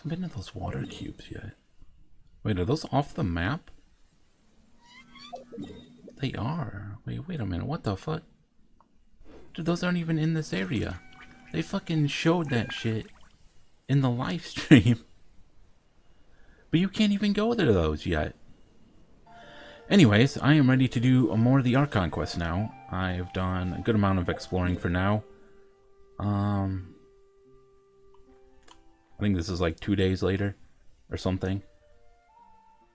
haven't been to those water cubes yet. Wait, are those off the map? They are. Wait a minute. What the fuck? Dude, those aren't even in this area. They fucking showed that shit in the live stream. But you can't even go to those yet. Anyways, I am ready to do more of the Archon quest now. I've done a good amount of exploring for now. I think this is like 2 days later or something.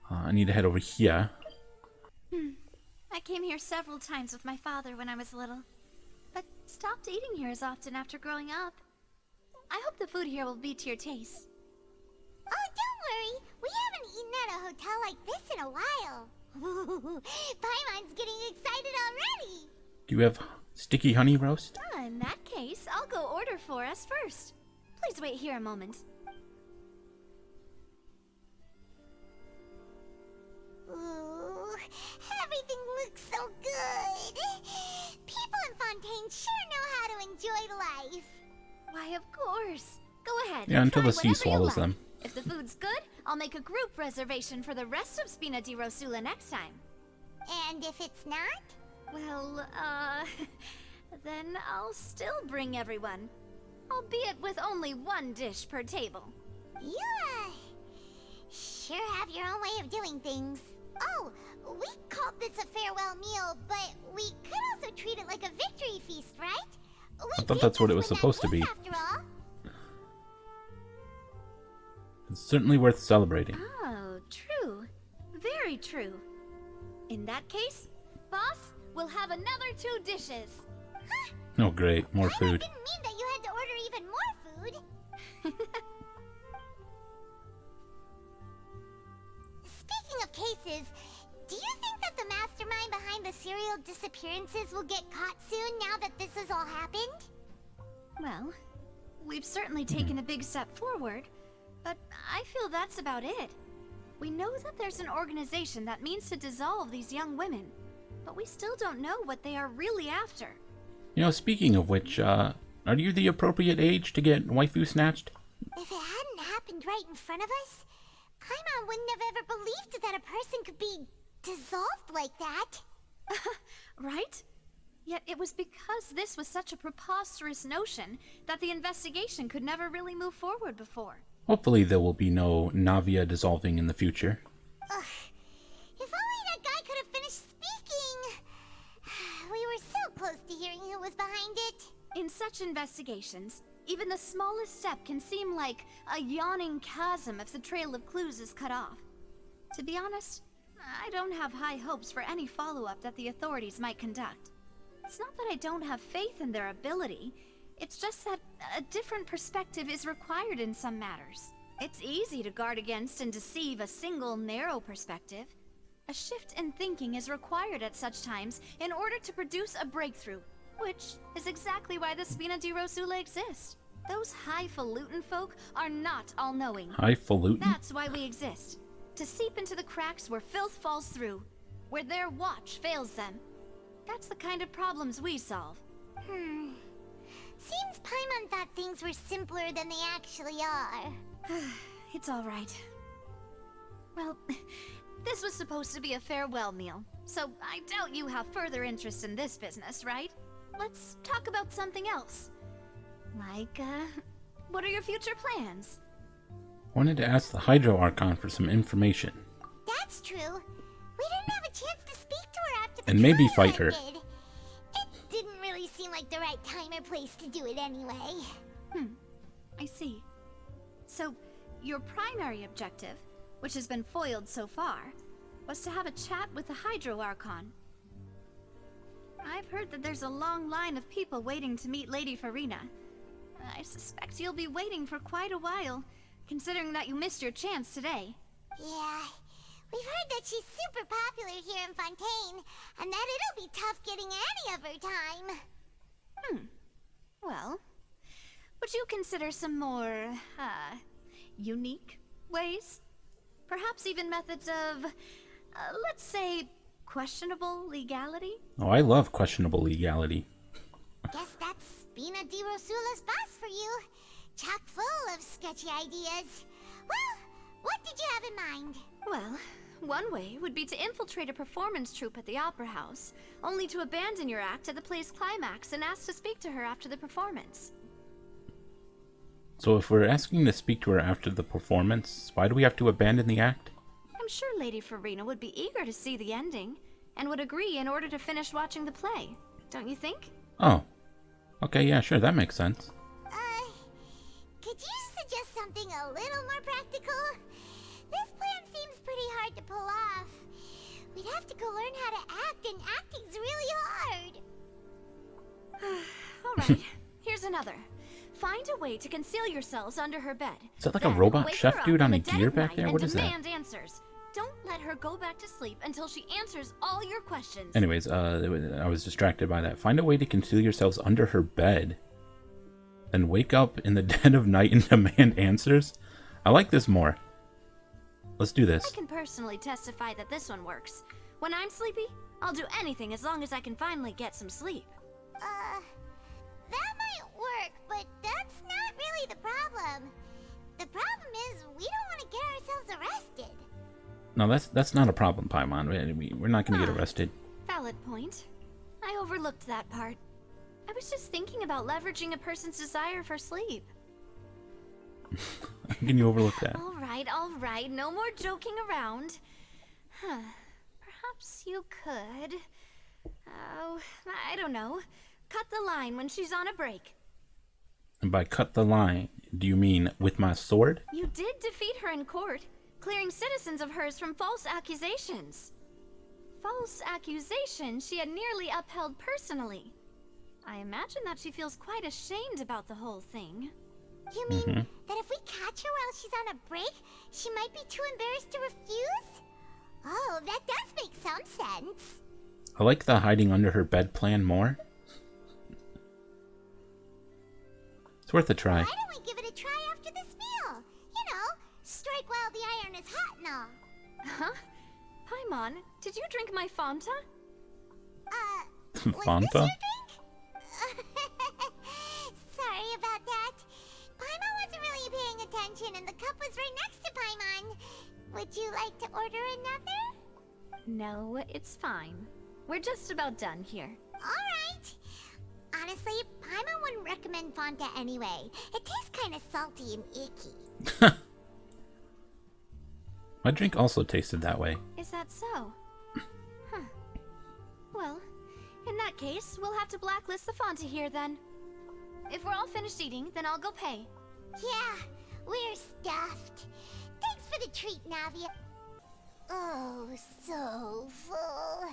I need to head over here. I came here several times with my father when I was little, but stopped eating here as often after growing up. I hope the food here will be to your taste. Oh, don't worry. We haven't eaten at a hotel like this in a while. Paimon's getting excited already. Do you have sticky honey roast? In that case, I'll go order for us first. Please wait here a moment. Ooh, everything looks so good. People in Fontaine sure know how to enjoy life. Why, of course. Go ahead. Yeah, until try the sea whatever you swallows like. them. If the food's good, I'll make a group reservation for the rest of Spina di Rosula next time. And if it's not? Well, then I'll still bring everyone. Albeit with only one dish per table. You, sure have your own way of doing things. Oh, we called this a farewell meal, but we could also treat it like a victory feast, right? I thought that's what it was supposed to be. After all. It's certainly worth celebrating. Oh, true. Very true. In that case, boss, we'll have another 2 dishes. Huh? Oh great, more food. I didn't mean that you had to order even more food. Speaking of cases, do you think that the mastermind behind the serial disappearances will get caught soon now that this has all happened? Well, we've certainly taken a big step forward, but I feel that's about it. We know that there's an organization that means to dissolve these young women, but we still don't know what they are really after. You know, speaking of which, are you the appropriate age to get waifu snatched? If it hadn't happened right in front of us, Paimon wouldn't have ever believed that a person could be dissolved like that. Right? Yet it was because this was such a preposterous notion that the investigation could never really move forward before. Hopefully there will be no Navia dissolving in the future. Ugh. If only that guy could have finished speaking. We were so close to hearing who was behind it. In such investigations, even the smallest step can seem like a yawning chasm if the trail of clues is cut off. To be honest, I don't have high hopes for any follow-up that the authorities might conduct. It's not that I don't have faith in their ability, it's just that a different perspective is required in some matters. It's easy to guard against and deceive a single narrow perspective. A shift in thinking is required at such times in order to produce a breakthrough, which is exactly why the Spina di Rosula exists. Those highfalutin folk are not all-knowing. Highfalutin? That's why we exist. To seep into the cracks where filth falls through, where their watch fails them. That's the kind of problems we solve. Seems Paimon thought things were simpler than they actually are. It's all right. Well, this was supposed to be a farewell meal, so I doubt you have further interest in this business, right? Let's talk about something else. Like, what are your future plans? Wanted to ask the Hydro Archon for some information. That's true. We didn't have a chance to speak to her after the And maybe trial fight her. ended. It didn't really seem like the right time or place to do it anyway. I see. So, your primary objective, which has been foiled so far, was to have a chat with the Hydro Archon. I've heard that there's a long line of people waiting to meet Lady Farina. I suspect you'll be waiting for quite a while, considering that you missed your chance today. Yeah, we've heard that she's super popular here in Fontaine, and that it'll be tough getting any of her time. Well, would you consider some more, unique ways? Perhaps even methods of, let's say, questionable legality? Oh, I love questionable legality. Guess that's Spina di Rosula's boss for you. Chock full of sketchy ideas. Well, what did you have in mind? Well, one way would be to infiltrate a performance troupe at the Opera House, only to abandon your act at the play's climax and ask to speak to her after the performance. So if we're asking to speak to her after the performance, why do we have to abandon the act? I'm sure Lady Farina would be eager to see the ending, and would agree in order to finish watching the play. Don't you think? Oh. Okay, yeah, sure, that makes sense. Could you suggest something a little more practical? This plan seems pretty hard to pull off. We'd have to go learn how to act, and acting's really hard. Alright, here's another. Find a way to conceal yourselves under her bed. Is that like Then a robot wake chef her up dude on in a the dead gear of back night there? and What is that? demand answers. Don't let her go back to sleep until she answers all your questions. Anyways, I was distracted by that. Find a way to conceal yourselves under her bed. Then wake up in the dead of night and demand answers? I like this more. Let's do this. I can personally testify that this one works. When I'm sleepy, I'll do anything as long as I can finally get some sleep. That might work, but that's not really the problem. The problem is we don't want to get ourselves arrested. No, that's not a problem, Paimon. We're not going to get arrested. Valid point. I overlooked that part. I was just thinking about leveraging a person's desire for sleep. How can you overlook that? All right. No more joking around. Perhaps you could... Oh, I don't know. Cut the line when she's on a break. And by cut the line, do you mean with my sword? You did defeat her in court, clearing citizens of hers from false accusations. False accusations she had nearly upheld personally. I imagine that she feels quite ashamed about the whole thing. You mean that if we catch her while she's on a break, she might be too embarrassed to refuse? Oh, that does make some sense. I like the hiding under her bed plan more. It's worth a try. Why don't we give it a try after this meal? You know, strike while the iron is hot and all. Huh? Paimon, did you drink my Fanta? Was this Fanta? your drink? Sorry about that. Paimon wasn't really paying attention and the cup was right next to Paimon. Would you like to order another? No, it's fine. We're just about done here. Alright. Honestly, Paimon wouldn't recommend Fonta anyway. It tastes kind of salty and icky. My drink also tasted that way. Is that so? Huh. Well, in that case, we'll have to blacklist the Fanta here then. If we're all finished eating, then I'll go pay. Yeah, we're stuffed. Thanks for the treat, Navia. Oh, so full.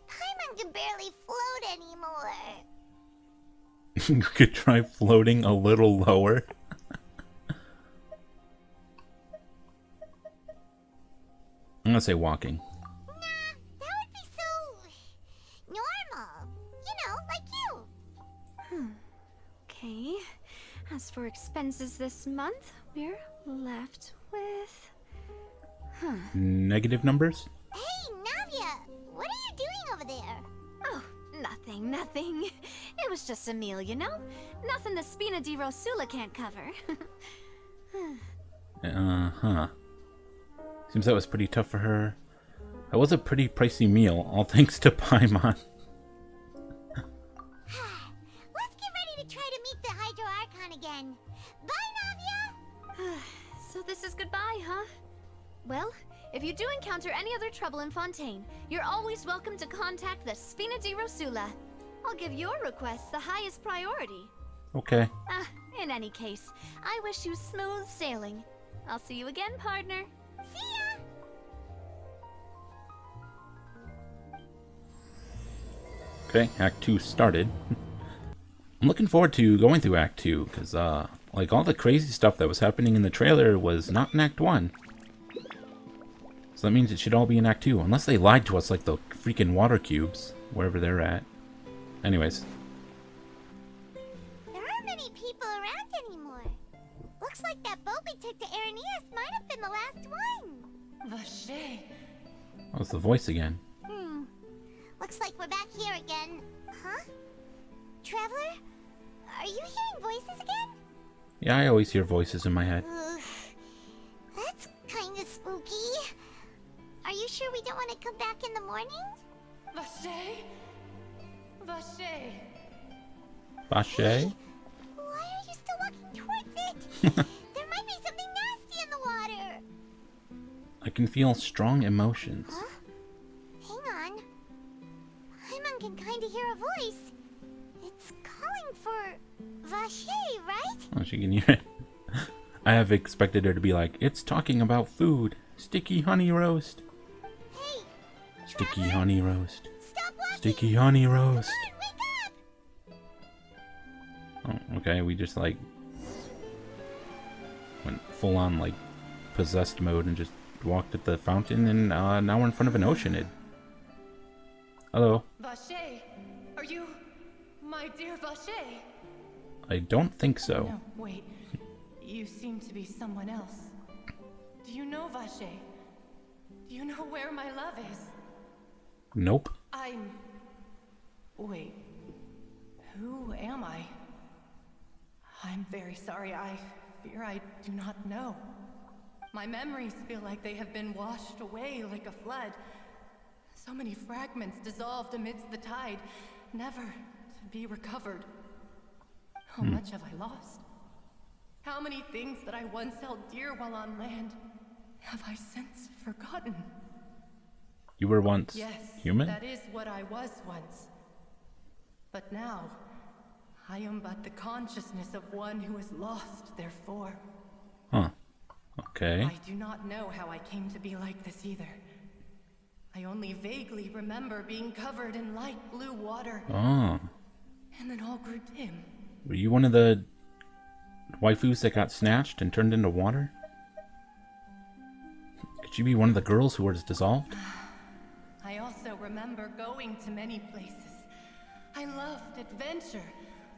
Paimon can barely float anymore. You could try floating a little lower. I'm gonna say walking. Nah, that would be so... normal. You know, like you. Okay. As for expenses this month, we're left with... Negative numbers? Hey, Navia, what are you doing over there? Oh, nothing. It was just a meal, you know? Nothing the Spina di Rosula can't cover. Uh-huh. Seems that was pretty tough for her. That was a pretty pricey meal, all thanks to Paimon. Let's get ready to try to meet the Hydro Archon again. Bye, Navia! So this is goodbye, huh? Well, if you do encounter any other trouble in Fontaine, you're always welcome to contact the Spina di Rosula. I'll give your request the highest priority. Okay. In any case, I wish you smooth sailing. I'll see you again, partner. See ya! Okay, Act 2 started. I'm looking forward to going through Act 2, because, like, all the crazy stuff that was happening in the trailer was not in Act 1. So that means it should all be in Act 2, unless they lied to us like the freaking water cubes, wherever they're at. Anyways. There aren't many people around anymore. Looks like that boat we took to Araneas might have been the last one. Vaucher. That was the voice again. Looks like we're back here again. Huh? Traveler? Are you hearing voices again? Yeah, I always hear voices in my head. Ugh. sure we don't want to come back in the morning? Vaucher? Vaucher? Vaucher? Why are you still walking towards it? There might be something nasty in the water. I can feel strong emotions. Huh? Hang on. Paimon can kind of hear a voice. It's calling for Vaucher, right? Oh, she can hear it. I have expected her to be like, it's talking about food. Sticky honey roast. Hey, Sticky Traveler, honey roast. stop walking. Sticky honey roast. Come on, wake up. Oh, okay, we just like went full on like possessed mode and just walked at the fountain, and now we're in front of an Oceanid. Hello. Vaucher? Are you my dear Vaucher? I don't think so. No, wait. You seem to be someone else. Do you know Vaucher? Do you know where my love is? Nope. Wait. Who am I? I'm very sorry. I fear I do not know. My memories feel like they have been washed away like a flood. So many fragments dissolved amidst the tide, never to be recovered. How much have I lost? How many things that I once held dear while on land have I since forgotten? You were once Yes, human? that is what I was once. But now, I am but the consciousness of one who is lost, therefore. Huh. Okay. I do not know how I came to be like this either. I only vaguely remember being covered in light blue water, Oh. and then all grew dim. Were you one of the waifus that got snatched and turned into water? Could you be one of the girls who was dissolved? I also remember going to many places. I loved adventure,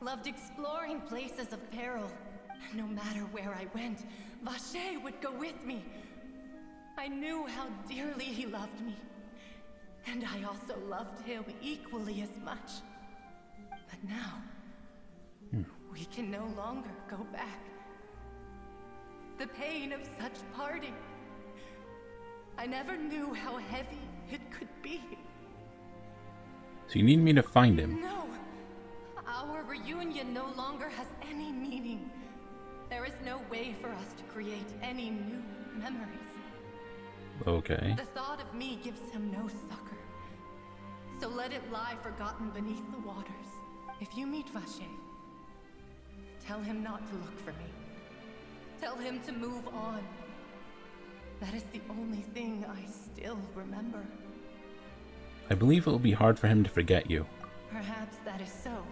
loved exploring places of peril. And no matter where I went, Vaucher would go with me. I knew how dearly he loved me. And I also loved him equally as much. But now, we can no longer go back. The pain of such parting. I never knew how heavy it could be. So you need me to find him. No! Our reunion no longer has any meaning. There is no way for us to create any new memories. Okay. The thought of me gives him no succor. So let it lie forgotten beneath the waters. If you meet Vaucher, tell him not to look for me. Tell him to move on. That is the only thing I still remember. I believe it will be hard for him to forget you. Perhaps that is so.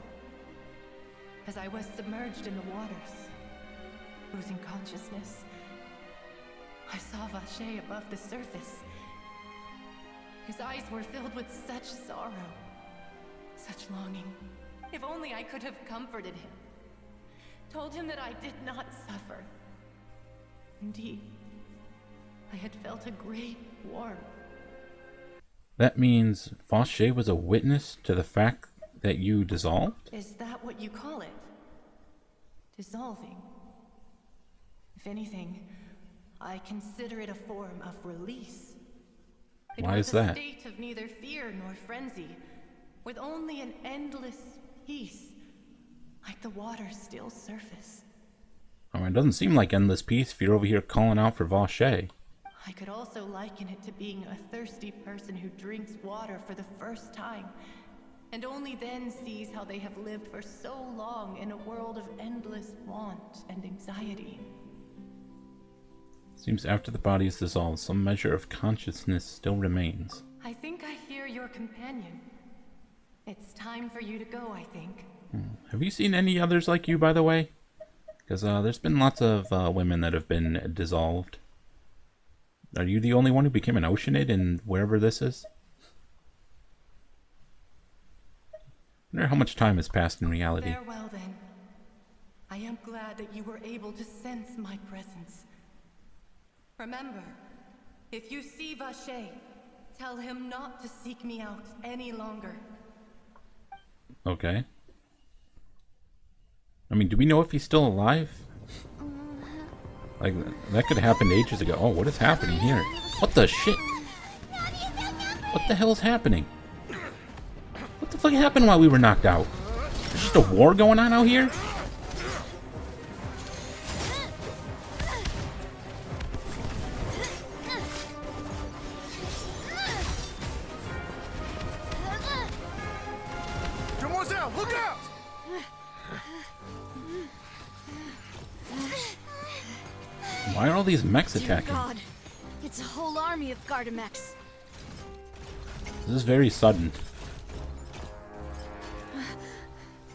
As I was submerged in the waters, losing consciousness, I saw Vaucher above the surface. His eyes were filled with such sorrow, such longing. If only I could have comforted him, told him that I did not suffer. Indeed, I had felt a great warmth. That means Vaucher was a witness to the fact that you dissolved? Is that what you call it? Dissolving? If anything, I consider it a form of release. Why is It was that? a state of neither fear nor frenzy, with only an endless peace, like the water's still surface. I mean, it doesn't seem like endless peace if you're over here calling out for Vaucher. I could also liken it to being a thirsty person who drinks water for the first time, and only then sees how they have lived for so long in a world of endless want and anxiety. Seems after the body is dissolved, some measure of consciousness still remains. I think I hear your companion. It's time for you to go, I think. Have you seen any others like you, by the way? Because there's been lots of women that have been dissolved. Are you the only one who became an Oceanid in wherever this is? I wonder how much time has passed in reality. Farewell, then. I am glad that you were able to sense my presence. Remember, if you see Vaucher, tell him not to seek me out any longer. Okay. I mean, do we know if he's still alive? Like, that could have happened ages ago. Oh, what is happening here? What the shit? Navia! What the hell is happening? What the fuck happened while we were knocked out? There's just a war going on out here? Demoiselle, look out! Why are all these mechs Dear attacking? God, it's a whole army of Gardamex. This is very sudden.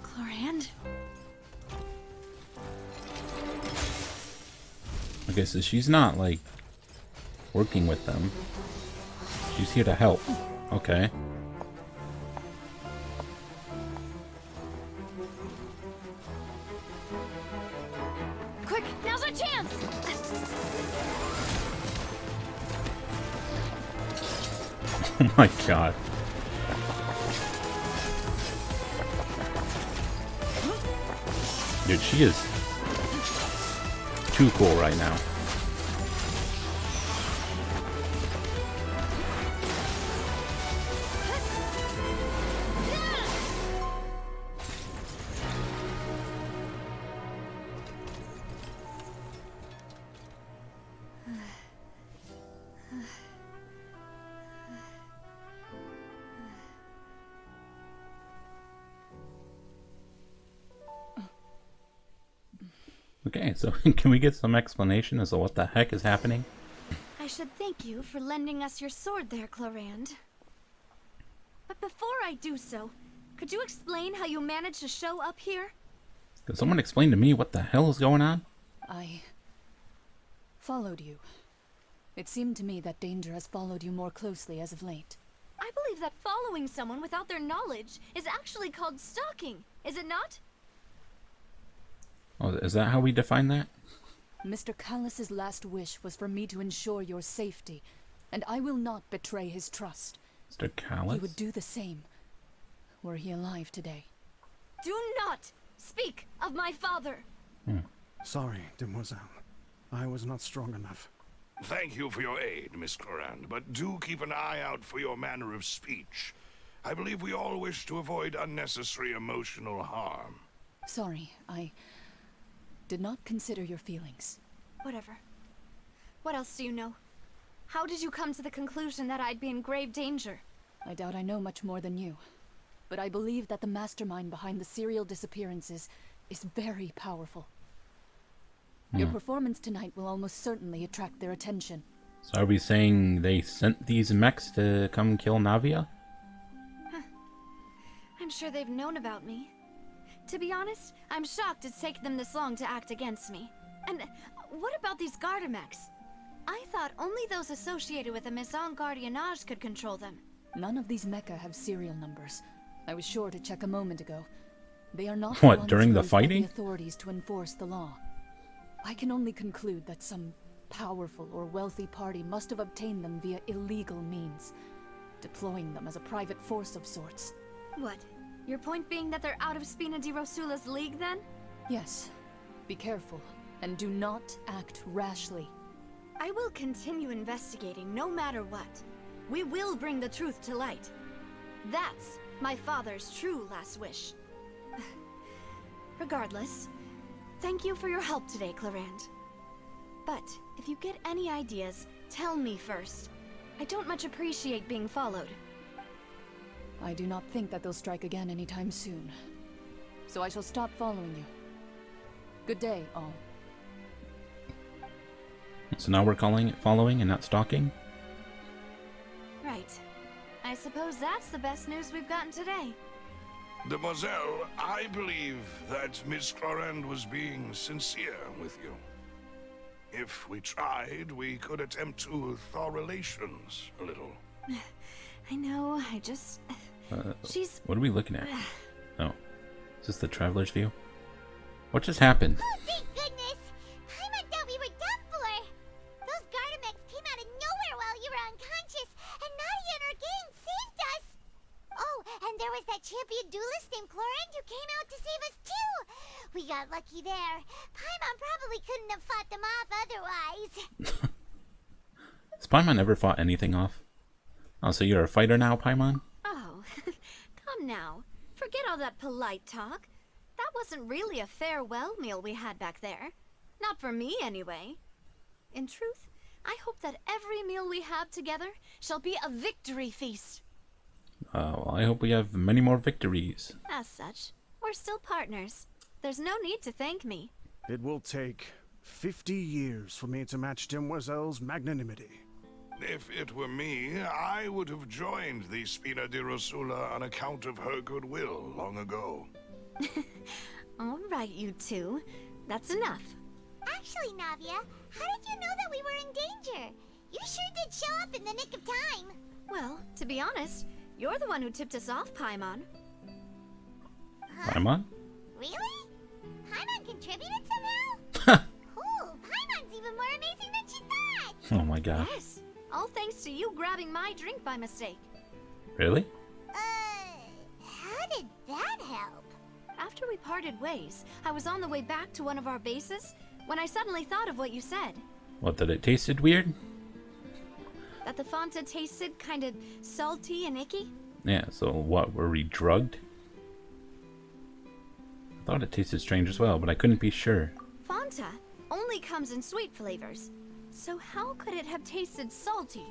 Chlorand? Okay, so she's not, like, working with them. She's here to help. Okay. Quick, now's our chance! Oh my god. Dude, she is too cool right now. Okay, so can we get some explanation as to what the heck is happening? I should thank you for lending us your sword there, Chlorand. But before I do so, could you explain how you managed to show up here? Can someone explain to me what the hell is going on? I followed you. It seemed to me that danger has followed you more closely as of late. I believe that following someone without their knowledge is actually called stalking, is it not? Oh, is that how we define that? Mr. Callas's last wish was for me to ensure your safety, and I will not betray his trust. Mr. Callas? He would do the same, were he alive today. Do not speak of my father! Sorry, Demoiselle. I was not strong enough. Thank you for your aid, Miss Chlorand, but do keep an eye out for your manner of speech. I believe we all wish to avoid unnecessary emotional harm. Sorry, I did not consider your feelings. Whatever. What else do you know? How did you come to the conclusion that I'd be in grave danger? I doubt I know much more than you, but I believe that the mastermind behind the serial disappearances is very powerful. Your performance tonight will almost certainly attract their attention. So are we saying they sent these mechs to come kill Navia? I'm sure they've known about me. To be honest, I'm shocked it's taken them this long to act against me. And what about these Gardamex? I thought only those associated with the Maison Gardiennage could control them. None of these mecha have serial numbers. I was sure to check a moment ago. They are not What, ones during the used by fighting? the authorities to enforce the law. I can only conclude that some powerful or wealthy party must have obtained them via illegal means, deploying them as a private force of sorts. What? Your point being that they're out of Spina di Rosula's league, then? Yes. Be careful, and do not act rashly. I will continue investigating no matter what. We will bring the truth to light. That's my father's true last wish. Regardless, thank you for your help today, Chlorand. But if you get any ideas, tell me first. I don't much appreciate being followed. I do not think that they'll strike again anytime soon. So I shall stop following you. Good day, all. So now we're calling it following and not stalking? Right. I suppose that's the best news we've gotten today. Demoiselle, I believe that Miss Chlorand was being sincere with you. If we tried, we could attempt to thaw relations a little. I know, I just... She's... What are we looking at? Oh. Is this the traveler's view? What just happened? Oh, thank goodness! I thought we were done for! Those Gardamex came out of nowhere while you were unconscious, and Nadia and her gang saved us! Oh, and there was that champion duelist named Chlorand who came out to save us too! We got lucky there. Paimon probably couldn't have fought them off otherwise. Has Paimon ever fought anything off? Oh, so you're a fighter now, Paimon? Oh, come now. Forget all that polite talk. That wasn't really a farewell meal we had back there. Not for me, anyway. In truth, I hope that every meal we have together shall be a victory feast. Well, I hope we have many more victories. As such, we're still partners. There's no need to thank me. It will take 50 years for me to match Demoiselle's magnanimity. If it were me, I would have joined the Spina di Rosula on account of her goodwill long ago. All right, you two. That's enough. Actually, Navia, how did you know that we were in danger? You sure did show up in the nick of time. Well, to be honest, you're the one who tipped us off, Paimon. Paimon? Really? Paimon contributed somehow? Cool, Paimon's even more amazing than she thought. Oh my god. Yes, all thanks to you grabbing my drink by mistake. Really? How did that help? After we parted ways, I was on the way back to one of our bases when I suddenly thought of what you said. What, that it tasted weird? That the Fonta tasted kind of salty and icky? Yeah, so what, were we drugged? I thought it tasted strange as well, but I couldn't be sure. Fonta only comes in sweet flavors, so how could it have tasted salty?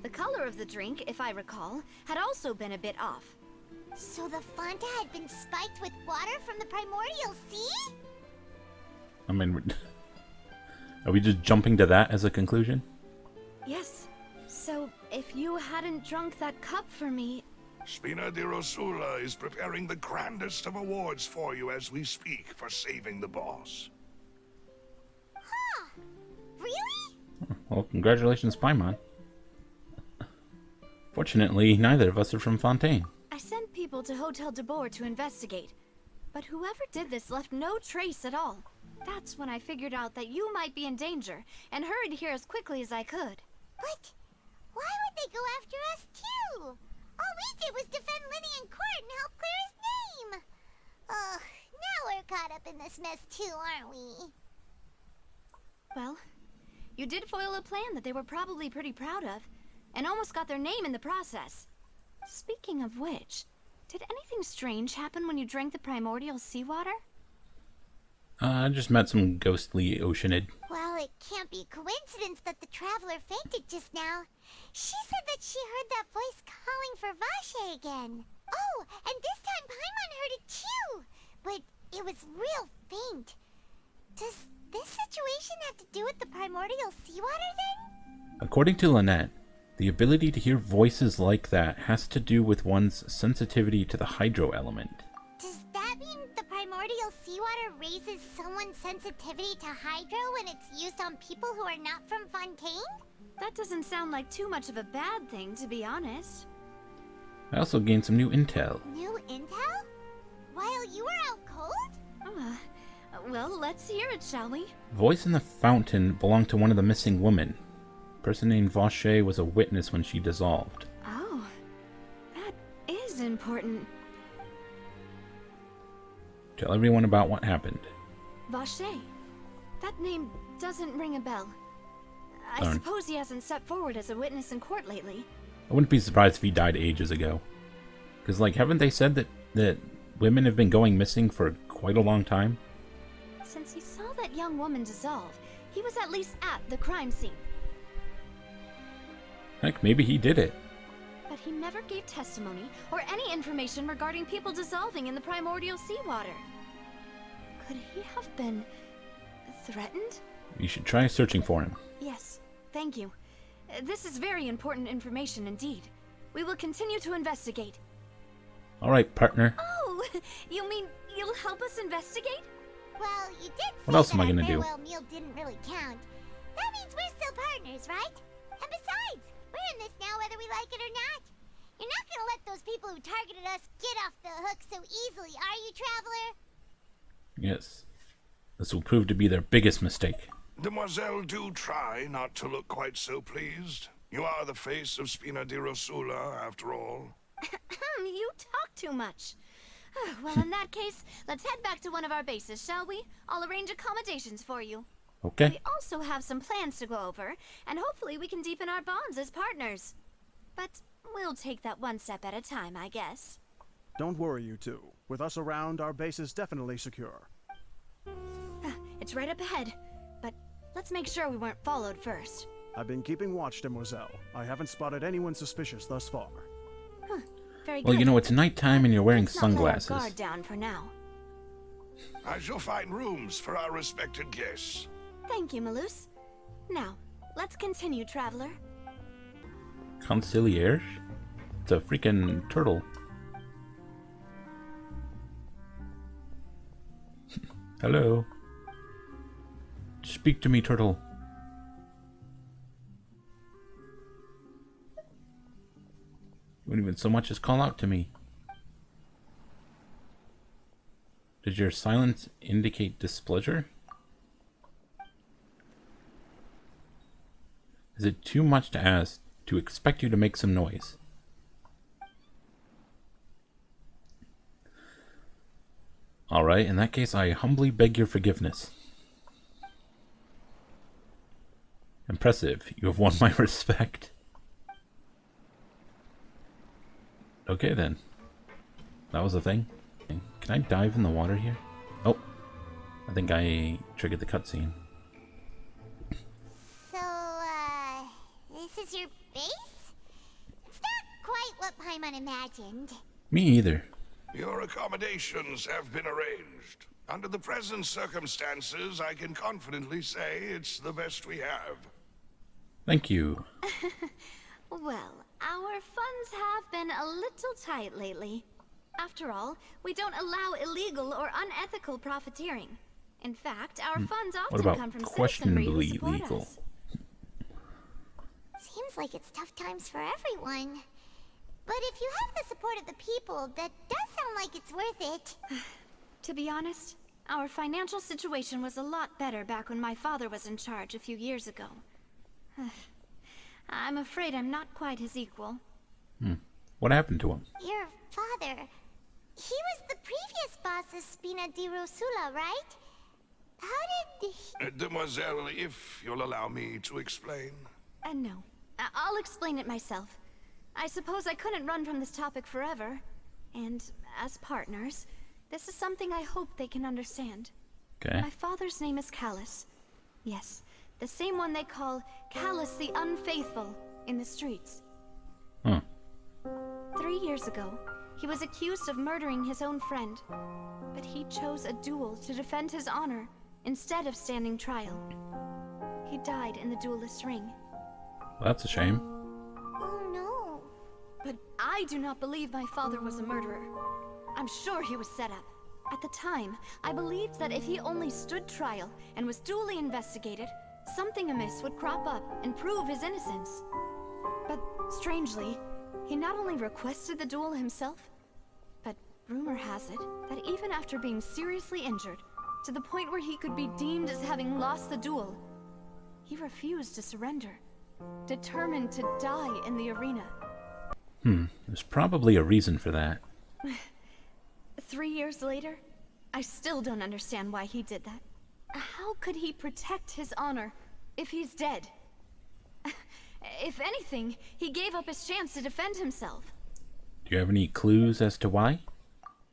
The color of the drink, if I recall, had also been a bit off. So the Fonta had been spiked with water from the primordial sea? I mean, are we just jumping to that as a conclusion? Yes. So, if you hadn't drunk that cup for me... Spina di Rosula is preparing the grandest of awards for you as we speak for saving the boss. Huh. Really? Well, congratulations, Paimon. Fortunately, neither of us are from Fontaine. I sent people to Hotel de Boer to investigate, but whoever did this left no trace at all. That's when I figured out that you might be in danger, and hurried here as quickly as I could. But why would they go after us too? All we did was defend Linny in court and help clear his name. Ugh, now we're caught up in this mess too, aren't we? Well, you did foil a plan that they were probably pretty proud of, and almost got their name in the process. Speaking of which, did anything strange happen when you drank the primordial seawater? I just met some ghostly Oceanid. Well, it can't be coincidence that the traveler fainted just now. She said that she heard that voice calling for Vaucher again. Oh, and this time Paimon heard it too, but it was real faint. Does this situation have to do with the primordial seawater then? According to Lynette, the ability to hear voices like that has to do with one's sensitivity to the hydro element. Does that mean the primordial seawater raises someone's sensitivity to hydro when it's used on people who are not from Fontaine? That doesn't sound like too much of a bad thing, to be honest. I also gained some new intel. New intel? While you were out cold? Well, let's hear it, shall we? Voice in the fountain belonged to one of the missing women. A person named Vaucher was a witness when she dissolved. Oh, that is important. Tell everyone about what happened. Vaucher. That name doesn't ring a bell. I Darn. suppose he hasn't stepped forward as a witness in court lately. I wouldn't be surprised if he died ages ago. Because, like, haven't they said that women have been going missing for quite a long time? Since he saw that young woman dissolve, he was at least at the crime scene. Heck, maybe he did it. But he never gave testimony or any information regarding people dissolving in the primordial seawater. Could he have been threatened? You should try searching for him. Yes, thank you. This is very important information indeed. We will continue to investigate. Alright, partner. Oh, you mean you'll help us investigate? Well, you did say What else am I that gonna our do? farewell meal didn't really count. That means we're still partners, right? And besides, we're in this now whether we like it or not. You're not gonna let those people who targeted us get off the hook so easily, are you, Traveler? Yes. This will prove to be their biggest mistake. Demoiselle, do try not to look quite so pleased. You are the face of Spina di Rosula, after all. You talk too much. Well, in that case, let's head back to one of our bases, shall we? I'll arrange accommodations for you. Okay. We also have some plans to go over, and hopefully we can deepen our bonds as partners. But We'll take that one step at a time, I guess. Don't worry, you two. With us around, our base is definitely secure. It's right up ahead, but let's make sure we weren't followed first. I've been keeping watch, Demoiselle. I haven't spotted anyone suspicious thus far. Very good. Well, you know, it's nighttime and you're wearing Let's not let our sunglasses. guard down for now. I shall find rooms for our respected guests. Thank you, Malus. Now, let's continue, traveler. Concierge? It's a freaking turtle. Hello. Speak to me, turtle. You wouldn't even so much as call out to me. Does your silence indicate displeasure? Is it too much to ask to expect you to make some noise? Alright, in that case, I humbly beg your forgiveness. Impressive. You have won my respect. Okay, then. That was a thing. Can I dive in the water here? Oh. I think I triggered the cutscene. So, this is your base? It's not quite what Paimon imagined. Me either. Your accommodations have been arranged. Under the present circumstances, I can confidently say it's the best we have. Thank you. Well, our funds have been a little tight lately. After all, we don't allow illegal or unethical profiteering. In fact, our funds What often about come from citizenry who questionably support legal? us. Seems like it's tough times for everyone. But if you have the support of the people, that does sound like it's worth it. To be honest, our financial situation was a lot better back when my father was in charge a few years ago. I'm afraid I'm not quite his equal. What happened to him? Your father, he was the previous boss of Spina di Rosula, right? How did he... Demoiselle, if you'll allow me to explain. No. I'll explain it myself. I suppose I couldn't run from this topic forever. And as partners, this is something I hope they can understand. Okay. My father's name is Callas. Yes, the same one they call Callas the Unfaithful in the streets. 3 years ago, he was accused of murdering his own friend. But he chose a duel to defend his honor instead of standing trial. He died in the duelist's ring. Well, that's a shame. Oh no. But I do not believe my father was a murderer. I'm sure he was set up. At the time, I believed that if he only stood trial and was duly investigated, something amiss would crop up and prove his innocence. But strangely, he not only requested the duel himself, but rumor has it that even after being seriously injured, to the point where he could be deemed as having lost the duel, he refused to surrender, determined to die in the arena. There's probably a reason for that. 3 years later, I still don't understand why he did that. How could he protect his honor if he's dead? If anything, he gave up his chance to defend himself. Do you have any clues as to why?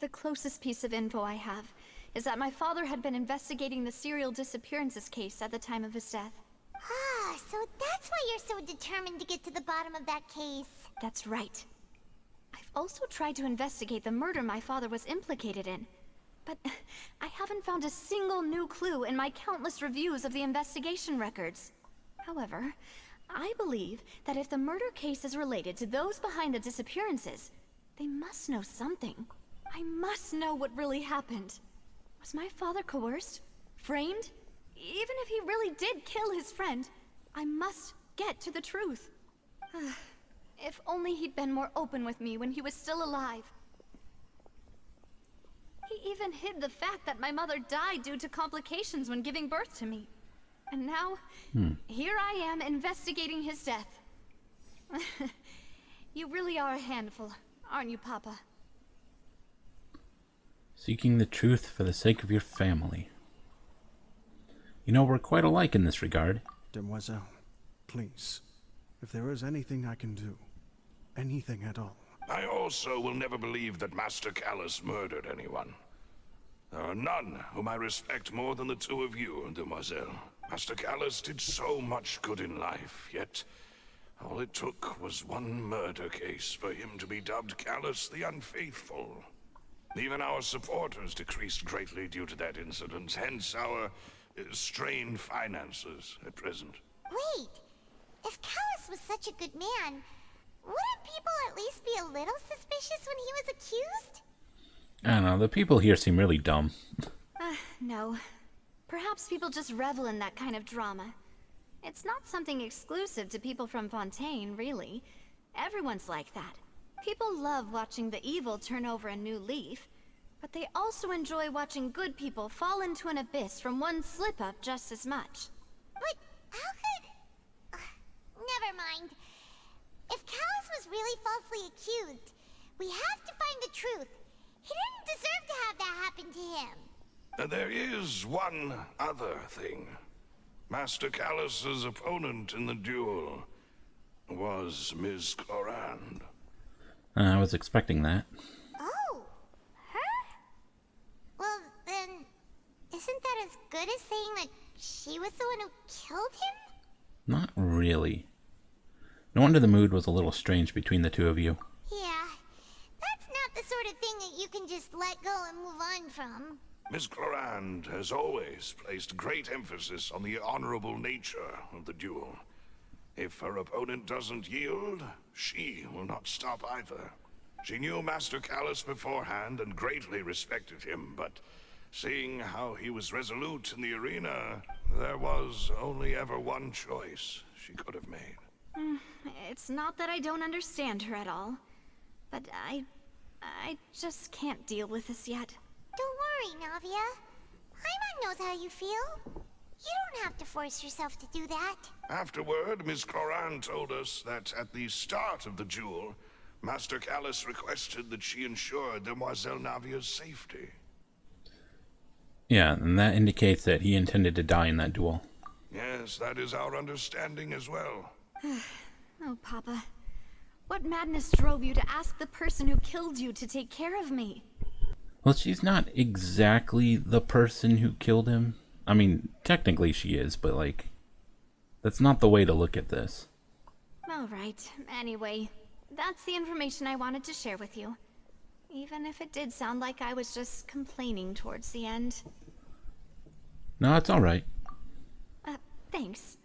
The closest piece of info I have is that my father had been investigating the serial disappearances case at the time of his death. Ah, so that's why you're so determined to get to the bottom of that case. That's right. I've also tried to investigate the murder my father was implicated in, but I haven't found a single new clue in my countless reviews of the investigation records. However, I believe that if the murder case is related to those behind the disappearances, they must know something. I must know what really happened. Was my father coerced? Framed? Even if he really did kill his friend, I must get to the truth. If only he'd been more open with me when he was still alive. He even hid the fact that my mother died due to complications when giving birth to me. And now, here I am investigating his death. You really are a handful, aren't you, Papa? Seeking the truth for the sake of your family. You know, we're quite alike in this regard. Demoiselle, please, if there is anything I can do. anything at all. I also will never believe that Master Callas murdered anyone. There are none whom I respect more than the two of you, demoiselle. Master Callas did so much good in life, yet all it took was one murder case for him to be dubbed Callas the Unfaithful. Even our supporters decreased greatly due to that incident, hence our strained finances at present. Wait, if Callas was such a good man, wouldn't people at least be a little suspicious when he was accused? I don't know, the people here seem really dumb. No. Perhaps people just revel in that kind of drama. It's not something exclusive to people from Fontaine, really. Everyone's like that. People love watching the evil turn over a new leaf, but they also enjoy watching good people fall into an abyss from one slip-up just as much. But how could... never mind. If Callas was really falsely accused, we have to find the truth. He didn't deserve to have that happen to him. There is one other thing. Master Callas's opponent in the duel was Ms. Clorand. I was expecting that. Oh, her? Well, then, isn't that as good as saying that she was the one who killed him? Not really. No wonder the mood was a little strange between the two of you. Yeah, that's not the sort of thing that you can just let go and move on from. Ms. Clorand has always placed great emphasis on the honorable nature of the duel. If her opponent doesn't yield, she will not stop either. She knew Master Callas beforehand and greatly respected him, but seeing how he was resolute in the arena, there was only ever one choice she could have made. It's not that I don't understand her at all, but I just can't deal with this yet. Don't worry, Navia. Paimon knows how you feel. You don't have to force yourself to do that. Afterward, Ms. Clorand told us that at the start of the duel, Master Callas requested that she ensure Demoiselle Navia's safety. Yeah, and that indicates that he intended to die in that duel. Yes, that is our understanding as well. Oh, Papa. What madness drove you to ask the person who killed you to take care of me? Well, she's not exactly the person who killed him. I mean, technically she is, but like, that's not the way to look at this. Alright, anyway, that's the information I wanted to share with you. Even if it did sound like I was just complaining towards the end. No, it's alright. Thanks.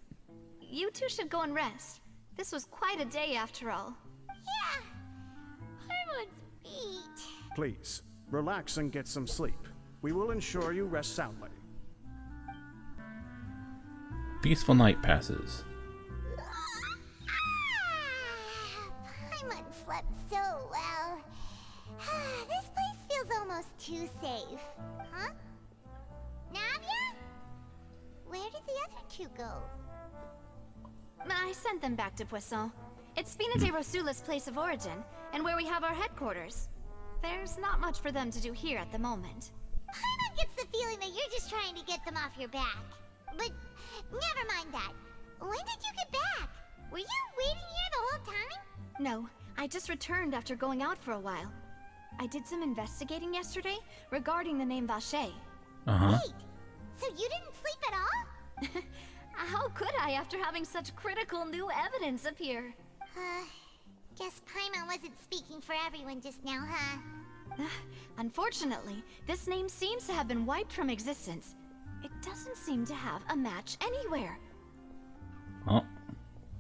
You two should go and rest. This was quite a day after all. Yeah. Paimon's beat. Please, relax and get some sleep. We will ensure you rest soundly. Peaceful night passes. Paimon slept so well. This place feels almost too safe. Huh? Navia? Where did the other two go? I sent them back to Poisson. It's Spina de Rosula's place of origin, and where we have our headquarters. There's not much for them to do here at the moment. Paimon gets the feeling that you're just trying to get them off your back. But never mind that. When did you get back? Were you waiting here the whole time? No, I just returned after going out for a while. I did some investigating yesterday regarding the name Vaucher. Uh-huh. Wait, so you didn't sleep at all? How could I after having such critical new evidence appear? Guess Paimon wasn't speaking for everyone just now, huh? Unfortunately, this name seems to have been wiped from existence. It doesn't seem to have a match anywhere. Oh,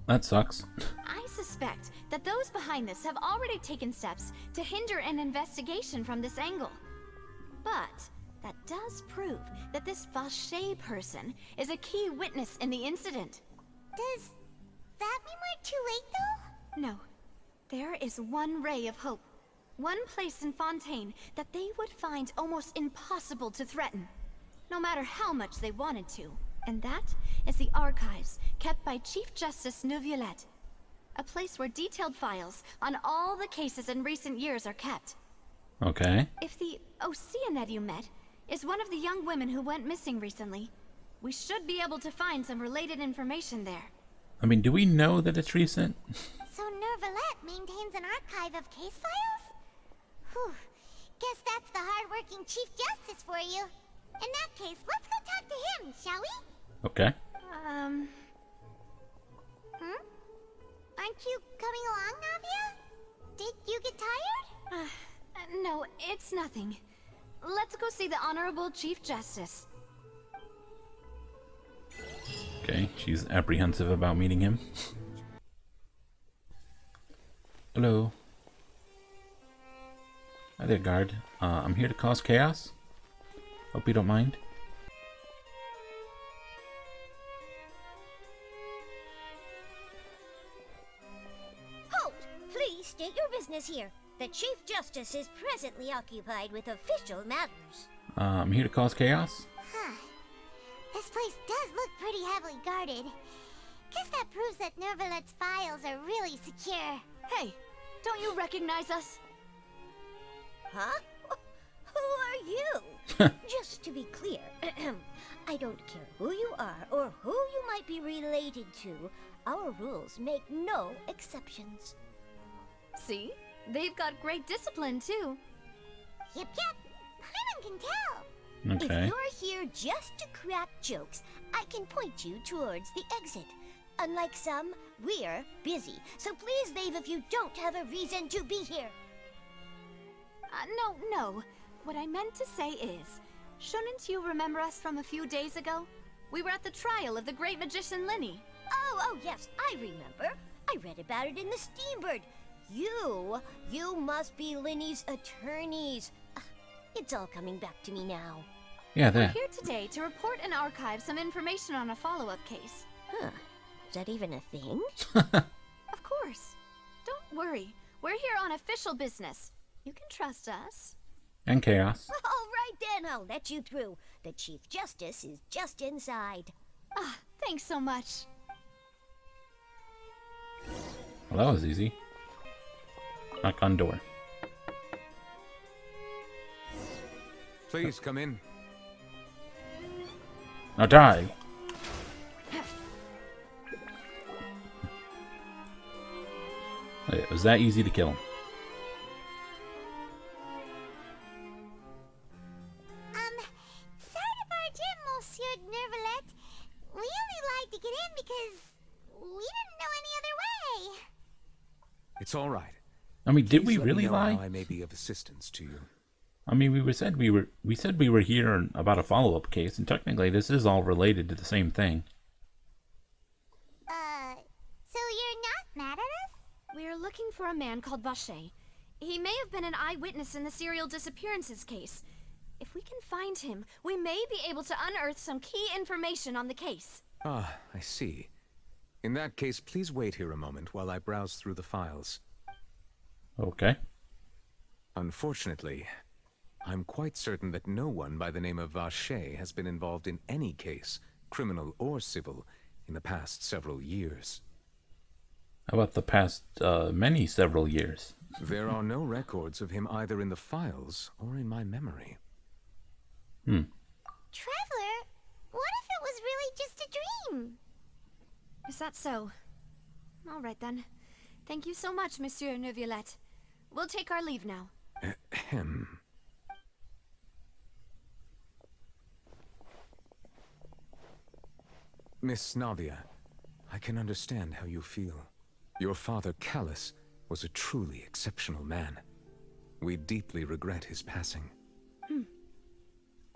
that sucks. I suspect that those behind this have already taken steps to hinder an investigation from this angle. But that does prove that this Vaucher person is a key witness in the incident. Does that mean we're too late, though? No. There is one ray of hope. One place in Fontaine that they would find almost impossible to threaten, no matter how much they wanted to. And that is the archives kept by Chief Justice Neuvillette. A place where detailed files on all the cases in recent years are kept. Okay. If the Oceanid you met is one of the young women who went missing recently, we should be able to find some related information there. I mean, do we know that it's recent? So Neuvillette maintains an archive of case files? Whew. Guess that's the hard-working Chief Justice for you. In that case, let's go talk to him, shall we? Okay. Aren't you coming along, Navia? Did you get tired? No, it's nothing. Let's go see the Honorable Chief Justice. Okay, she's apprehensive about meeting him. Hello. Hi there, guard. I'm here to cause chaos. Hope you don't mind. Halt! Please state your business here. The Chief Justice is presently occupied with official matters. I'm here to cause chaos. Huh. This place does look pretty heavily guarded. Guess that proves that Neuvillette's files are really secure. Hey, don't you recognize us? Huh? Who are you? Just to be clear, I don't care who you are or who you might be related to. Our rules make no exceptions. See? They've got great discipline, too. Yep. Paimon can tell. Okay. If you're here just to crack jokes, I can point you towards the exit. Unlike some, we're busy, so please leave if you don't have a reason to be here. No. What I meant to say is, shouldn't you remember us from a few days ago? We were at the trial of the great magician Linny. Oh, yes, I remember. I read about it in the Steambird. You must be Linny's attorneys. It's all coming back to me now. Yeah, We're that. here today to report and archive some information on a follow-up case. Huh. Is that even a thing? Of course. Don't worry. We're here on official business. You can trust us. And chaos. All right then, I'll let you through. The Chief Justice is just inside. Thanks so much. Well, that was easy. Knock on door. Please come in. Now die. It was that easy to kill him. Sorry to barge in, Monsieur Neuvillette. We only lied to get in because we didn't know any other way. It's all right. I mean, did Please we let me really know lie? how I may be of assistance to you. I mean, we said we were here about a follow-up case, and technically this is all related to the same thing. So you're not mad at us? We're looking for a man called Vaucher. He may have been an eyewitness in the serial disappearances case. If we can find him, we may be able to unearth some key information on the case. Ah, I see. In that case, please wait here a moment while I browse through the files. Okay. Unfortunately, I'm quite certain that no one by the name of Vaucher has been involved in any case, criminal or civil, in the past several years. How about the past several years? There are no records of him either in the files or in my memory. Traveler, what if it was really just a dream? Is that so? All right then. Thank you so much, Monsieur Neuvillette. We'll take our leave now. Ahem. Miss Navia, I can understand how you feel. Your father, Callas, was a truly exceptional man. We deeply regret his passing.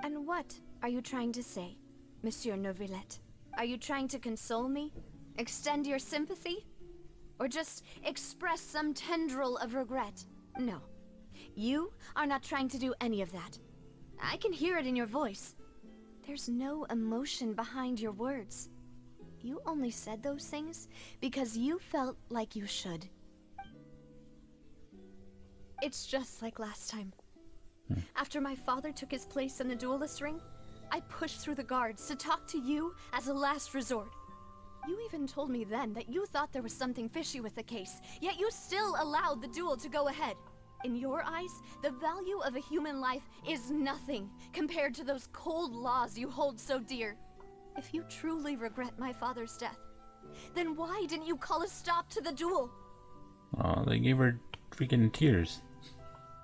And what are you trying to say, Monsieur Neuvillette? Are you trying to console me? Extend your sympathy? Or just express some tendril of regret? No. You are not trying to do any of that. I can hear it in your voice. There's no emotion behind your words. You only said those things because you felt like you should. It's just like last time. After my father took his place in the duelist ring, I pushed through the guards to talk to you as a last resort. You even told me then that you thought there was something fishy with the case, yet you still allowed the duel to go ahead. In your eyes, the value of a human life is nothing compared to those cold laws you hold so dear. If you truly regret my father's death, then why didn't you call a stop to the duel? Oh, they gave her freaking tears.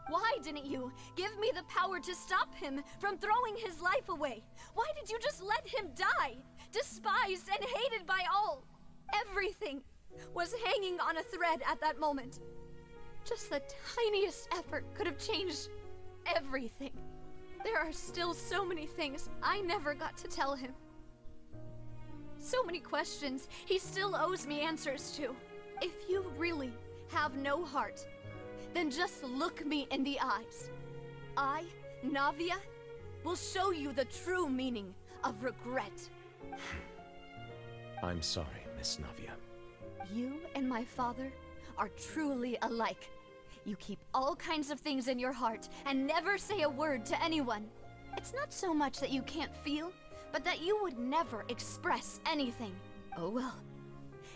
Why didn't you give me the power to stop him from throwing his life away? Why did you just let him die? Despised and hated by all. Everything was hanging on a thread at that moment. Just the tiniest effort could have changed everything. There are still so many things I never got to tell him. So many questions he still owes me answers to. If you really have no heart, then just look me in the eyes. I, Navia, will show you the true meaning of regret. I'm sorry, Miss Navia. You and my father are truly alike. You keep all kinds of things in your heart and never say a word to anyone. It's not so much that you can't feel, but that you would never express anything. Oh well.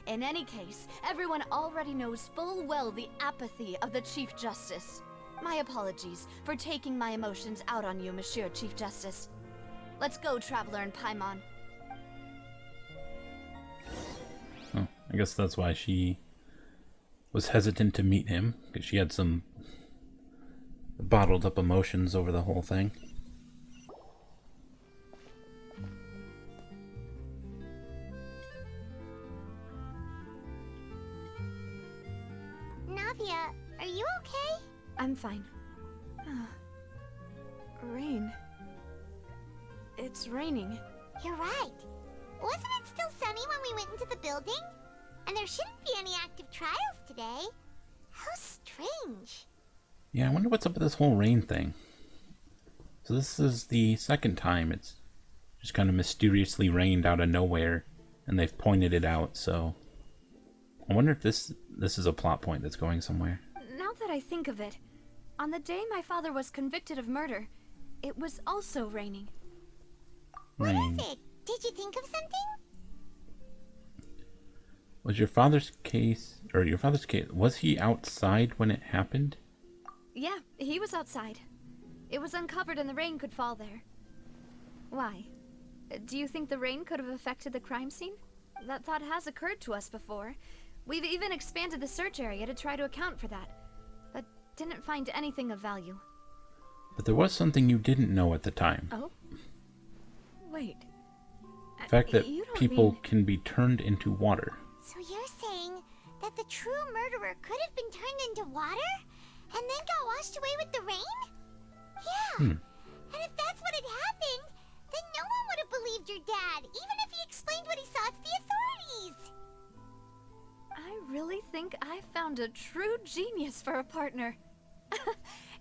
In any case, everyone already knows full well the apathy of the Chief Justice. My apologies for taking my emotions out on you, Monsieur Chief Justice. Let's go, Traveler and Paimon. Oh, I guess that's why she was hesitant to meet him, because she had some bottled up emotions over the whole thing. Navia, are you okay? I'm fine. Rain. It's raining. You're right. Wasn't it still sunny when we went into the building? And there shouldn't be any active trials today. How strange. Yeah, I wonder what's up with this whole rain thing. So this is the second time it's just kind of mysteriously rained out of nowhere, and they've pointed it out, so I wonder if this is a plot point that's going somewhere. Now that I think of it, on the day my father was convicted of murder, it was also raining. What Rain. is it? Did you think of something? Was your father's case, was he outside when it happened? Yeah, he was outside. It was uncovered and the rain could fall there. Why? Do you think the rain could have affected the crime scene? That thought has occurred to us before. We've even expanded the search area to try to account for that, but didn't find anything of value. But there was something you didn't know at the time. Oh? Wait. The fact that You don't people mean- can be turned into water. So you're saying that the true murderer could have been turned into water and then got washed away with the rain? Yeah. And if that's what had happened, then no one would have believed your dad, even if he explained what he saw to the authorities. I really think I found a true genius for a partner.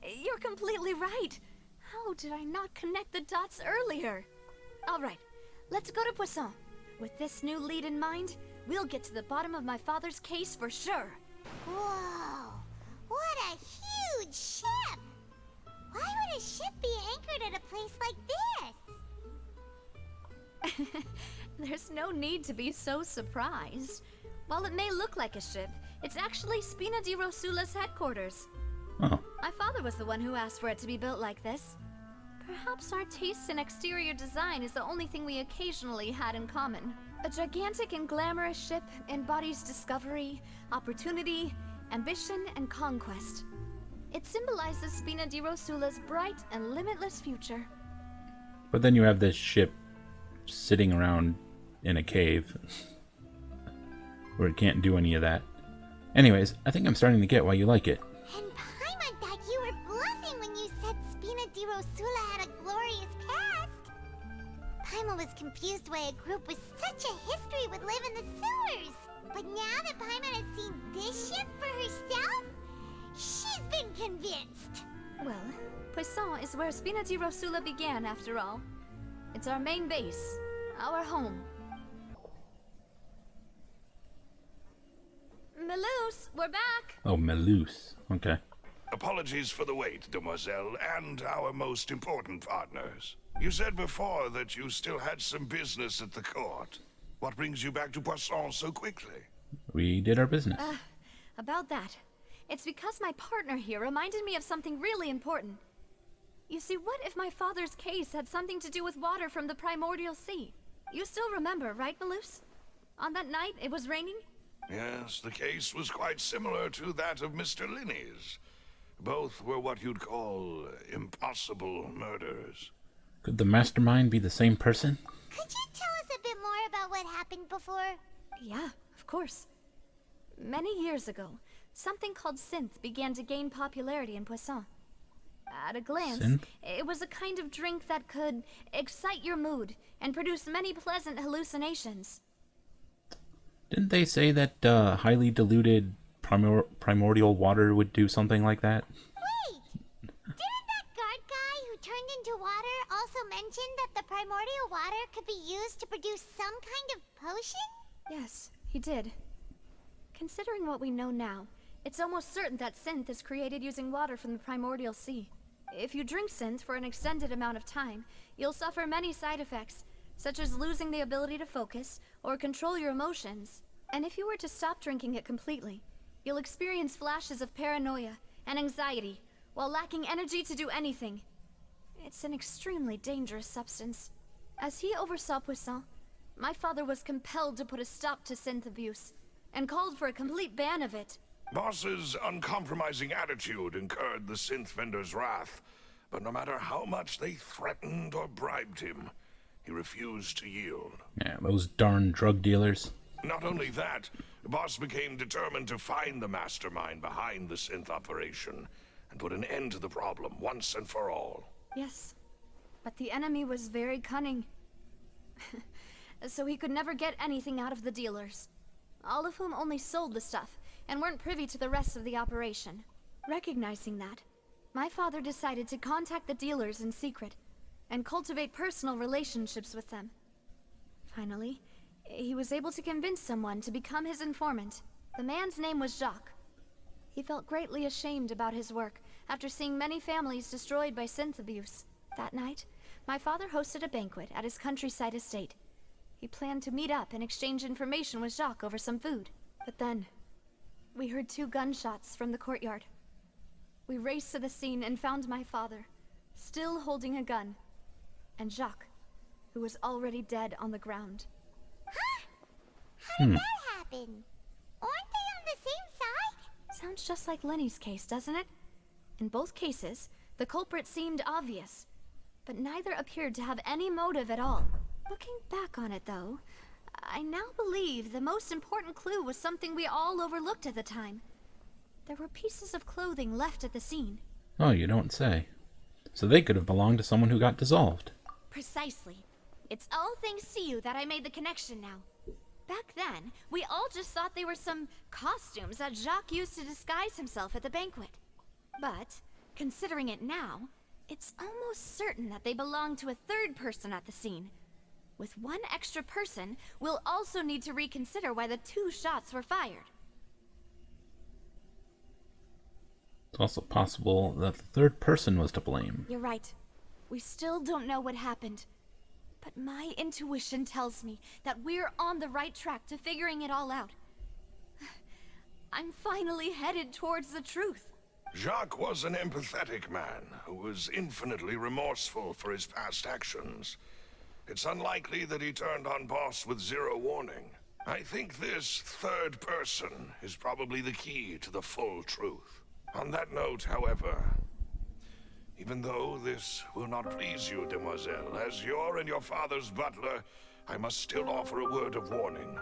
You're completely right. How did I not connect the dots earlier? All right, let's go to Poisson. With this new lead in mind, we'll get to the bottom of my father's case for sure. Whoa. What a huge ship. Why would a ship be anchored at a place like this? There's no need to be so surprised. While it may look like a ship, it's actually Spina di Rosula's headquarters. Oh, My father was the one who asked for it to be built like this. Perhaps our taste in exterior design is the only thing we occasionally had in common. A gigantic and glamorous ship embodies discovery, opportunity, ambition, and conquest. It symbolizes Spina di Rosula's bright and limitless future. but then you have this ship sitting around in a cave where it can't do any of that. Anyways, I think I'm starting to get why you like it. And Paimon thought you were bluffing when you said Spina di Rosula had a glorious past. Paimon was confused why a group with such a history would live in the sewers. But now that Paimon has seen this ship for herself, she's been convinced. Well, Poisson is where Spina di Rosula began, after all. It's our main base, our home. Melus, we're back! Oh, Melus. Okay. Apologies for the wait, demoiselle, and our most important partners. You said before that you still had some business at the court. What brings you back to Poisson so quickly? We did our business. About that, it's because my partner here reminded me of something really important. You see, what if my father's case had something to do with water from the primordial sea? You still remember, right, Melus? On that night, it was raining, Yes, the case was quite similar to that of Mr. Linney's. Both were what you'd call impossible murders. Could the mastermind be the same person? Could you tell us a bit more about what happened before? Yeah, of course. Many years ago, something called Sinthe began to gain popularity in Poisson. At a glance, Sinthe? it was a kind of drink that could excite your mood and produce many pleasant hallucinations. Didn't they say that highly diluted primordial water would do something like that? Wait! Didn't that guard guy who turned into water also mention that the primordial water could be used to produce some kind of potion? Yes, he did. Considering what we know now, it's almost certain that Sinthe is created using water from the primordial sea. If you drink Sinthe for an extended amount of time, you'll suffer many side effects, such as losing the ability to focus or control your emotions. And if you were to stop drinking it completely, you'll experience flashes of paranoia and anxiety while lacking energy to do anything. It's an extremely dangerous substance. As he oversaw Poisson, my father was compelled to put a stop to Sinthe abuse and called for a complete ban of it. Boss's uncompromising attitude incurred the synth vendor's wrath, but no matter how much they threatened or bribed him, he refused to yield. Yeah, those darn drug dealers. Not only that, Boss became determined to find the mastermind behind the synth operation and put an end to the problem once and for all. Yes, but the enemy was very cunning. So he could never get anything out of the dealers, all of whom only sold the stuff and weren't privy to the rest of the operation. Recognizing that, my father decided to contact the dealers in secret and cultivate personal relationships with them. Finally, he was able to convince someone to become his informant. The man's name was Jacques. He felt greatly ashamed about his work after seeing many families destroyed by synth abuse. That night, my father hosted a banquet at his countryside estate. He planned to meet up and exchange information with Jacques over some food. But then, we heard 2 gunshots from the courtyard. We raced to the scene and found my father, still holding a gun, and Jacques, who was already dead on the ground. Huh? How did that happen? Aren't they on the same side? Sounds just like Lenny's case, doesn't it? In both cases, the culprit seemed obvious, but neither appeared to have any motive at all. Looking back on it, though, I now believe the most important clue was something we all overlooked at the time. There were pieces of clothing left at the scene. Oh, you don't say. So they could have belonged to someone who got dissolved. Precisely. It's all thanks to you that I made the connection now. Back then, we all just thought they were some costumes that Jacques used to disguise himself at the banquet. But, considering it now, it's almost certain that they belong to a third person at the scene. With one extra person, we'll also need to reconsider why the 2 shots were fired. It's also possible that the third person was to blame. You're right. We still don't know what happened. But my intuition tells me that we're on the right track to figuring it all out. I'm finally headed towards the truth. Jacques was an empathetic man who was infinitely remorseful for his past actions. It's unlikely that he turned on Boss with 0 warning. I think this third person is probably the key to the full truth. On that note, however, even though this will not please you, demoiselle, as your and your father's butler, I must still offer a word of warning.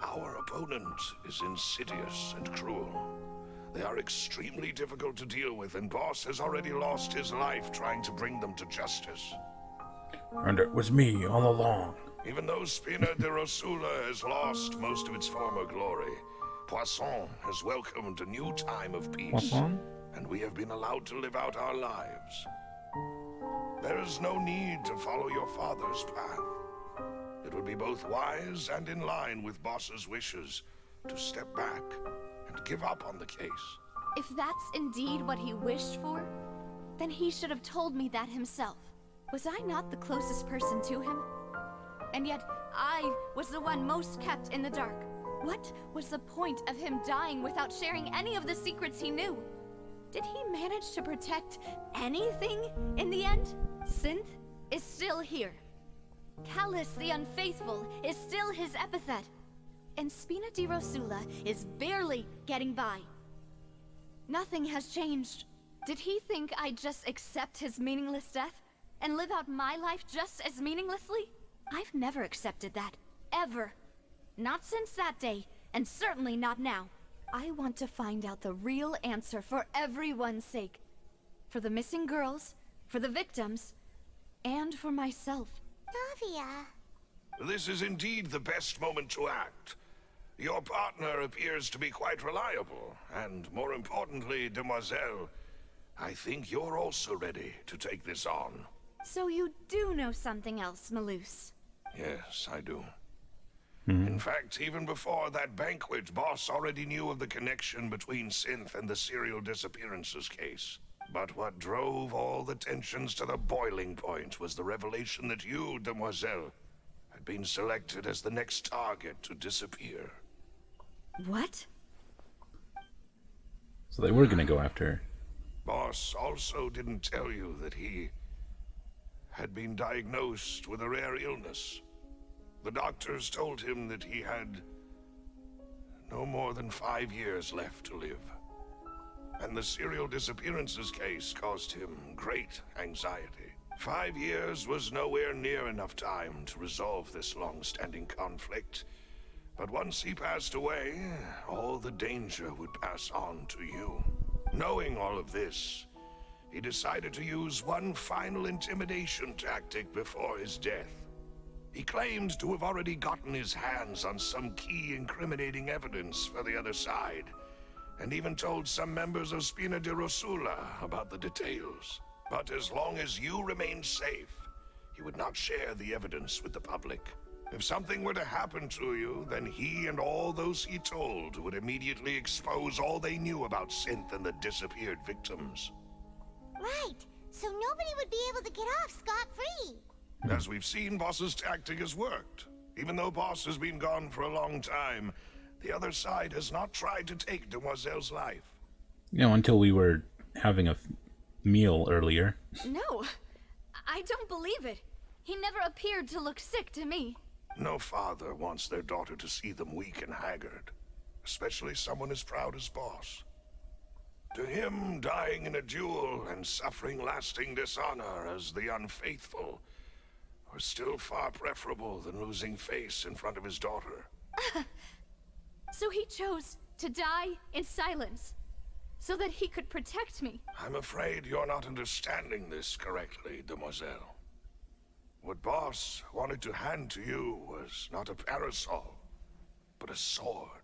Our opponent is insidious and cruel. They are extremely difficult to deal with, and Boss has already lost his life trying to bring them to justice. And it was me all along. Even though Spina de Rosula has lost most of its former glory, Poisson has welcomed a new time of peace. Poisson? And we have been allowed to live out our lives. There is no need to follow your father's path. It would be both wise and in line with Boss's wishes to step back and give up on the case. If that's indeed what he wished for, then he should have told me that himself. Was I not the closest person to him? And yet, I was the one most kept in the dark. What was the point of him dying without sharing any of the secrets he knew? Did he manage to protect anything in the end? Sinthe is still here. Callas the Unfaithful is still his epithet. and Spina di Rosula is barely getting by. Nothing has changed. Did he think I'd just accept his meaningless death and live out my life just as meaninglessly? I've never accepted that. Ever. Not since that day, and certainly not now. I want to find out the real answer for everyone's sake. For the missing girls, for the victims, and for myself. Navia. This is indeed the best moment to act. Your partner appears to be quite reliable, and more importantly, Demoiselle, I think you're also ready to take this on. So you do know something else, Malus? Yes, I do. In fact, even before that banquet, Boss already knew of the connection between Sinthe and the serial disappearances case. But what drove all the tensions to the boiling point was the revelation that you, Demoiselle, had been selected as the next target to disappear. What? So they were gonna go after her. Boss also didn't tell you that he had been diagnosed with a rare illness. The doctors told him that he had no more than 5 years left to live. And the serial disappearances case caused him great anxiety. 5 years was nowhere near enough time to resolve this long-standing conflict. But once he passed away, all the danger would pass on to you. Knowing all of this, he decided to use one final intimidation tactic before his death. He claimed to have already gotten his hands on some key incriminating evidence for the other side, and even told some members of Spina di Rosula about the details. But as long as you remained safe, he would not share the evidence with the public. If something were to happen to you, then he and all those he told would immediately expose all they knew about Sinthe and the disappeared victims. Right. So nobody would be able to get off scot-free. As we've seen, Boss's tactic has worked. Even though Boss has been gone for a long time, the other side has not tried to take Demoiselle's life. You know, until we were having a meal earlier. No, I don't believe it. He never appeared to look sick to me. No father wants their daughter to see them weak and haggard, especially someone as proud as Boss. To him, dying in a duel and suffering lasting dishonor as the unfaithful was still far preferable than losing face in front of his daughter. So he chose to die in silence, so that he could protect me. I'm afraid you're not understanding this correctly, Demoiselle. What Boss wanted to hand to you was not a parasol, but a sword.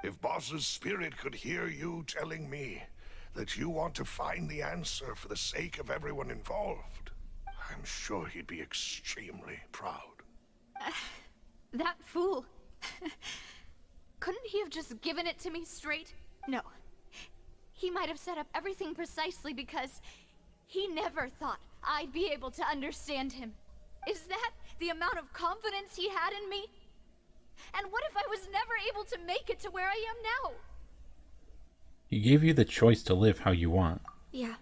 If Boss's spirit could hear you telling me that you want to find the answer for the sake of everyone involved, I'm sure he'd be extremely proud. That fool. Couldn't he have just given it to me straight? No. He might have set up everything precisely because he never thought I'd be able to understand him. Is that the amount of confidence he had in me? And what if I was never able to make it to where I am now? He gave you the choice to live how you want. Yeah.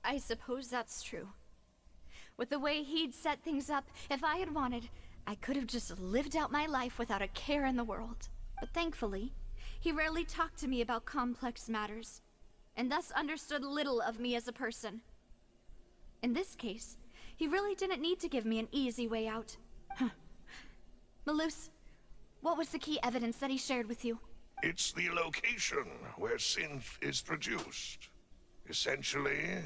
I suppose that's true. With the way he'd set things up, if I had wanted, I could have just lived out my life without a care in the world. But thankfully, he rarely talked to me about complex matters, and thus understood little of me as a person. In this case, he really didn't need to give me an easy way out. Malus, what was the key evidence that he shared with you? It's the location where Sinthe is produced. Essentially,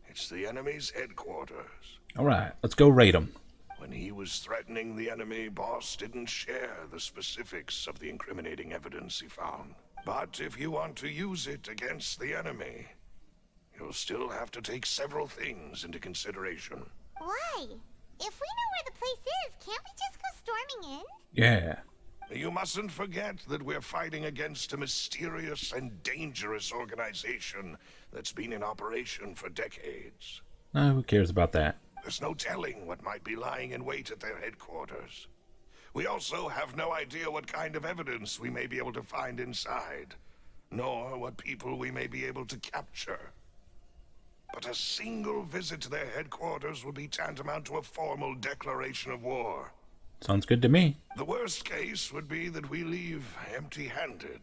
it's the enemy's headquarters. Alright, let's go raid him. When he was threatening the enemy, Boss didn't share the specifics of the incriminating evidence he found. But if you want to use it against the enemy, you'll still have to take several things into consideration. Why? If we know where the place is, can't we just go storming in? Yeah. You mustn't forget that we're fighting against a mysterious and dangerous organization that's been in operation for decades. Who cares about that? There's no telling what might be lying in wait at their headquarters. We also have no idea what kind of evidence we may be able to find inside, nor what people we may be able to capture. But a single visit to their headquarters would be tantamount to a formal declaration of war. Sounds good to me. The worst case would be that we leave empty-handed,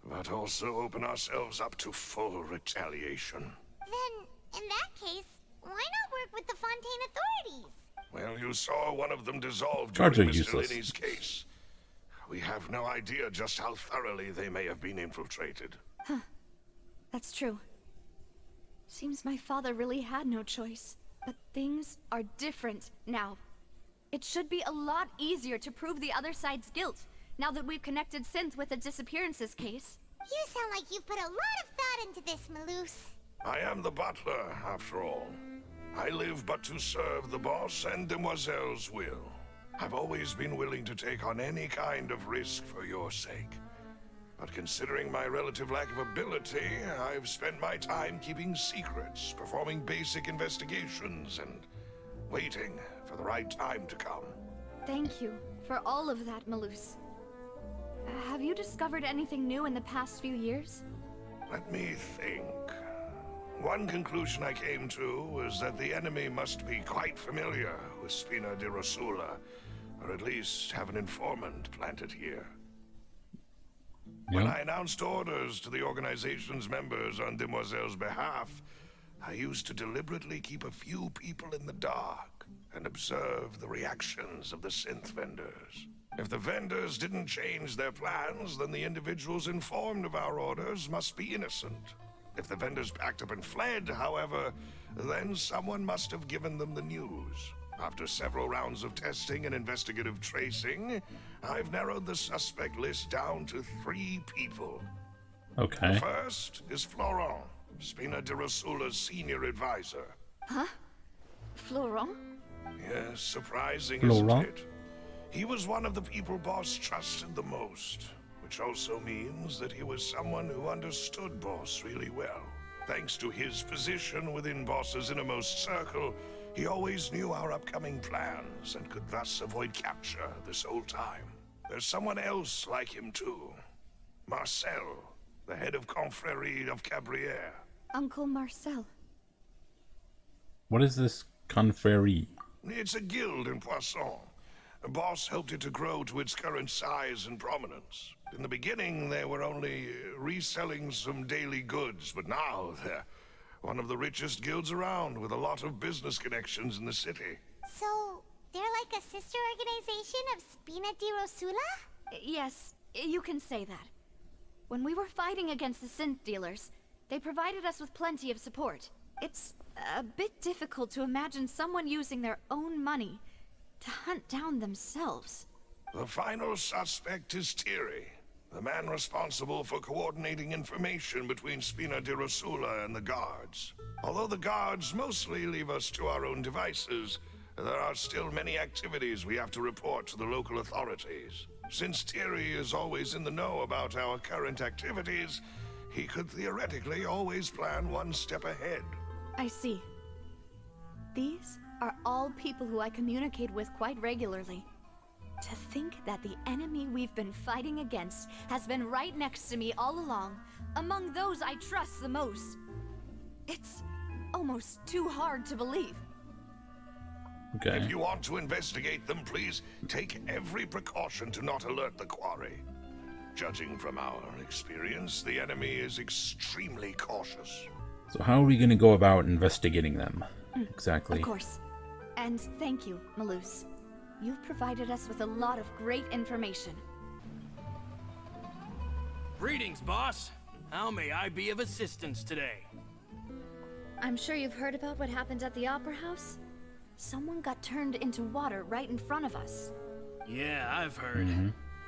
but also open ourselves up to full retaliation. Then, in that case, why not work with the Fontaine authorities? Well, you saw one of them dissolve Guards during are Mr. useless. Linney's case. We have no idea just how thoroughly they may have been infiltrated. That's true. Seems my father really had no choice. But things are different now. It should be a lot easier to prove the other side's guilt, now that we've connected Sinthe with the disappearances case. You sound like you've put a lot of thought into this, Maloose. I am the butler, after all. I live but to serve the boss and Demoiselle's will. I've always been willing to take on any kind of risk for your sake. But considering my relative lack of ability, I've spent my time keeping secrets, performing basic investigations, and waiting for the right time to come. Thank you for all of that, Maloose. Have you discovered anything new in the past few years? Let me think. One conclusion I came to was that the enemy must be quite familiar with Spina di Rosula, or at least have an informant planted here. When I announced orders to the organization's members on Demoiselle's behalf, I used to deliberately keep a few people in the dark and observe the reactions of the Sinthe vendors. If the vendors didn't change their plans, then the individuals informed of our orders must be innocent. If the vendors packed up and fled, however, then someone must have given them the news. After several rounds of testing and investigative tracing, I've narrowed the suspect list down to 3 people. Okay. The first is Florent, Spina di Rosula's senior advisor. Huh? Florent? Yes, surprising, Florent? isn't it? He was one of the people Boss trusted the most, which also means that he was someone who understood Boss really well. Thanks to his position within Boss's innermost circle, he always knew our upcoming plans and could thus avoid capture this whole time. There's someone else like him too. Marcel, the head of Confrérie of Cabrières. Uncle Marcel. What is this confrérie? It's a guild in Poisson. Boss helped it to grow to its current size and prominence. In the beginning, they were only reselling some daily goods, but now they're one of the richest guilds around, with a lot of business connections in the city. So, they're like a sister organization of Spina di Rosula? Yes, you can say that. When we were fighting against the Sinthe dealers, they provided us with plenty of support. It's a bit difficult to imagine someone using their own money to hunt down themselves. The final suspect is Thierry, the man responsible for coordinating information between Spina di Rosula and the guards. Although the guards mostly leave us to our own devices, there are still many activities we have to report to the local authorities. Since Thierry is always in the know about our current activities, he could theoretically always plan one step ahead. I see. These are all people who I communicate with quite regularly. To think that the enemy we've been fighting against has been right next to me all along, among those I trust the most. It's almost too hard to believe. Okay. If you want to investigate them, please take every precaution to not alert the quarry. Judging from our experience, the enemy is extremely cautious. So how are we going to go about investigating them? Exactly. Of course. And thank you, Maloose. You've provided us with a lot of great information. Greetings, boss. How may I be of assistance today? I'm sure you've heard about what happened at the Opera House. Someone got turned into water right in front of us. Yeah, I've heard.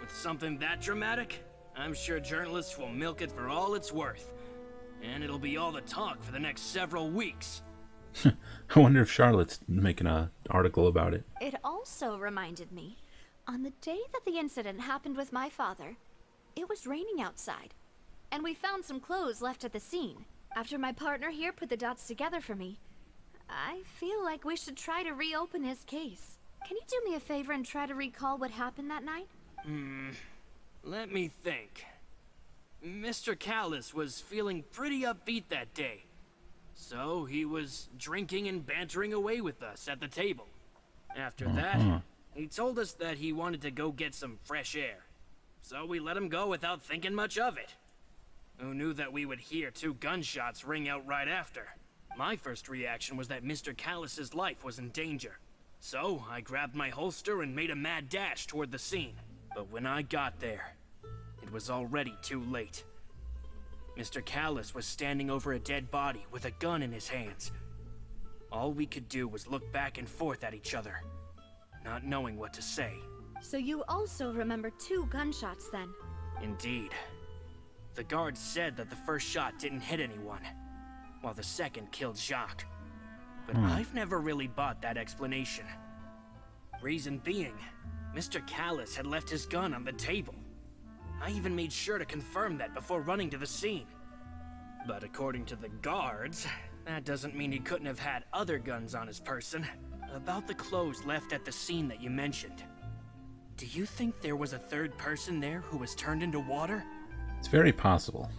With something that dramatic, I'm sure journalists will milk it for all it's worth. And it'll be all the talk for the next several weeks. I wonder if Charlotte's making an article about it. It also reminded me, on the day that the incident happened with my father, it was raining outside, and we found some clothes left at the scene. After my partner here put the dots together for me, I feel like we should try to reopen his case. Can you do me a favor and try to recall what happened that night? Let me think. Mr. Callas was feeling pretty upbeat that day. So he was drinking and bantering away with us at the table. After that, He told us that he wanted to go get some fresh air. So we let him go without thinking much of it. Who knew that we would hear 2 gunshots ring out right after? My first reaction was that Mr. Callas's life was in danger. So I grabbed my holster and made a mad dash toward the scene. But when I got there, it was already too late. Mr. Callas was standing over a dead body with a gun in his hands. All we could do was look back and forth at each other, not knowing what to say. So you also remember 2 gunshots then? Indeed. The guard said that the first shot didn't hit anyone, while the second killed Jacques. But I've never really bought that explanation. Reason being, Mr. Callas had left his gun on the table. I even made sure to confirm that before running to the scene. But according to the guards, that doesn't mean he couldn't have had other guns on his person. About the clothes left at the scene that you mentioned, do you think there was a third person there who was turned into water? It's very possible.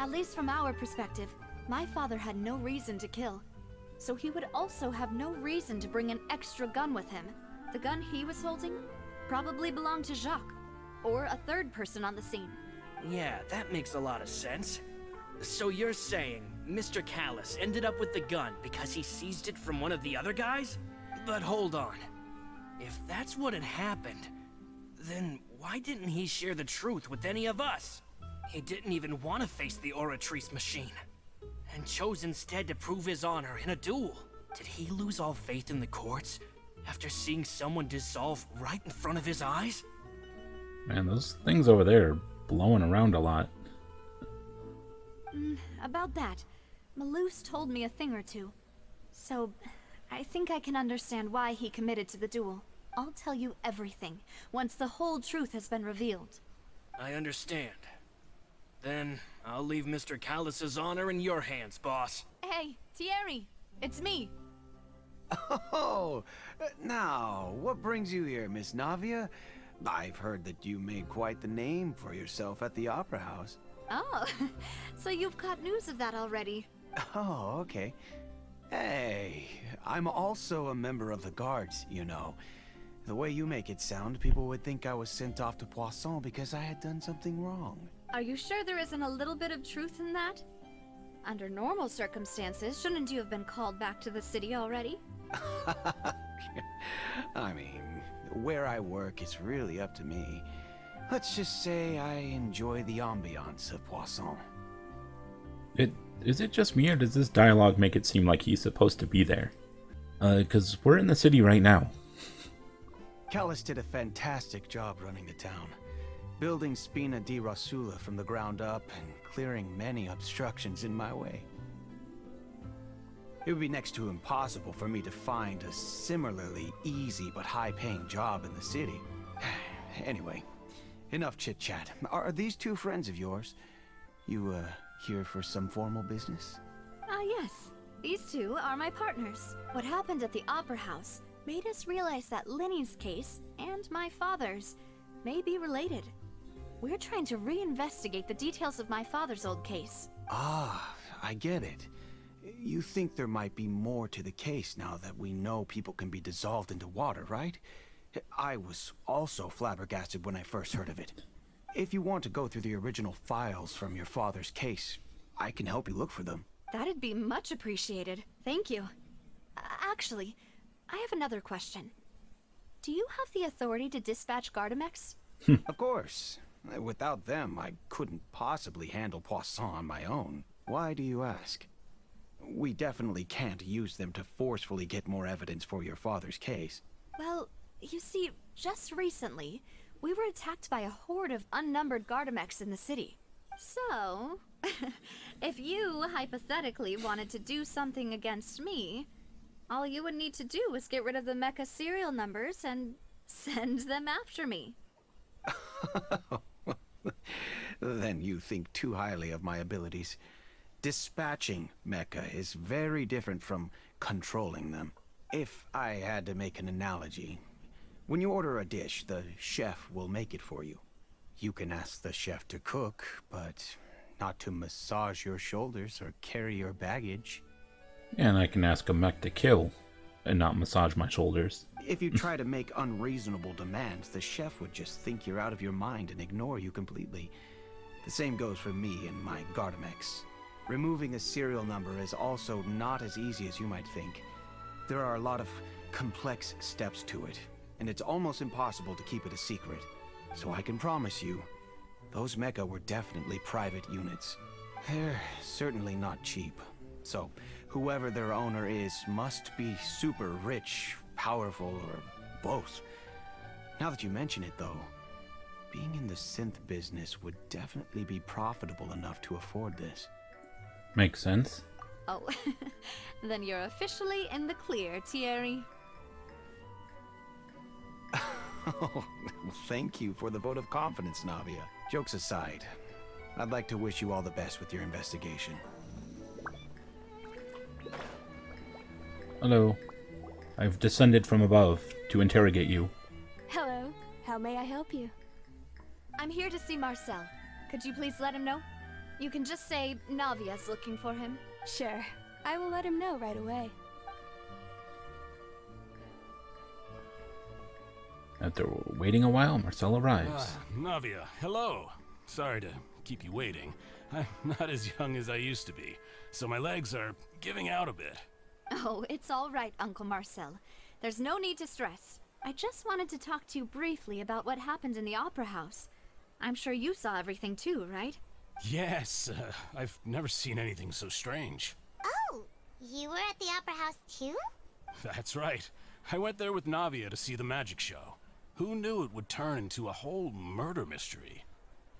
At least from our perspective, my father had no reason to kill. So he would also have no reason to bring an extra gun with him. The gun he was holding probably belonged to Jacques, or a third person on the scene. Yeah, that makes a lot of sense. So you're saying Mr. Callas ended up with the gun because he seized it from one of the other guys? But hold on. If that's what had happened, then why didn't he share the truth with any of us? He didn't even want to face the Oratrice machine, and chose instead to prove his honor in a duel. Did he lose all faith in the courts after seeing someone dissolve right in front of his eyes? Man, those things over there are blowing around a lot. About that, Malus told me a thing or two. So, I think I can understand why he committed to the duel. I'll tell you everything, once the whole truth has been revealed. I understand. Then, I'll leave Mr. Callas's honor in your hands, boss. Hey, Thierry, it's me. Oh, now, what brings you here, Miss Navia? I've heard that you made quite the name for yourself at the Opera House. Oh, so you've caught news of that already. Oh, okay. Hey, I'm also a member of the guards, you know. The way you make it sound, people would think I was sent off to Poisson because I had done something wrong. Are you sure there isn't a little bit of truth in that? Under normal circumstances, shouldn't you have been called back to the city already? I mean, where I work is really up to me. Let's just say I enjoy the ambiance of Poisson. Is it just me, or does this dialogue make it seem like he's supposed to be there? Because we're in the city right now. Callas did a fantastic job running the town, building Spina di Rasula from the ground up and clearing many obstructions in my way. It would be next to impossible for me to find a similarly easy but high-paying job in the city. Anyway, enough chit-chat. Are these 2 friends of yours? You, here for some formal business? Yes. These 2 are my partners. What happened at the Opera House made us realize that Linny's case and my father's may be related. We're trying to reinvestigate the details of my father's old case. Ah, I get it. You think there might be more to the case now that we know people can be dissolved into water, right? I was also flabbergasted when I first heard of it. If you want to go through the original files from your father's case, I can help you look for them. That'd be much appreciated. Thank you. Actually, I have another question. Do you have the authority to dispatch Gardamex? Of course. Without them, I couldn't possibly handle Poisson on my own. Why do you ask? We definitely can't use them to forcefully get more evidence for your father's case. Well, you see, just recently, we were attacked by a horde of unnumbered Gardamex in the city. So, if you hypothetically wanted to do something against me, all you would need to do was get rid of the mecha serial numbers and send them after me. Then you think too highly of my abilities. Dispatching mecha is very different from controlling them. If I had to make an analogy, when you order a dish, the chef will make it for you. You can ask the chef to cook, but not to massage your shoulders or carry your baggage. And I can ask a mech to kill. and not massage my shoulders. If you try to make unreasonable demands, the chef would just think you're out of your mind and ignore you completely. The same goes for me and my Gardamex. Removing a serial number is also not as easy as you might think. There are a lot of complex steps to it, and it's almost impossible to keep it a secret. So I can promise you, those mecha were definitely private units. They're certainly not cheap. So, whoever their owner is must be super rich, powerful, or both. Now that you mention it, though, being in the synth business would definitely be profitable enough to afford this. Makes sense. Oh, then you're officially in the clear, Thierry. Oh, thank you for the vote of confidence, Navia. Jokes aside, I'd like to wish you all the best with your investigation. Hello. I've descended from above to interrogate you. Hello. How may I help you? I'm here to see Marcel. Could you please let him know? You can just say Navia's looking for him. Sure. I will let him know right away. After waiting a while, Marcel arrives. Navia, hello. Sorry to keep you waiting. I'm not as young as I used to be, so my legs are giving out a bit. Oh, it's all right, Uncle Marcel. There's no need to stress. I just wanted to talk to you briefly about what happened in the Opera House. I'm sure you saw everything too, right? Yes, I've never seen anything so strange. Oh, you were at the Opera House too? That's right. I went there with Navia to see the magic show. Who knew it would turn into a whole murder mystery?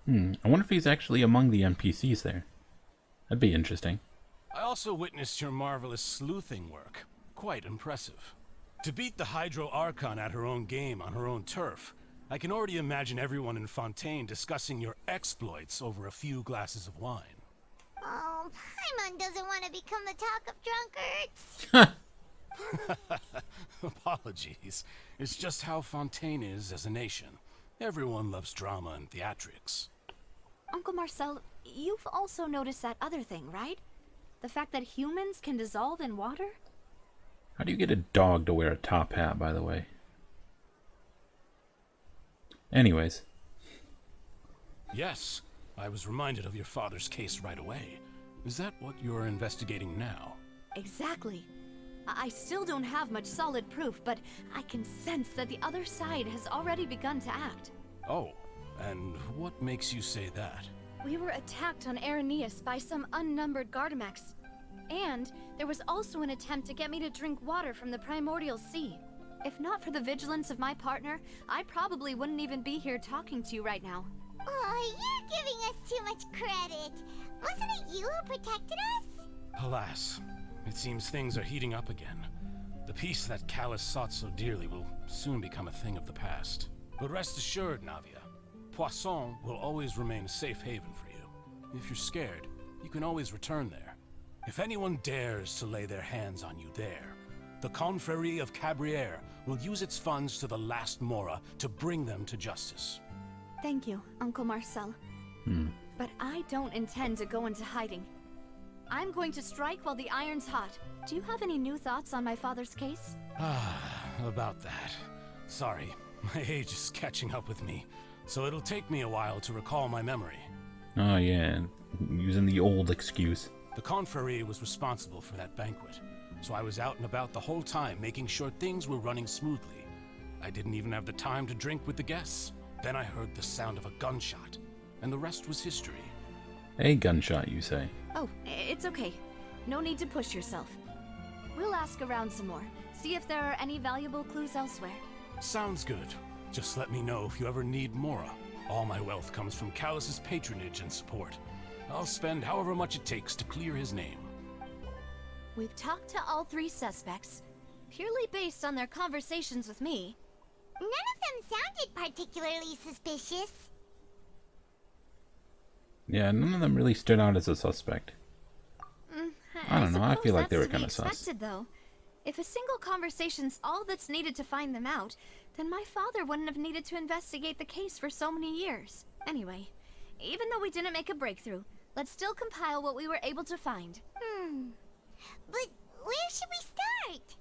I wonder if he's actually among the NPCs there. That'd be interesting. I also witnessed your marvelous sleuthing work. Quite impressive. To beat the Hydro Archon at her own game on her own turf, I can already imagine everyone in Fontaine discussing your exploits over a few glasses of wine. Oh, Paimon doesn't want to become the talk of drunkards. Apologies. It's just how Fontaine is as a nation. Everyone loves drama and theatrics. Uncle Marcel, you've also noticed that other thing, right? The fact that humans can dissolve in water? How do you get a dog to wear a top hat, by the way? Anyways. Yes, I was reminded of your father's case right away. Is that what you're investigating now? Exactly. I still don't have much solid proof, but I can sense that the other side has already begun to act. Oh, and what makes you say that? We were attacked on Araneus by some unnumbered Gardamex. And there was also an attempt to get me to drink water from the primordial sea. If not for the vigilance of my partner, I probably wouldn't even be here talking to you right now. Oh, you're giving us too much credit. Wasn't it you who protected us? Alas, it seems things are heating up again. The peace that Callas sought so dearly will soon become a thing of the past. But rest assured, Navia, Poisson will always remain a safe haven for you. If you're scared, you can always return there. If anyone dares to lay their hands on you there, the Confrérie of Cabrières will use its funds to the last Mora to bring them to justice. Thank you, Uncle Marcel. But I don't intend to go into hiding. I'm going to strike while the iron's hot. Do you have any new thoughts on my father's case? About that. Sorry, my age is catching up with me, so it'll take me a while to recall my memory. Oh yeah, using the old excuse. The Confrérie was responsible for that banquet, so I was out and about the whole time making sure things were running smoothly. I didn't even have the time to drink with the guests. Then I heard the sound of a gunshot, and the rest was history. A gunshot, you say? Oh, it's okay. No need to push yourself. We'll ask around some more, see if there are any valuable clues elsewhere. Sounds good. Just let me know if you ever need Mora. All my wealth comes from Callas' patronage and support. I'll spend however much it takes to clear his name. We've talked to all three suspects, purely based on their conversations with me. None of them sounded particularly suspicious. Yeah, none of them really stood out as a suspect. I don't know, I feel like they were kind of sus. Though. If a single conversation's all that's needed to find them out, then my father wouldn't have needed to investigate the case for so many years. Anyway, even though we didn't make a breakthrough, let's still compile what we were able to find. But where should we start?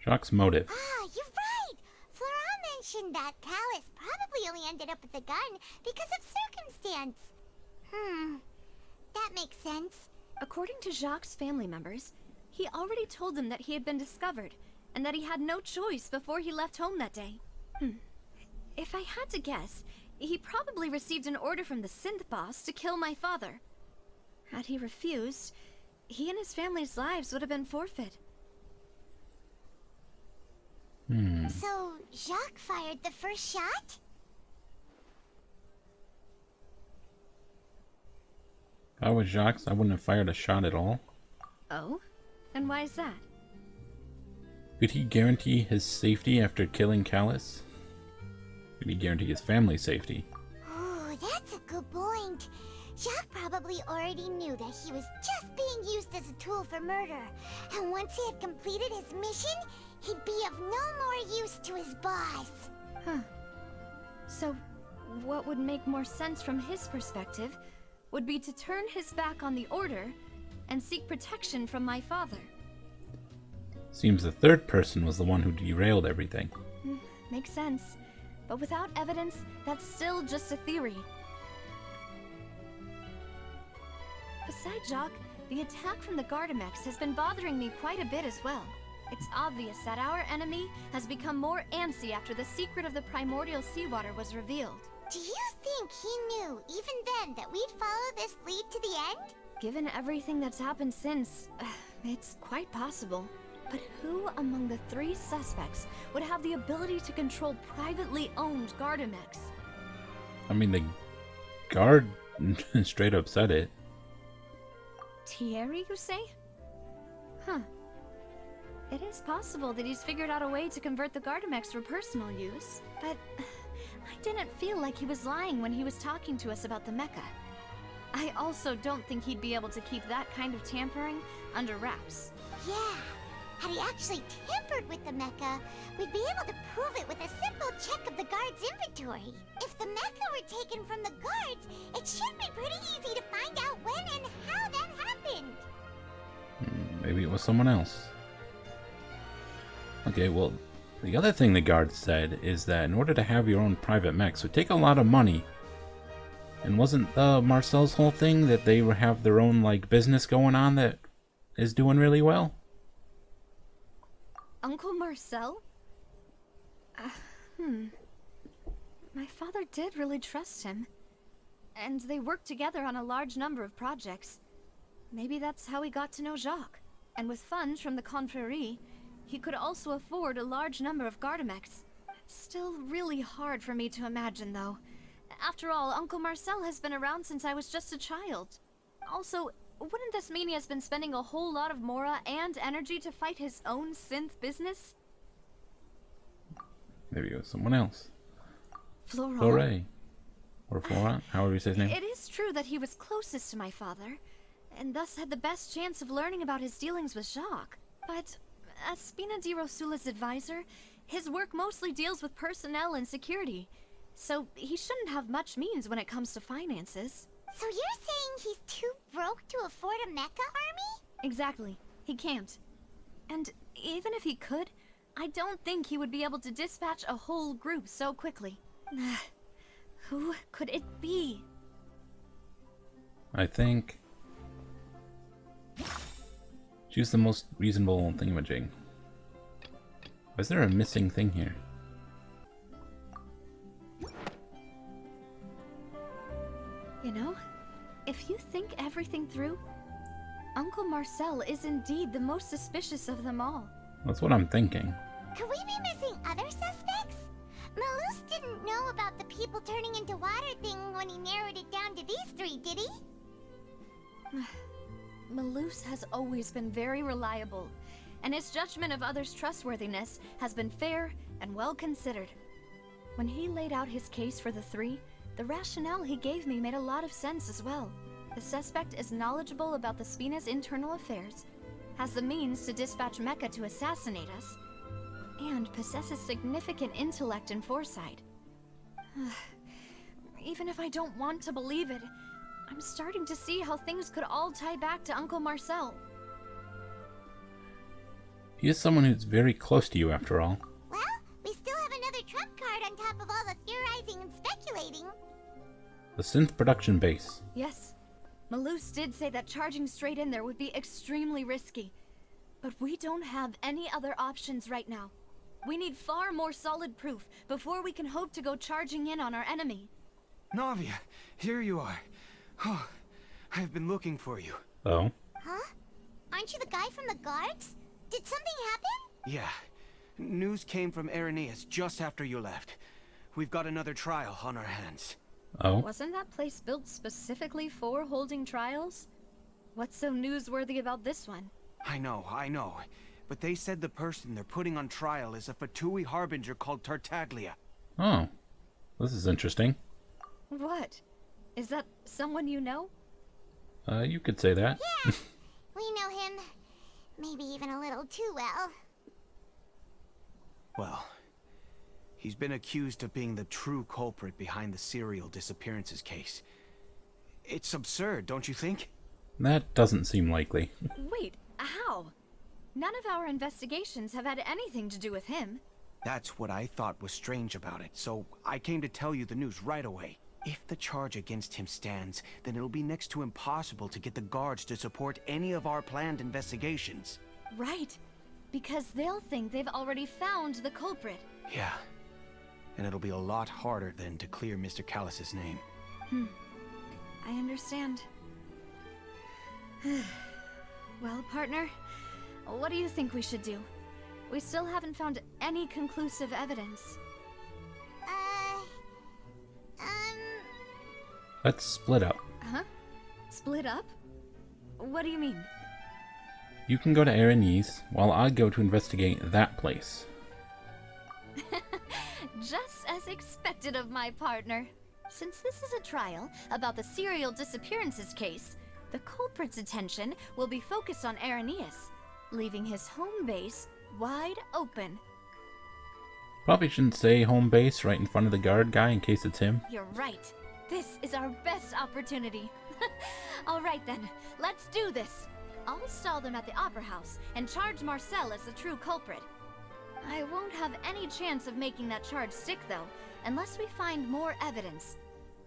Jacques' motive. Ah, you're right! Flora mentioned that Callas probably only ended up with the gun because of circumstance. That makes sense. According to Jacques' family members, he already told them that he had been discovered, and that he had no choice before he left home that day. If I had to guess, he probably received an order from the Sinthe boss to kill my father. Had he refused, he and his family's lives would have been forfeit. So, Jacques fired the first shot? If I was Jacques, I wouldn't have fired a shot at all. Oh? And why is that? Could he guarantee his safety after killing Callas? Could he guarantee his family's safety? Ooh, that's a good point. Jacques probably already knew that he was just being used as a tool for murder. And once he had completed his mission, he'd be of no more use to his boss. So, what would make more sense from his perspective would be to turn his back on the Order and seek protection from my father. Seems the third person was the one who derailed everything. Makes sense. But without evidence, that's still just a theory. Besides Jacques, the attack from the Gardamex has been bothering me quite a bit as well. It's obvious that our enemy has become more antsy after the secret of the primordial seawater was revealed. Do you think he knew, even then, that we'd follow this lead to the end? Given everything that's happened since, it's quite possible. But who among the three suspects would have the ability to control privately owned Gardamex? I mean, the guard straight up said it. Thierry, you say? It is possible that he's figured out a way to convert the Gardamex for personal use, but I didn't feel like he was lying when he was talking to us about the mecha. I also don't think he'd be able to keep that kind of tampering under wraps. Yeah. Had he actually tampered with the mecha, we'd be able to prove it with a simple check of the guard's inventory. If the mecha were taken from the guards, it should be pretty easy to find out when and how that happened. Maybe it was someone else. Okay, well, the other thing the guard said is that in order to have your own private mechs would take a lot of money. And wasn't Marcel's whole thing that they have their own like business going on that is doing really well? Uncle Marcel? My father did really trust him. And they worked together on a large number of projects. Maybe that's how he got to know Jacques. And with funds from the Confrérie, he could also afford a large number of Gardamex. Still really hard for me to imagine, though. After all, Uncle Marcel has been around since I was just a child. Also, wouldn't this mean he has been spending a whole lot of mora and energy to fight his own Sinthe business? Maybe it was someone else. Florent? Florent. Or Florent, however you say his name. It is true that he was closest to my father, and thus had the best chance of learning about his dealings with Jacques. But as Spina di Rosula's advisor, his work mostly deals with personnel and security, so he shouldn't have much means when it comes to finances. So you're saying he's too broke to afford a mecha army? Exactly. He can't. And even if he could, I don't think he would be able to dispatch a whole group so quickly. Who could it be? I think choose the most reasonable thingamajig. Was there a missing thing here? You know, if you think everything through, Uncle Marcel is indeed the most suspicious of them all. That's what I'm thinking. Could we be missing other suspects? Malus didn't know about the people turning into water thing when he narrowed it down to these three, did he? Malus has always been very reliable, and his judgment of others' trustworthiness has been fair and well considered. When he laid out his case for the three, the rationale he gave me made a lot of sense as well. The suspect is knowledgeable about the Spina's internal affairs, has the means to dispatch Mecha to assassinate us, and possesses significant intellect and foresight. Even if I don't want to believe it, I'm starting to see how things could all tie back to Uncle Marcel. He is someone who's very close to you, after all. Well, we still have another trump card on top of all the theorizing and speculating. The Sinthe production base. Yes. Malus did say that charging straight in there would be extremely risky. But we don't have any other options right now. We need far more solid proof before we can hope to go charging in on our enemy. Navia, here you are. Oh, I've been looking for you. Oh? Huh? Aren't you the guy from the guards? Did something happen? Yeah. News came from Irenaeus just after you left. We've got another trial on our hands. Oh? Wasn't that place built specifically for holding trials? What's so newsworthy about this one? I know. But they said the person they're putting on trial is a Fatui harbinger called Tartaglia. Oh. This is interesting. What? Is that someone you know? You could say that. Yeah, we know him. Maybe even a little too well. Well, he's been accused of being the true culprit behind the serial disappearances case. It's absurd, don't you think? That doesn't seem likely. Wait, how? None of our investigations have had anything to do with him. That's what I thought was strange about it, so I came to tell you the news right away. If the charge against him stands, then it'll be next to impossible to get the guards to support any of our planned investigations. Right, because they'll think they've already found the culprit. Yeah, and it'll be a lot harder then to clear Mr. Callas's name. I understand. Well, partner, what do you think we should do? We still haven't found any conclusive evidence. Let's split up. Huh? Split up? What do you mean? You can go to Irenaeus, while I go to investigate that place. Just as expected of my partner. Since this is a trial about the serial disappearances case, the culprit's attention will be focused on Irenaeus, leaving his home base wide open. Probably shouldn't say home base right in front of the guard guy in case it's him. You're right. This is our best opportunity. All right then, let's do this. I'll stall them at the Opera House and charge Marcel as the true culprit. I won't have any chance of making that charge stick though, unless we find more evidence.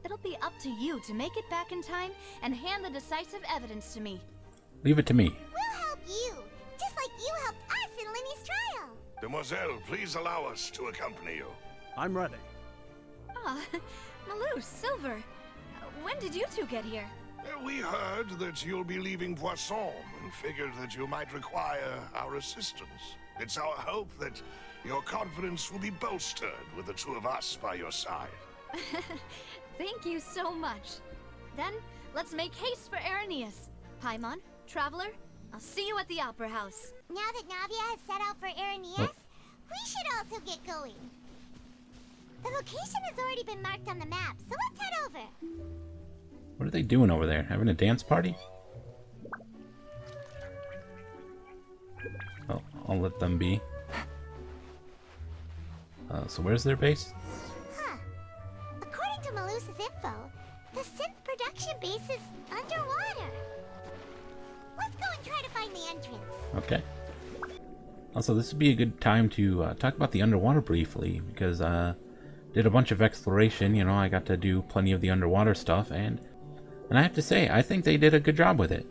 It'll be up to you to make it back in time and hand the decisive evidence to me. Leave it to me. We'll help you, just like you helped us in Linny's trial. Demoiselle, please allow us to accompany you. I'm ready. Ah, Malus, Silver. When did you two get here? We heard that you'll be leaving Poisson and figured that you might require our assistance. It's our hope that your confidence will be bolstered with the two of us by your side. Thank you so much. Then, let's make haste for Irenaeus. Paimon, Traveler, I'll see you at the Opera House. Now that Navia has set out for Irenaeus, we should also get going. The location has already been marked on the map, so let's head over. What are they doing over there? Having a dance party? Oh, I'll let them be. So where's their base? Huh. According to Malus's info, the Sinthe production base is underwater. Let's go and try to find the entrance. Okay. Also, this would be a good time to talk about the underwater briefly, because did a bunch of exploration, you know, I got to do plenty of the underwater stuff, and I have to say, I think they did a good job with it.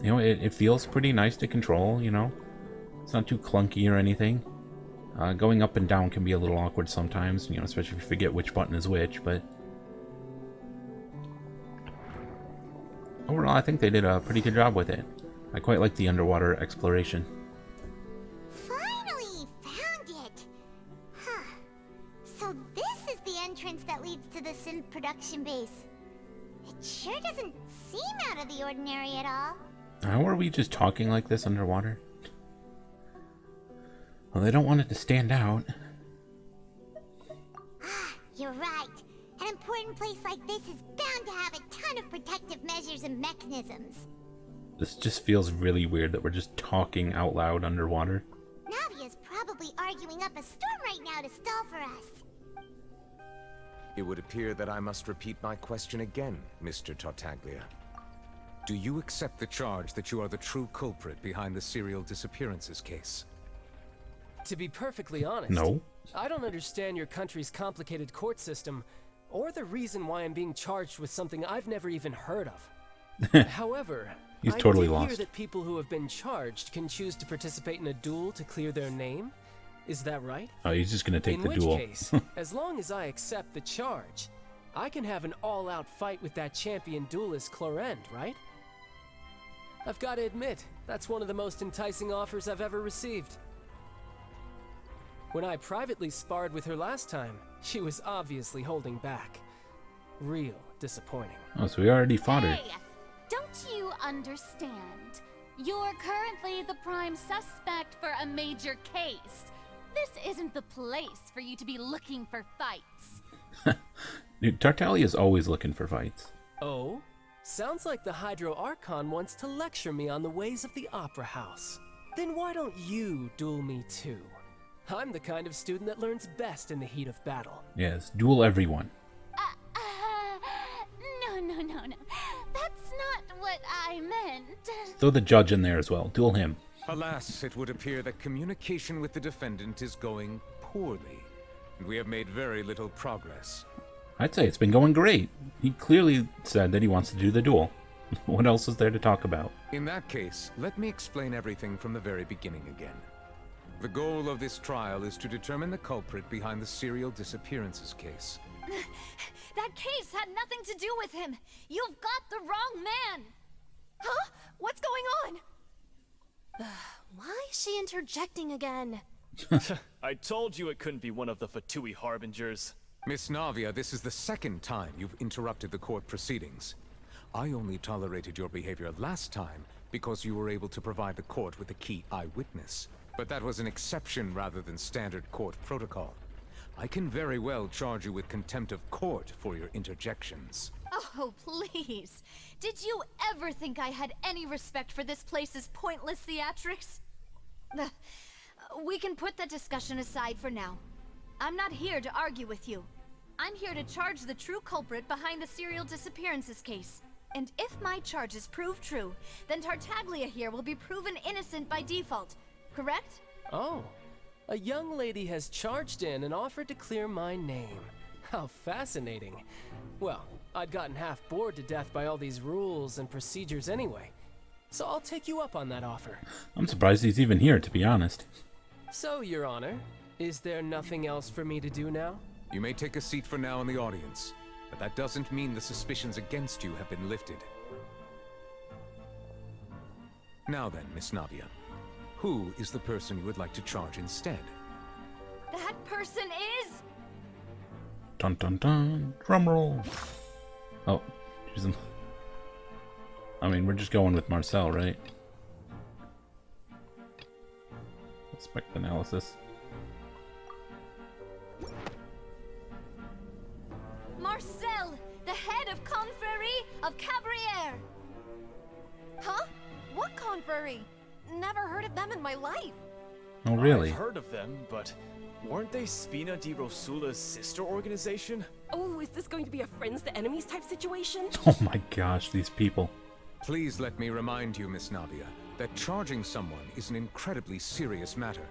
You know, it feels pretty nice to control, you know. It's not too clunky or anything. Going up and down can be a little awkward sometimes, you know, especially if you forget which button is which, but overall, I think they did a pretty good job with it. I quite like the underwater exploration. Finally found it! Huh. So this is the entrance that leads to the Sinthe production base. It sure doesn't seem out of the ordinary at all. How are we just talking like this underwater? Well, they don't want it to stand out. You're right. An important place like this is bound to have a ton of protective measures and mechanisms. This just feels really weird that we're just talking out loud underwater. Navia's probably arguing up a storm right now to stall for us. It would appear that I must repeat my question again, Mr. Tartaglia. Do you accept the charge that you are the true culprit behind the serial disappearances case? To be perfectly honest, No. I don't understand your country's complicated court system, or the reason why I'm being charged with something I've never even heard of. However, He's I totally do hear lost. that people who have been charged can choose to participate in a duel to clear their name. Is that right? Oh, he's just gonna take in the which duel. case, as long as I accept the charge, I can have an all-out fight with that champion duelist Clorend, right? I've got to admit, that's one of the most enticing offers I've ever received. When I privately sparred with her last time, she was obviously holding back. Real disappointing. Oh, so we already fought her. Hey, don't you understand? You're currently the prime suspect for a major case. This isn't the place for you to be looking for fights. Dude, Tartaglia is always looking for fights. Oh? Sounds like the Hydro Archon wants to lecture me on the ways of the Opera House. Then why don't you duel me too? I'm the kind of student that learns best in the heat of battle. Yes, duel everyone. No. That's not what I meant. Throw the judge in there as well. Duel him. Alas, it would appear that communication with the defendant is going poorly, and we have made very little progress. I'd say it's been going great. He clearly said that he wants to do the duel. What else is there to talk about? In that case, let me explain everything from the very beginning again. The goal of this trial is to determine the culprit behind the serial disappearances case. That case had nothing to do with him. You've got the wrong man. Huh? What's going on? Why is she interjecting again? I told you it couldn't be one of the Fatui Harbingers. Miss Navia, this is the second time you've interrupted the court proceedings. I only tolerated your behavior last time because you were able to provide the court with a key eyewitness. But that was an exception rather than standard court protocol. I can very well charge you with contempt of court for your interjections. Oh, please. Did you ever think I had any respect for this place's pointless theatrics? We can put that discussion aside for now. I'm not here to argue with you. I'm here to charge the true culprit behind the serial disappearances case. And if my charges prove true, then Tartaglia here will be proven innocent by default. Correct? Oh, a young lady has charged in and offered to clear my name. How fascinating. Well, I'd gotten half bored to death by all these rules and procedures anyway. So I'll take you up on that offer. I'm surprised he's even here, to be honest. So, Your Honor, is there nothing else for me to do now? You may take a seat for now in the audience, but that doesn't mean the suspicions against you have been lifted. Now then, Miss Navia, who is the person you would like to charge instead? That person is... Dun dun dun. Drum roll. Oh, she's I mean, we're just going with Marcel, right? Spec analysis. Marcel, the head of Confrérie of Cabrières. Huh? What confrérie? Never heard of them in my life. Oh, really? I've heard of them, but weren't they Spina di Rosula's sister organization? Oh, is this going to be a friends to enemies type situation? Oh my gosh, these people. Please let me remind you, Miss Navia, that charging someone is an incredibly serious matter.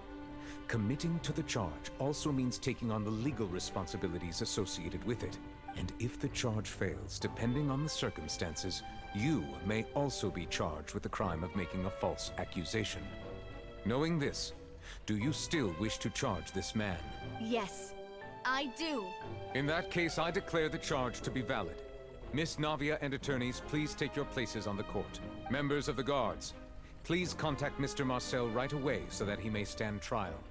Committing to the charge also means taking on the legal responsibilities associated with it. And if the charge fails, depending on the circumstances, you may also be charged with the crime of making a false accusation. Knowing this, do you still wish to charge this man? Yes, I do. In that case, I declare the charge to be valid. Miss Navia and attorneys, please take your places on the court. Members of the guards, please contact Mr. Marcel right away so that he may stand trial.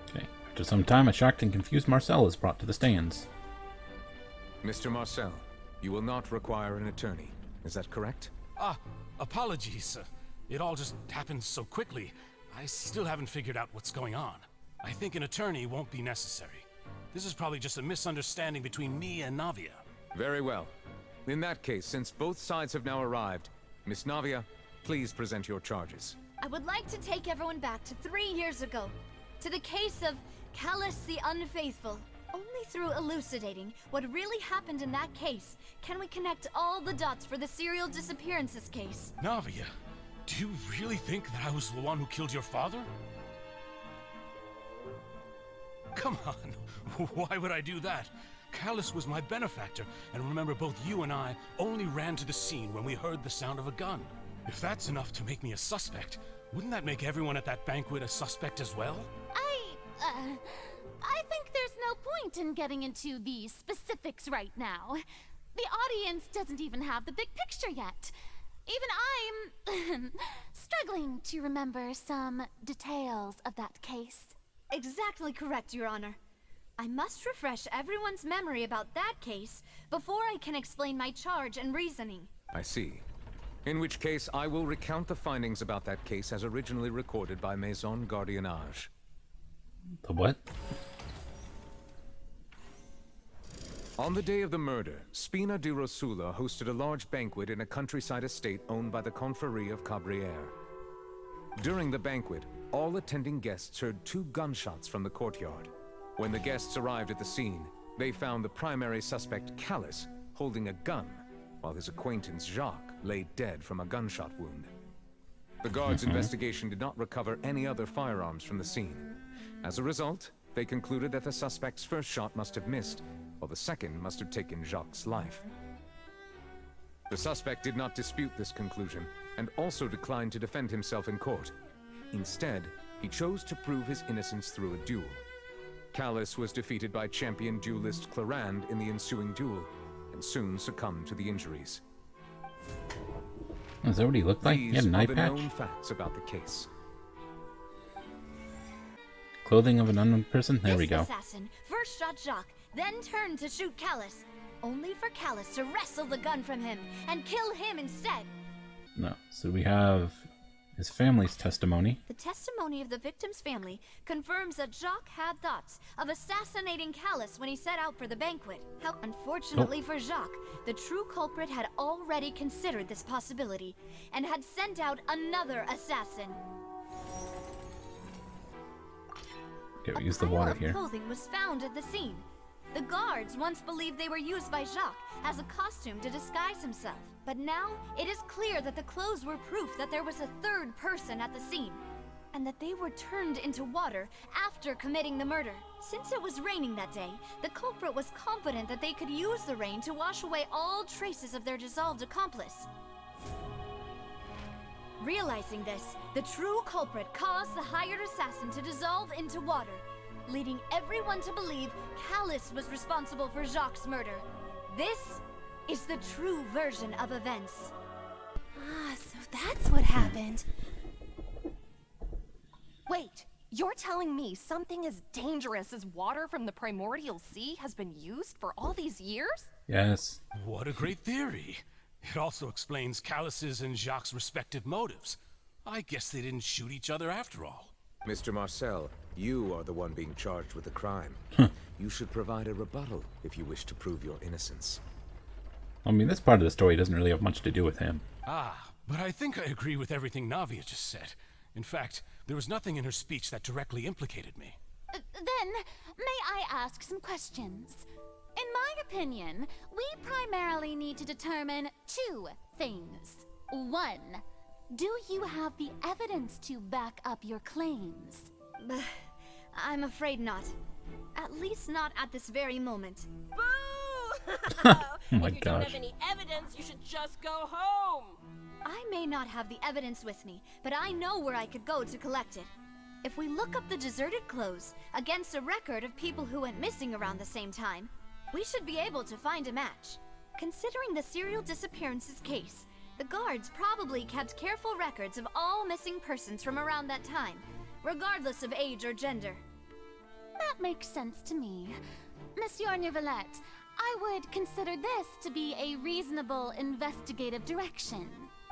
Okay. After some time, a shocked and confused Marcel is brought to the stands. Mr. Marcel, you will not require an attorney. Is that correct? Apologies. It all just happened so quickly. I still haven't figured out what's going on. I think an attorney won't be necessary. This is probably just a misunderstanding between me and Navia. Very well. In that case, since both sides have now arrived, Miss Navia, please present your charges. I would like to take everyone back to 3 years ago, to the case of Callas the Unfaithful, Only through elucidating what really happened in that case can we connect all the dots for the serial disappearances case. Navia, do you really think that I was the one who killed your father? Come on, why would I do that? Callas was my benefactor, and remember both you and I only ran to the scene when we heard the sound of a gun. If that's enough to make me a suspect, wouldn't that make everyone at that banquet a suspect as well? I think there's no point in getting into the specifics right now. The audience doesn't even have the big picture yet. Even I'm struggling to remember some details of that case. Exactly correct, Your Honor. I must refresh everyone's memory about that case before I can explain my charge and reasoning. I see. In which case, I will recount the findings about that case as originally recorded by Maison Gardiennage. The what? On the day of the murder, Spina di Rosula hosted a large banquet in a countryside estate owned by the Confrérie of Cabrières. During the banquet, all attending guests heard 2 gunshots from the courtyard. When the guests arrived at the scene, they found the primary suspect, Callas, holding a gun, while his acquaintance, Jacques, lay dead from a gunshot wound. The guards' investigation did not recover any other firearms from the scene. As a result, they concluded that the suspect's first shot must have missed, while the second must have taken Jacques' life. The suspect did not dispute this conclusion, and also declined to defend himself in court. Instead, he chose to prove his innocence through a duel. Callas was defeated by champion duelist Clarand in the ensuing duel, and soon succumbed to the injuries. Is that what he looked like? He had an eye These are the patch? known facts about the case. Clothing of an unknown person? There we This go. assassin first shot Jacques, then turned to shoot Callas, only for Callas to wrestle the gun from him and kill him instead. No. So we have his family's testimony. The testimony of the victim's family confirms that Jacques had thoughts of assassinating Callas when he set out for the banquet. How unfortunately for Jacques, the true culprit had already considered this possibility and had sent out another assassin. Okay, we use the water Of here. clothing was found at the scene. The guards once believed they were used by Jacques as a costume to disguise himself. But now, it is clear that the clothes were proof that there was a third person at the scene, and that they were turned into water after committing the murder. Since it was raining that day, the culprit was confident that they could use the rain to wash away all traces of their dissolved accomplice. Realizing this, the true culprit caused the hired assassin to dissolve into water, leading everyone to believe Callas was responsible for Jacques' murder. This is the true version of events. Ah, so that's what happened. Wait, you're telling me something as dangerous as water from the primordial sea has been used for all these years? Yes. What a great theory. It also explains Callas's and Jacques' respective motives. I guess they didn't shoot each other after all. Mr. Marcel, you are the one being charged with the crime. You should provide a rebuttal if you wish to prove your innocence. I mean, this part of the story doesn't really have much to do with him. Ah, but I think I agree with everything Navia just said. In fact, there was nothing in her speech that directly implicated me. Then, may I ask some questions? In my opinion, we primarily need to determine 2 things. 1, do you have the evidence to back up your claims? I'm afraid not. At least not at this very moment. Oh my If you don't gosh. have any evidence, you should just go home. I may not have the evidence with me, but I know where I could go to collect it. If we look up the deserted clothes against a record of people who went missing around the same time, we should be able to find a match. Considering the serial disappearances case, the guards probably kept careful records of all missing persons from around that time, regardless of age or gender. That makes sense to me. Monsieur Neuvillette, I would consider this to be a reasonable investigative direction.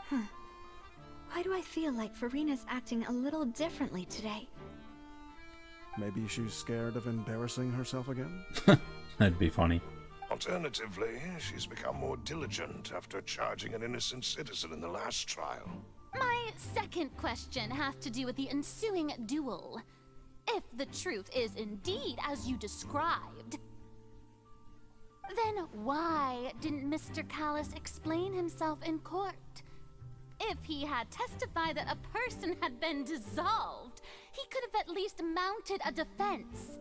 Why do I feel like Farina's acting a little differently today? Maybe she's scared of embarrassing herself again? That'd be funny. Alternatively, she's become more diligent after charging an innocent citizen in the last trial. My second question has to do with the ensuing duel. If the truth is indeed as you described, Then why didn't Mr. Callas explain himself in court? If he had testified that a person had been dissolved, he could have at least mounted a defense.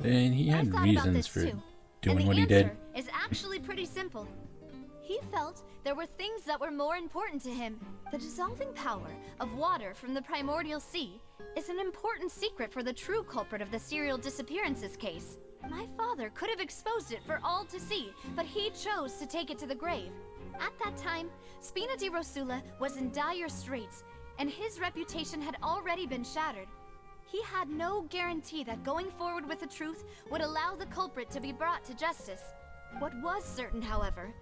And he had reasons for doing what he did. And the answer is actually pretty simple. He felt there were things that were more important to him. The dissolving power of water from the primordial sea is an important secret for the true culprit of the serial disappearances case. My father could have exposed it for all to see, but he chose to take it to the grave. At that time, Spina di Rosula was in dire straits, and his reputation had already been shattered. He had no guarantee that going forward with the truth would allow the culprit to be brought to justice. What was certain, however,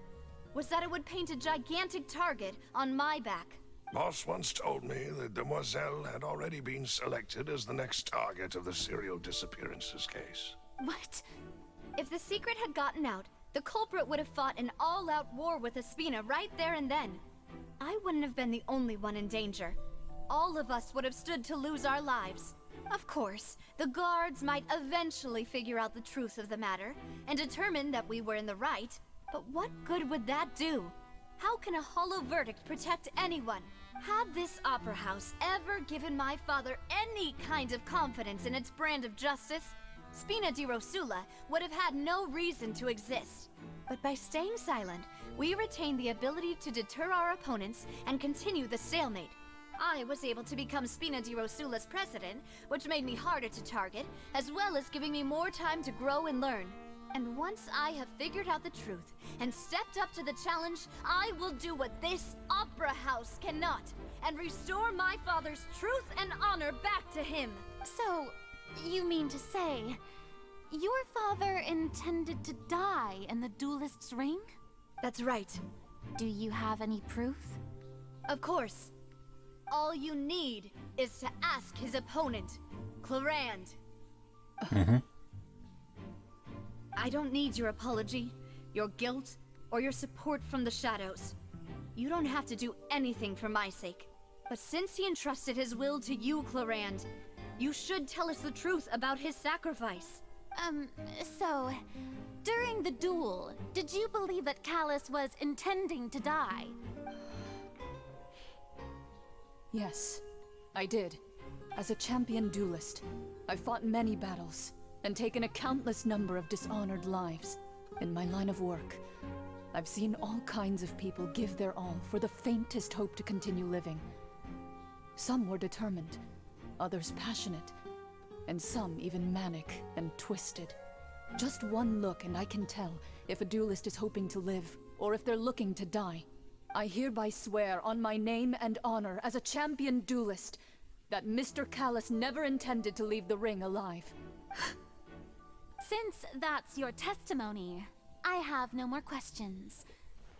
was that it would paint a gigantic target on my back. Boss once told me that Demoiselle had already been selected as the next target of the serial disappearances case. What? If the secret had gotten out, the culprit would have fought an all-out war with Espina right there and then. I wouldn't have been the only one in danger. All of us would have stood to lose our lives. Of course, the guards might eventually figure out the truth of the matter and determine that we were in the right, but what good would that do? How can a hollow verdict protect anyone? Had this opera house ever given my father any kind of confidence in its brand of justice, Spina di Rosula would have had no reason to exist. But by staying silent, we retained the ability to deter our opponents and continue the stalemate. I was able to become Spina di Rosula's president, which made me harder to target, as well as giving me more time to grow and learn. And once I have figured out the truth and stepped up to the challenge, I will do what this opera house cannot, and restore my father's truth and honor back to him. So, you mean to say, your father intended to die in the duelist's ring? That's right. Do you have any proof? Of course. All you need is to ask his opponent, Clarand. I don't need your apology, your guilt, or your support from the shadows. You don't have to do anything for my sake. But since he entrusted his will to you, Clarand, you should tell us the truth about his sacrifice. So, during the duel, did you believe that Callas was intending to die? Yes, I did. As a champion duelist, I fought many battles and taken a countless number of dishonored lives. In my line of work, I've seen all kinds of people give their all for the faintest hope to continue living. Some were determined, others passionate, and some even manic and twisted. Just one look and I can tell if a duelist is hoping to live or if they're looking to die. I hereby swear on my name and honor as a champion duelist that Mr. Callas never intended to leave the ring alive. Since that's your testimony, I have no more questions.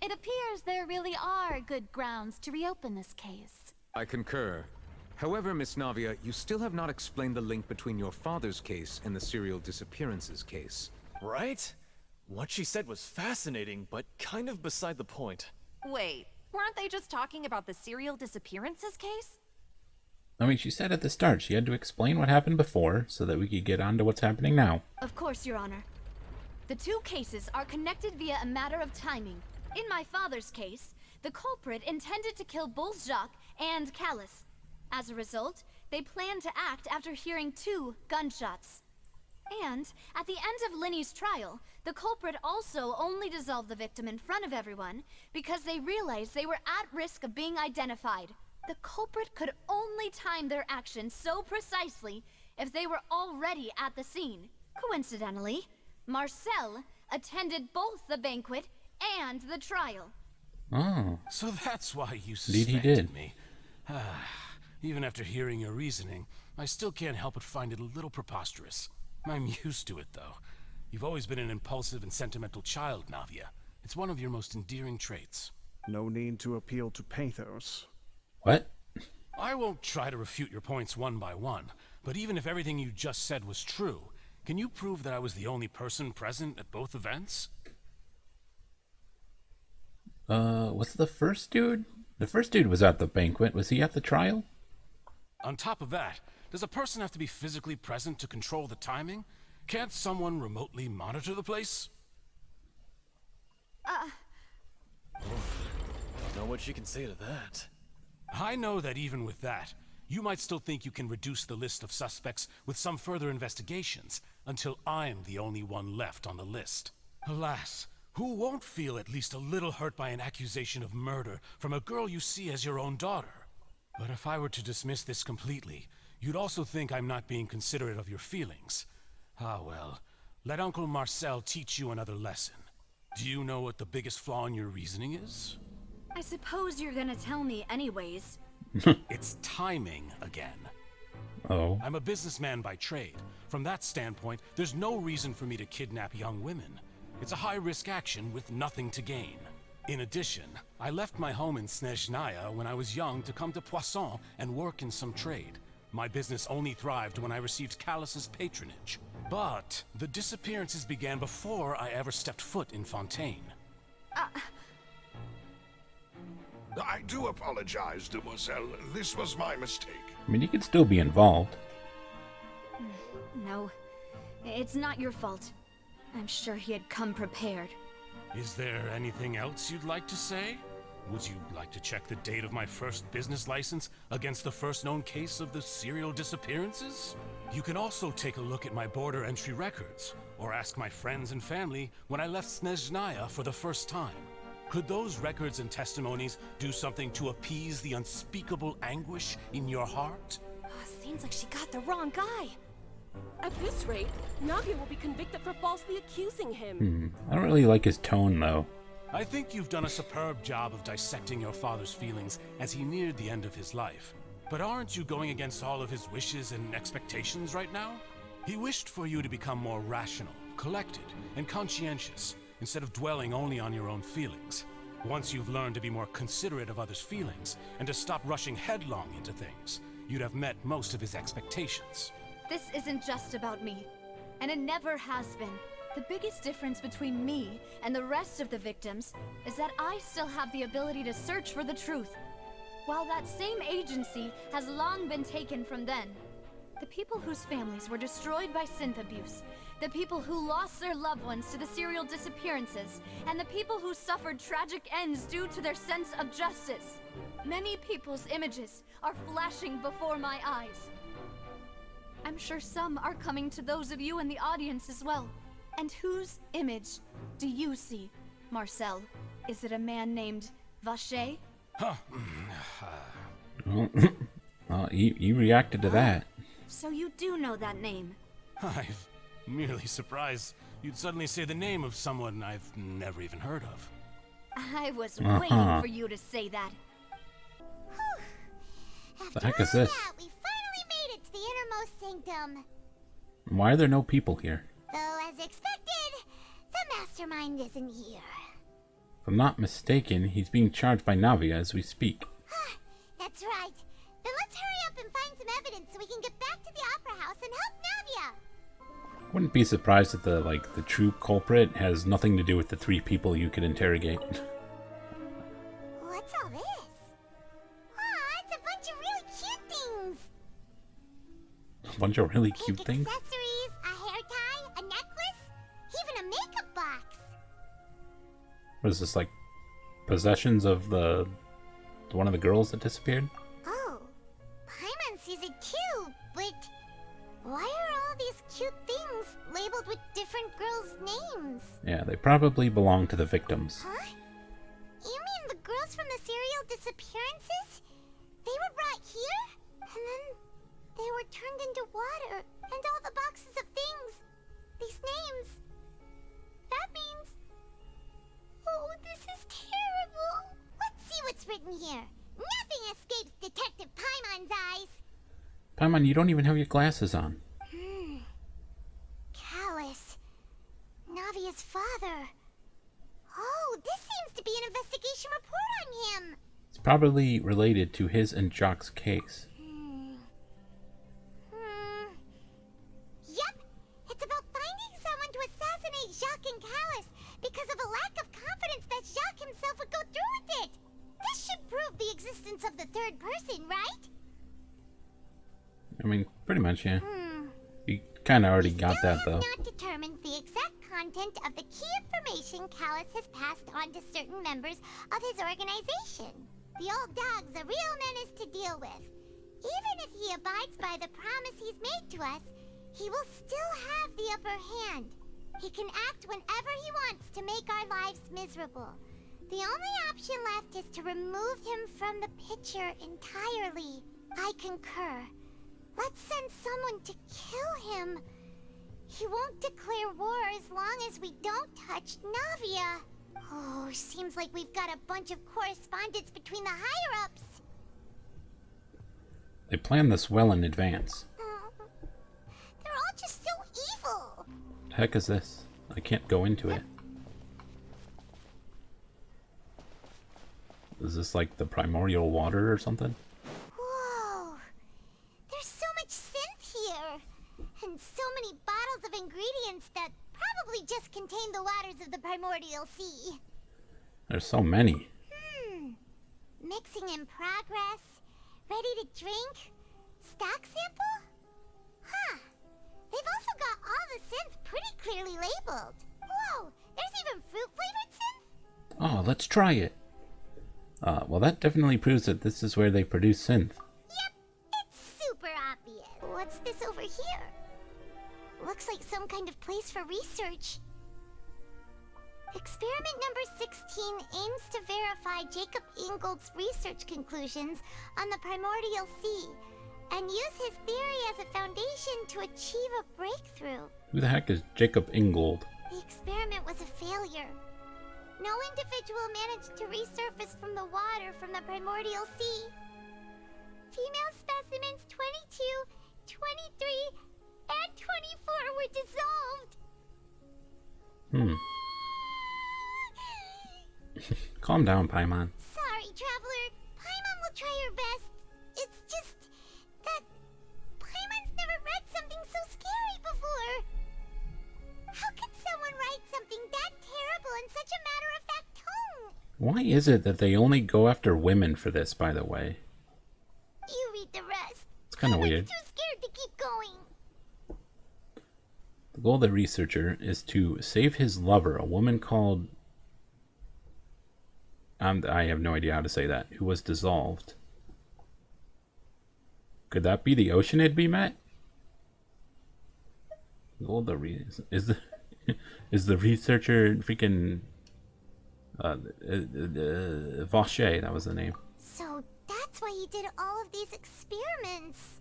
It appears there really are good grounds to reopen this case. I concur. However, Miss Navia, you still have not explained the link between your father's case and the serial disappearances case. Right? What she said was fascinating, but kind of beside the point. Wait, weren't they just talking about the serial disappearances case? I mean, she said at the start she had to explain what happened before so that we could get on to what's happening now. Of course, Your Honor. The two cases are connected via a matter of timing. In my father's case, the culprit intended to kill both Jacques and Callas. As a result, they planned to act after hearing 2 gunshots. And at the end of Linny's trial, the culprit also only dissolved the victim in front of everyone because they realized they were at risk of being identified. The culprit could only time their actions so precisely if they were already at the scene. Coincidentally, Marcel attended both the banquet and the trial. Oh. So that's why you Indeed he suspected did. me. Even after hearing your reasoning, I still can't help but find it a little preposterous. I'm used to it, though. You've always been an impulsive and sentimental child, Navia. It's one of your most endearing traits. No need to appeal to pathos. What? I won't try to refute your points one by one, but even if everything you just said was true, can you prove that I was the only person present at both events? What's the first dude? The first dude was at the banquet. Was he at the trial? On top of that, does a person have to be physically present to control the timing? Can't someone remotely monitor the place? what she can say to that. I know that even with that, you might still think you can reduce the list of suspects with some further investigations until I'm the only one left on the list. Alas, who won't feel at least a little hurt by an accusation of murder from a girl you see as your own daughter? But if I were to dismiss this completely, you'd also think I'm not being considerate of your feelings. Ah well, let Uncle Marcel teach you another lesson. Do you know what the biggest flaw in your reasoning is? I suppose you're gonna tell me anyways. It's timing again. Oh. I'm a businessman by trade. From that standpoint, there's no reason for me to kidnap young women. It's a high-risk action with nothing to gain. In addition, I left my home in Snezhnaya when I was young to come to Poisson and work in some trade. My business only thrived when I received Callas's patronage. But the disappearances began before I ever stepped foot in Fontaine. I do apologize, demoiselle. This was my mistake. I mean, he could still be involved. No, it's not your fault. I'm sure he had come prepared. Is there anything else you'd like to say? Would you like to check the date of my first business license against the first known case of the serial disappearances? You can also take a look at my border entry records, or ask my friends and family when I left Snezhnaya for the first time. Could those records and testimonies do something to appease the unspeakable anguish in your heart? Seems like she got the wrong guy. At this rate, Navia will be convicted for falsely accusing him. I don't really like his tone, though. I think you've done a superb job of dissecting your father's feelings as he neared the end of his life. But aren't you going against all of his wishes and expectations right now? He wished for you to become more rational, collected, and conscientious, instead of dwelling only on your own feelings. Once you've learned to be more considerate of others' feelings, and to stop rushing headlong into things, you'd have met most of his expectations. This isn't just about me, and it never has been. The biggest difference between me and the rest of the victims is that I still have the ability to search for the truth, while that same agency has long been taken from them. The people whose families were destroyed by Sinthe abuse, the people who lost their loved ones to the serial disappearances, and the people who suffered tragic ends due to their sense of justice. Many people's images are flashing before my eyes. I'm sure some are coming to those of you in the audience as well. And whose image do you see, Marcel? Is it a man named Vaucher? You reacted to that. So you do know that name? I'm merely surprised you'd suddenly say the name of someone I've never even heard of. I was waiting for you to say that. The heck is this? We finally made it to the innermost sanctum. Why are there no people here? Though, as expected, the mastermind isn't here. If I'm not mistaken, he's being charged by Navia as we speak. That's right. Then let's hurry up and find some evidence so we can get back to the Opera House and help Navia. Wouldn't be surprised if the true culprit has nothing to do with the 3 people you could interrogate. What's all this? It's a bunch of really cute things. A bunch of really cute things? Accessories, a hair tie, a necklace, even a makeup box. What is this, like, possessions of one of the girls that disappeared? Oh, Paimon sees it too, but why are all these cute things labeled with different girls' names? Yeah, they probably belong to the victims. Huh? You mean the girls from the serial disappearances? They were brought here, and then they were turned into water, and all the boxes of things, these names. That means... Oh, this is terrible. Let's see what's written here. Nothing escapes Detective Paimon's eyes. Paimon, you don't even have your glasses on. Callas. Navia's father. Oh, this seems to be an investigation report on him. It's probably related to his and Jacques' case. Yep, it's about finding someone to assassinate Jacques and Callas because of a lack of confidence that Jacques himself would go through with it. This should prove the existence of the third person, right? I mean, pretty much, yeah. You kind of already got that, though. Not determined the exact content of the key information Callas has passed on to certain members of his organization. The old dog's a real menace to deal with. Even if he abides by the promise he's made to us, he will still have the upper hand. He can act whenever he wants to make our lives miserable. The only option left is to remove him from the picture entirely. I concur. Let's send someone to kill him. He won't declare war as long as we don't touch Navia. Oh, seems like we've got a bunch of correspondence between the higher-ups. They planned this well in advance. They're all just so evil. The heck is this? I can't go into it. Is this like the primordial water or something? Whoa. There's so much synth here. And so many bottles of ingredients that probably just contain the waters of the primordial sea. There's so many. Mixing in progress. Ready to drink? Stock sample? Huh. They've also got all the synth pretty clearly labeled. Whoa, there's even fruit-flavored synth? Oh, let's try it. Well, that definitely proves that this is where they produce synth. Yep, it's super obvious. What's this over here? Looks like some kind of place for research. Experiment number 16 aims to verify Jacob Ingold's research conclusions on the primordial sea and use his theory as a foundation to achieve a breakthrough. Who the heck is Jacob Ingold? The experiment was a failure. No individual managed to resurface from the water from the primordial sea. Female specimens 22, 23, and 24 were dissolved. Calm down, Paimon. Sorry, Traveler. Paimon will try her best. It's just that Paimon's never read something so scary before. How can someone write something that terrible in such a matter-of-fact tone? Why is it that they only go after women for this, by the way? You read the rest. It's kind of weird. Too scared to keep going. The goal of the researcher is to save his lover, a woman called... I have no idea how to say that. Who was dissolved. Could that be the Oceanid we met? The goal of the is the researcher freaking... Vaucher, that was the name. So that's why he did all of these experiments.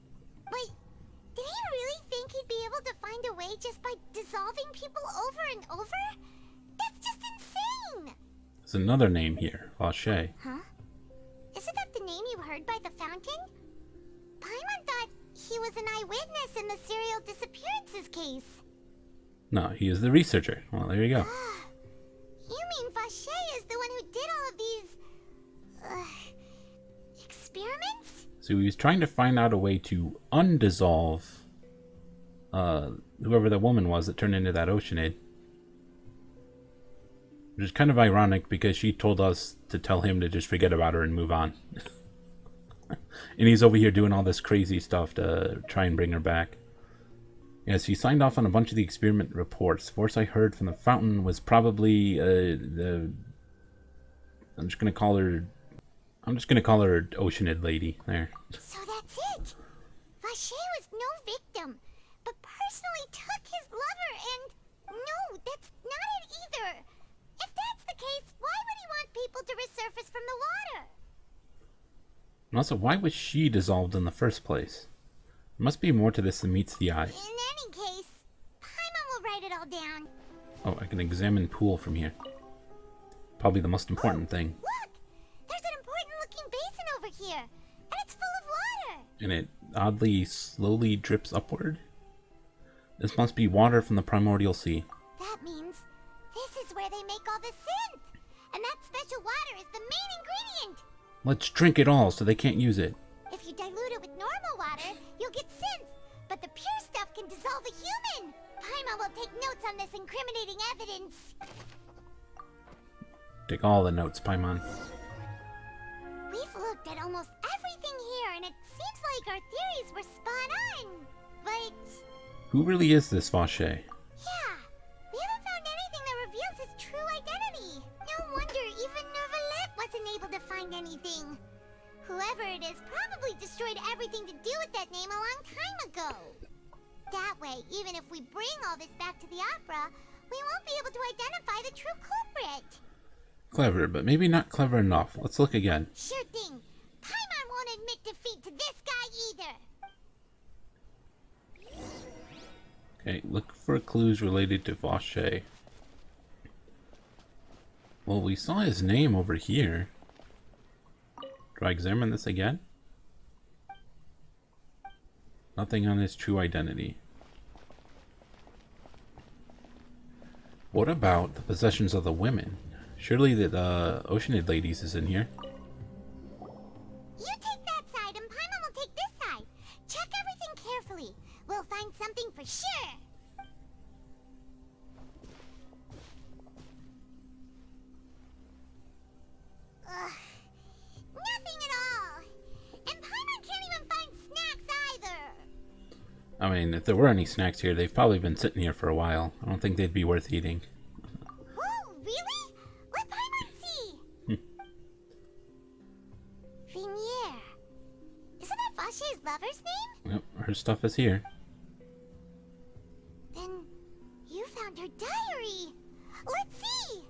Wait, did he really think he'd be able to find a way just by dissolving people over and over? That's just insane! There's another name here, Vaucher. Huh? Isn't that the name you heard by the fountain? Paimon thought he was an eyewitness in the serial disappearances case. No, he is the researcher. Well, there you go. You mean Vaucher is the one who did all of these... experiments? So he was trying to find out a way to undissolve whoever the woman was that turned into that Oceanid. Which is kind of ironic because she told us to tell him to just forget about her and move on. And he's over here doing all this crazy stuff to try and bring her back. Yes, he signed off on a bunch of the experiment reports. Force I heard from the fountain was probably I'm just gonna call her Oceanid lady. There. So that's it. Vaucher was no victim, but personally took his lover and... No, that's not it either. If that's the case, why would he want people to resurface from the water? And also, why was she dissolved in the first place? There must be more to this than meets the eye. In any case, Paimon will write it all down. Oh, I can examine pool from here. Probably the most important thing. Look! There's an important-looking basin over here, and it's full of water. And it oddly slowly drips upward. This must be water from the primordial sea. That means this is where they make all the synth, and that special water is the main ingredient. Let's drink it all so they can't use it. If you dilute it with normal water, you'll get synth, but the pure stuff can dissolve a human. Paimon will take notes on this incriminating evidence. Take all the notes, Paimon. We've looked at almost everything here, and it seems like our theories were spot on. But... Who really is this Vaucher? yeah, we haven't found whoever it is probably destroyed everything to do with that name a long time ago. That way, even if we bring all this back to the opera, we won't be able to identify the true culprit. Clever, but maybe not clever enough. Let's look again. Sure thing. Paimon won't admit defeat to this guy either. Okay, look for clues related to Vaucher. Well, we saw his name over here. Do I examine this again? Nothing on his true identity. What about the possessions of the women? Surely the Oceanid ladies is in here. You take that side and Paimon will take this side. Check everything carefully. We'll find something for sure. Ugh. Nothing at all. And Paimon can't even find snacks either. I mean, if there were any snacks here, they've probably been sitting here for a while. I don't think they'd be worth eating. Whoa, really? Let Paimon see. Venier. Isn't that Vaucher's lover's name? Yep, her stuff is here. Then you found her diary. Let's see.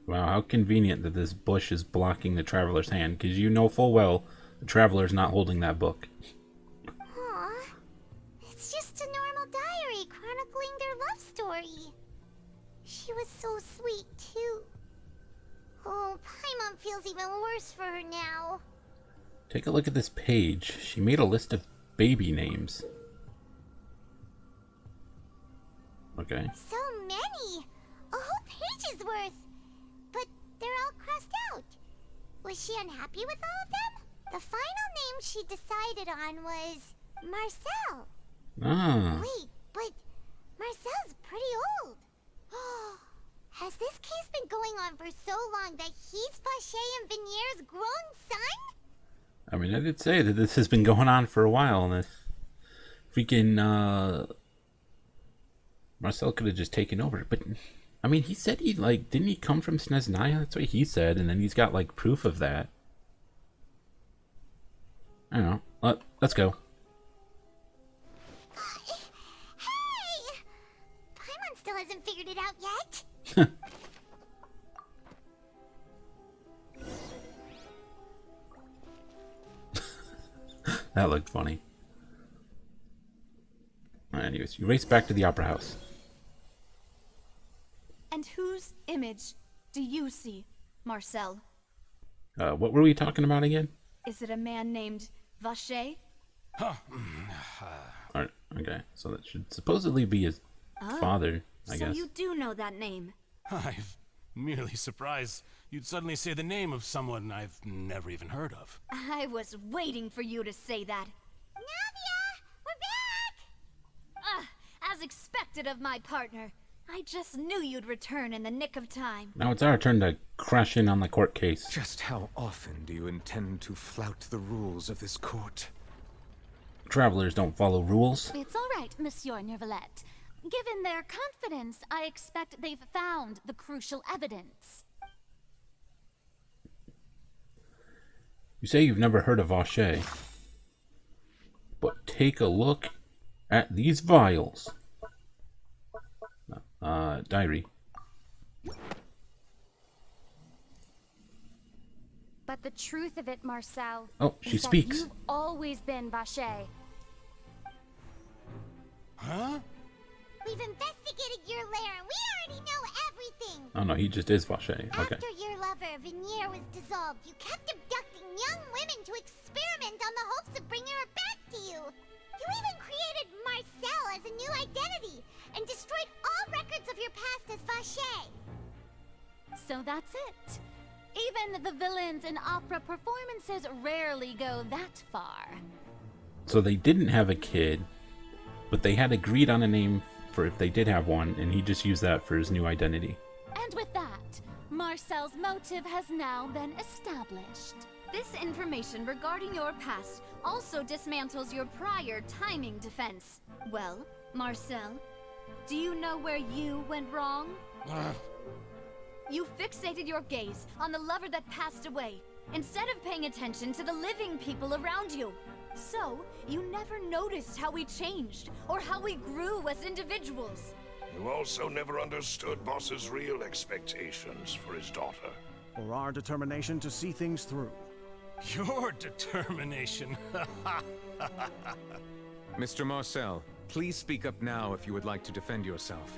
Wow, how convenient that this bush is blocking the traveler's hand, because you know full well the traveler's not holding that book. Aw. It's just a normal diary chronicling their love story. She was so sweet, too. Oh, Paimon feels even worse for her now. Take a look at this page. She made a list of baby names. Okay. So many! A whole page's worth! But they're all crossed out. Was she unhappy with all of them? The final name she decided on was Marcel. Ah. Wait, but Marcel's pretty old. Has this case been going on for so long that he's Vaucher and Venier's grown son? I mean, I did say that this has been going on for a while, and this freaking Marcel could have just taken over. But I mean, he said he didn't he come from Snezhnaya? That's what he said, and then he's got proof of that. I don't know. Let's go. Hey! Paimon still hasn't figured it out yet. That looked funny. Anyways, you race back to the opera house. And whose image do you see, Marcel? What were we talking about again? Is it a man named Vaucher? Alright, okay, so that should supposedly be his father, I guess. So you do know that name? I'm merely surprised you'd suddenly say the name of someone I've never even heard of. I was waiting for you to say that. Navia! We're back! As expected of my partner. I just knew you'd return in the nick of time. Now it's our turn to crash in on the court case. Just how often do you intend to flout the rules of this court? Travelers don't follow rules. It's all right, Monsieur Neuvillette. Given their confidence, I expect they've found the crucial evidence. You say you've never heard of Vaucher. But take a look at these vials. Diary. But the truth of it, Marcel, Oh, she is speaks. that you've always been Vaucher. Huh? We've investigated your lair and we already know everything. Oh no, he just is Vaucher. Okay. After your lover, Venier, was dissolved, you kept abducting young women to experiment on the hopes of bringing her back to you. You even created Marcel as a new identity and destroyed all records of your past as Vaucher. So that's it. Even the villains in opera performances rarely go that far. So they didn't have a kid, but they had agreed on a name for if they did have one, and he just used that for his new identity. And with that, Marcel's motive has now been established. This information regarding your past also dismantles your prior timing defense. Well, Marcel, do you know where you went wrong? You fixated your gaze on the lover that passed away, instead of paying attention to the living people around you. So, you never noticed how we changed, or how we grew as individuals. You also never understood Boss's real expectations for his daughter. Or our determination to see things through. Your determination. Mr. Marcel, please speak up now if you would like to defend yourself.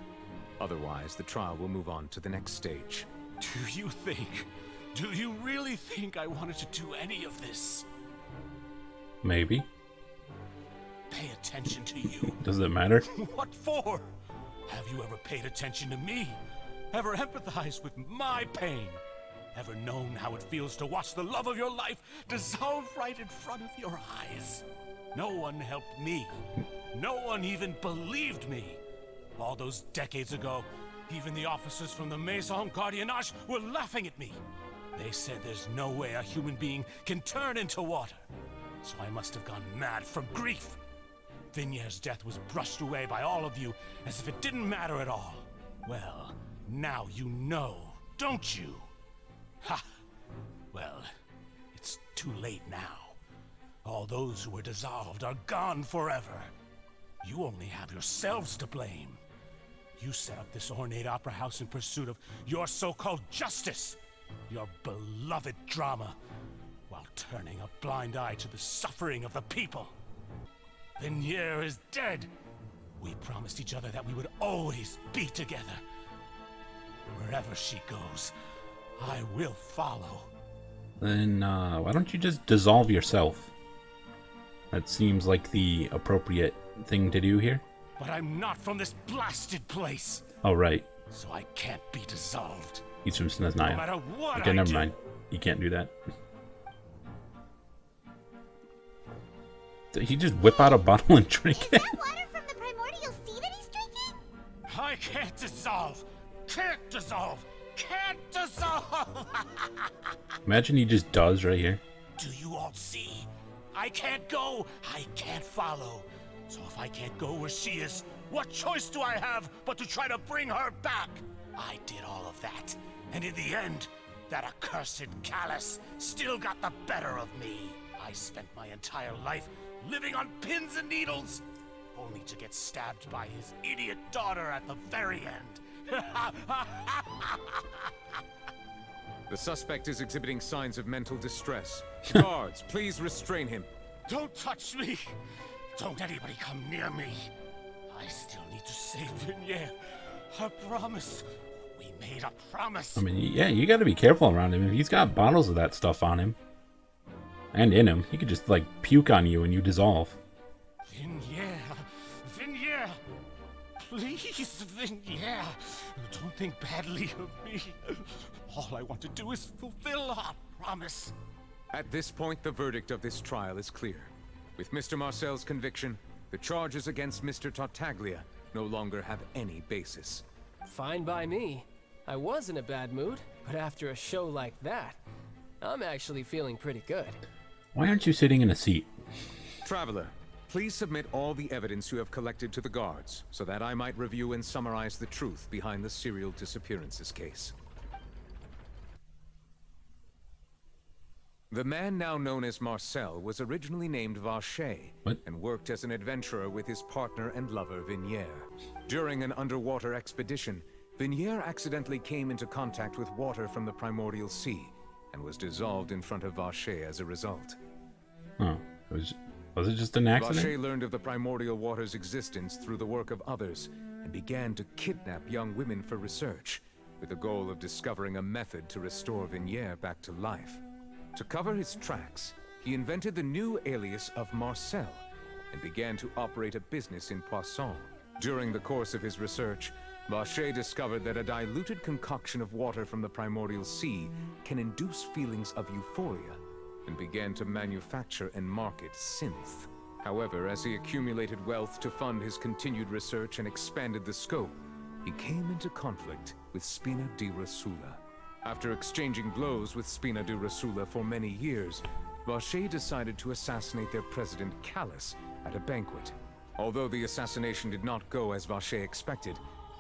Otherwise, the trial will move on to the next stage. Do you really think I wanted to do any of this? Maybe. Pay attention to you. Does it matter? What for? Have you ever paid attention to me? Ever empathized with my pain? Ever known how it feels to watch the love of your life dissolve right in front of your eyes? No one helped me. No one even believed me. All those decades ago, even the officers from the Maison Gardiennage were laughing at me. They said there's no way a human being can turn into water. So I must have gone mad from grief. Vignere's death was brushed away by all of you as if it didn't matter at all. Well, now you know, don't you? Ha! Well, it's too late now. All those who were dissolved are gone forever. You only have yourselves to blame. You set up this ornate opera house in pursuit of your so-called justice, your beloved drama, while turning a blind eye to the suffering of the people. Vignere is dead. We promised each other that we would always be together. Wherever she goes, I will follow. Then why don't you just dissolve yourself? That seems like the appropriate thing to do here. But I'm not from this blasted place. Oh, right. So I can't be dissolved. He's from Snaznaya. No matter what okay, I never do. mind. You can't do that. Did he just whip out a bottle and drink it? Is that water from the primordial sea that he's drinking? I can't dissolve. Can't dissolve. Can't dissolve. Imagine he just does right here. Do you all see? I can't go. I can't follow. So if I can't go where she is, what choice do I have but to try to bring her back? I did all of that. And in the end, that accursed Callas still got the better of me. I spent my entire life living on pins and needles, only to get stabbed by his idiot daughter at the very end. The suspect is exhibiting signs of mental distress. Guards, please restrain him. Don't touch me! Don't anybody come near me! I still need to save Vignere. I promise. We made a promise. I mean, yeah, you gotta be careful around him. If he's got bottles of that stuff on him, and in him, he could just, like, puke on you and you dissolve. Vignere! Vignere! Please, Vignere! Don't think badly of me. All I want to do is fulfill our promise. At this point, the verdict of this trial is clear. With Mr. Marcel's conviction, the charges against Mr. Tartaglia no longer have any basis. Fine by me. I was in a bad mood, but after a show like that, I'm actually feeling pretty good. Why aren't you sitting in a seat? Traveler, please submit all the evidence you have collected to the guards, so that I might review and summarize the truth behind the serial disappearances case. The man now known as Marcel was originally named Vaucher and worked as an adventurer with his partner and lover Vignere. During an underwater expedition, Vignere accidentally came into contact with water from the primordial sea and was dissolved in front of Vaucher as a result. Oh, was it just an accident? Vaucher learned of the primordial water's existence through the work of others and began to kidnap young women for research, with the goal of discovering a method to restore Vignere back to life. To cover his tracks, he invented the new alias of Marcel and began to operate a business in Poisson. During the course of his research, Vaucher discovered that a diluted concoction of water from the primordial sea can induce feelings of euphoria and began to manufacture and market Sinthe. However, as he accumulated wealth to fund his continued research and expanded the scope, he came into conflict with Spina di Rosula. After exchanging blows with Spina di Rosula for many years, Vaucher decided to assassinate their president Callas at a banquet. Although the assassination did not go as Vaucher expected,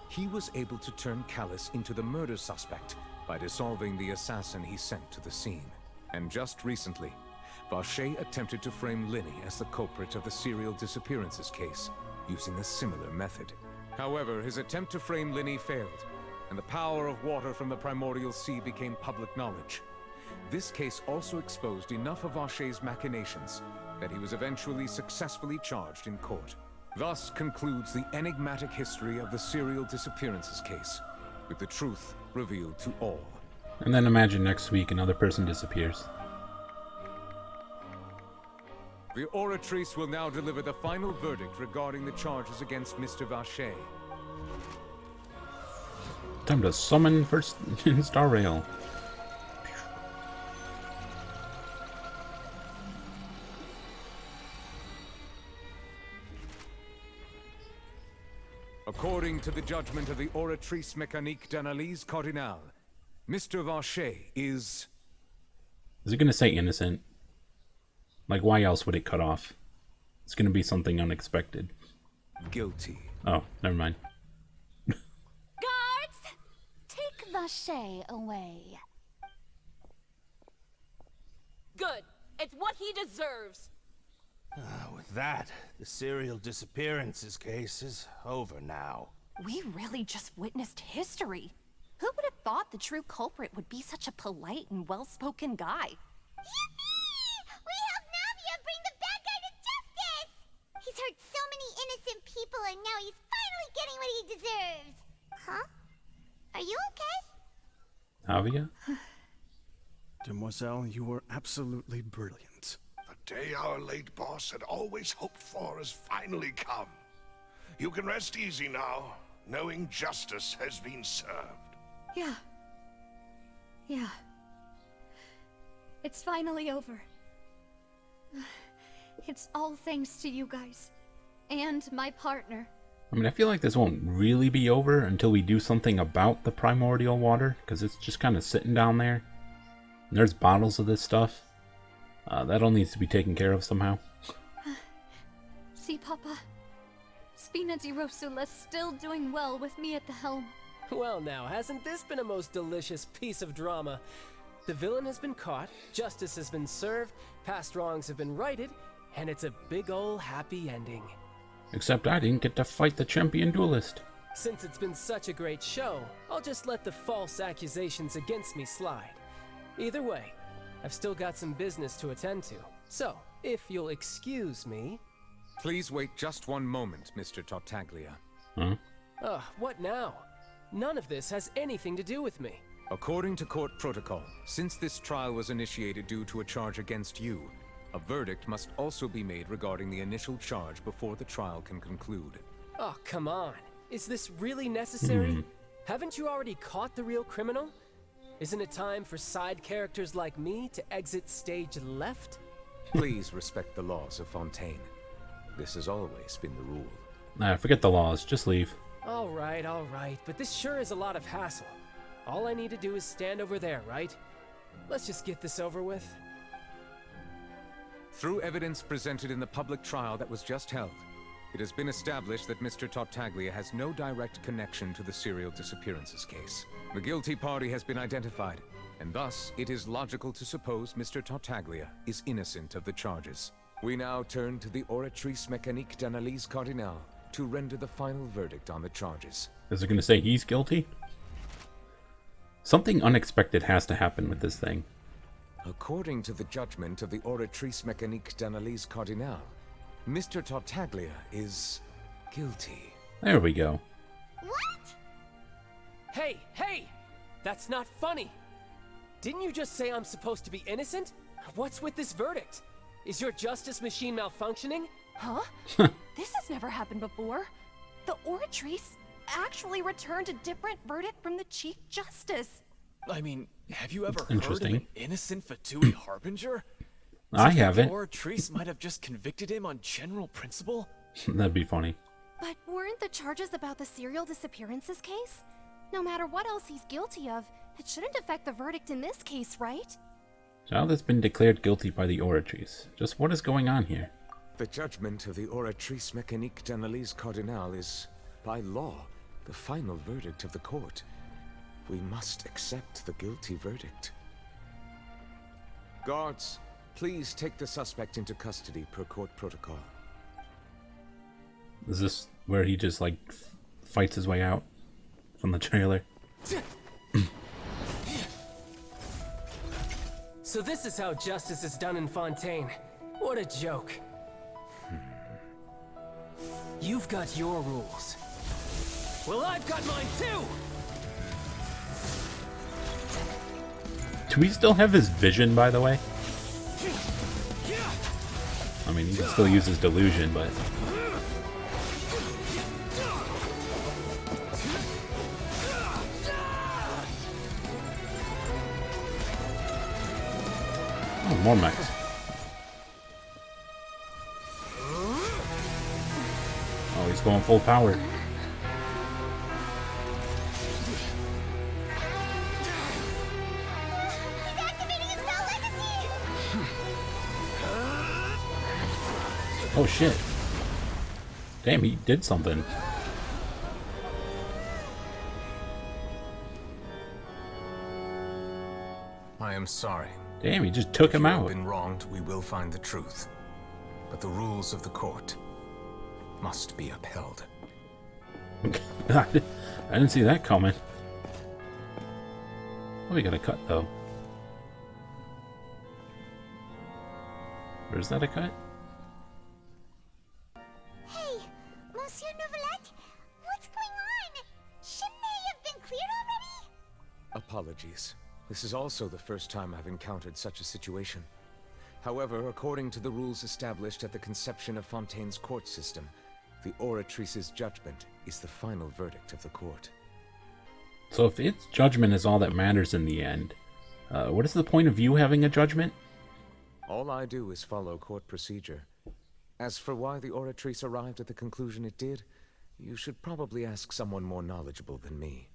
he was able to turn Callas into the murder suspect by dissolving the assassin he sent to the scene. And just recently, Vaucher attempted to frame Linny as the culprit of the serial disappearances case, using a similar method. However, his attempt to frame Linny failed, and the power of water from the primordial sea became public knowledge. This case also exposed enough of Vaucher's machinations that he was eventually successfully charged in court. Thus concludes the enigmatic history of the serial disappearances case, with the truth revealed to all. And then imagine next week another person disappears. The Oratrice will now deliver the final verdict regarding the charges against Mr. Vaucher. Time to summon first Star Rail. According to the judgment of the Oratrice Mécanique d'Analyse Cardinale, Mr. Vaucher is... Is it going to say innocent? Like, why else would it cut off? It's going to be something unexpected. Guilty. Oh, never mind. Guards! Take Vaucher away. Good. It's what he deserves. With that, the serial disappearances case is over now. We really just witnessed history. Who would have thought the true culprit would be such a polite and well-spoken guy? Yippee! We helped Navia bring the bad guy to justice! He's hurt so many innocent people and now he's finally getting what he deserves. Huh? Are you okay? Navia? Demoiselle, you were absolutely brilliant. The day our late boss had always hoped for has finally come. You can rest easy now, knowing justice has been served. Yeah. Yeah. It's finally over. It's all thanks to you guys. And my partner. I mean, I feel like this won't really be over until we do something about the primordial water, because it's just kind of sitting down there. And there's bottles of this stuff. That all needs to be taken care of somehow. See, Papa? Spina di Rosula's still doing well with me at the helm. Well now, hasn't this been a most delicious piece of drama? The villain has been caught, justice has been served, past wrongs have been righted, and it's a big ol' happy ending. Except I didn't get to fight the champion duelist. Since it's been such a great show, I'll just let the false accusations against me slide. Either way, I've still got some business to attend to. So, if you'll excuse me... Please wait just one moment, Mr. Tartaglia. Huh? Ugh, what now? None of this has anything to do with me. According to court protocol, since this trial was initiated due to a charge against you, a verdict must also be made regarding the initial charge before the trial can conclude. Oh, come on. Is this really necessary? Haven't you already caught the real criminal? Isn't it time for side characters like me to exit stage left? Please respect the laws of Fontaine. This has always been the rule. Forget the laws. Just leave. Alright, but this sure is a lot of hassle. All I need to do is stand over there, right? Let's just get this over with. Through evidence presented in the public trial that was just held, it has been established that Mr. Tartaglia has no direct connection to the serial disappearances case. The guilty party has been identified, and thus it is logical to suppose Mr. Tartaglia is innocent of the charges. We now turn to the Oratrice Mécanique d'Analyse Cardinale to render the final verdict on the charges. Is it going to say he's guilty? Something unexpected has to happen with this thing. According to the judgment of the Oratrice Mécanique d'Analyse Cardinale, Mr. Tartaglia is guilty. There we go. What? Hey! That's not funny! Didn't you just say I'm supposed to be innocent? What's with this verdict? Is your justice machine malfunctioning? Huh? This has never happened before. The Oratrice actually returned a different verdict from the Chief Justice. I mean, have you ever heard of Interesting. an innocent Fatui Harbinger? I haven't. The Oratrice might have just convicted him on general principle? That'd be funny. But weren't the charges about the serial disappearances case? No matter what else he's guilty of, it shouldn't affect the verdict in this case, right? Child has been declared guilty by the Oratrice. Just what is going on here? The judgment of the Oratrice Mécanique d'Analyse Cardinale is, by law, the final verdict of the court. We must accept the guilty verdict. Guards, please take the suspect into custody per court protocol. Is this where he just like fights his way out from the trailer? So this is how justice is done in Fontaine. What a joke. You've got your rules. Well, I've got mine too! Do we still have his vision, by the way? I mean, he can still use his delusion, but... Oh, more mechs. Oh, he's going full power. Oh shit. Damn, he did something. I am sorry. Damn, he just took him out. If you have been wronged, we will find the truth. But the rules of the court must be upheld. I didn't see that coming. Oh, we got a cut though. Where's that a cut? Hey, Monsieur Neuvillette, what's going on? Shouldn't they have been cleared already? Apologies. This is also the first time I've encountered such a situation. However, according to the rules established at the conception of Fontaine's court system, the Oratrice's judgment is the final verdict of the court. So if its judgment is all that matters in the end, what is the point of you having a judgment? All I do is follow court procedure. As for why the Oratrice arrived at the conclusion it did, you should probably ask someone more knowledgeable than me.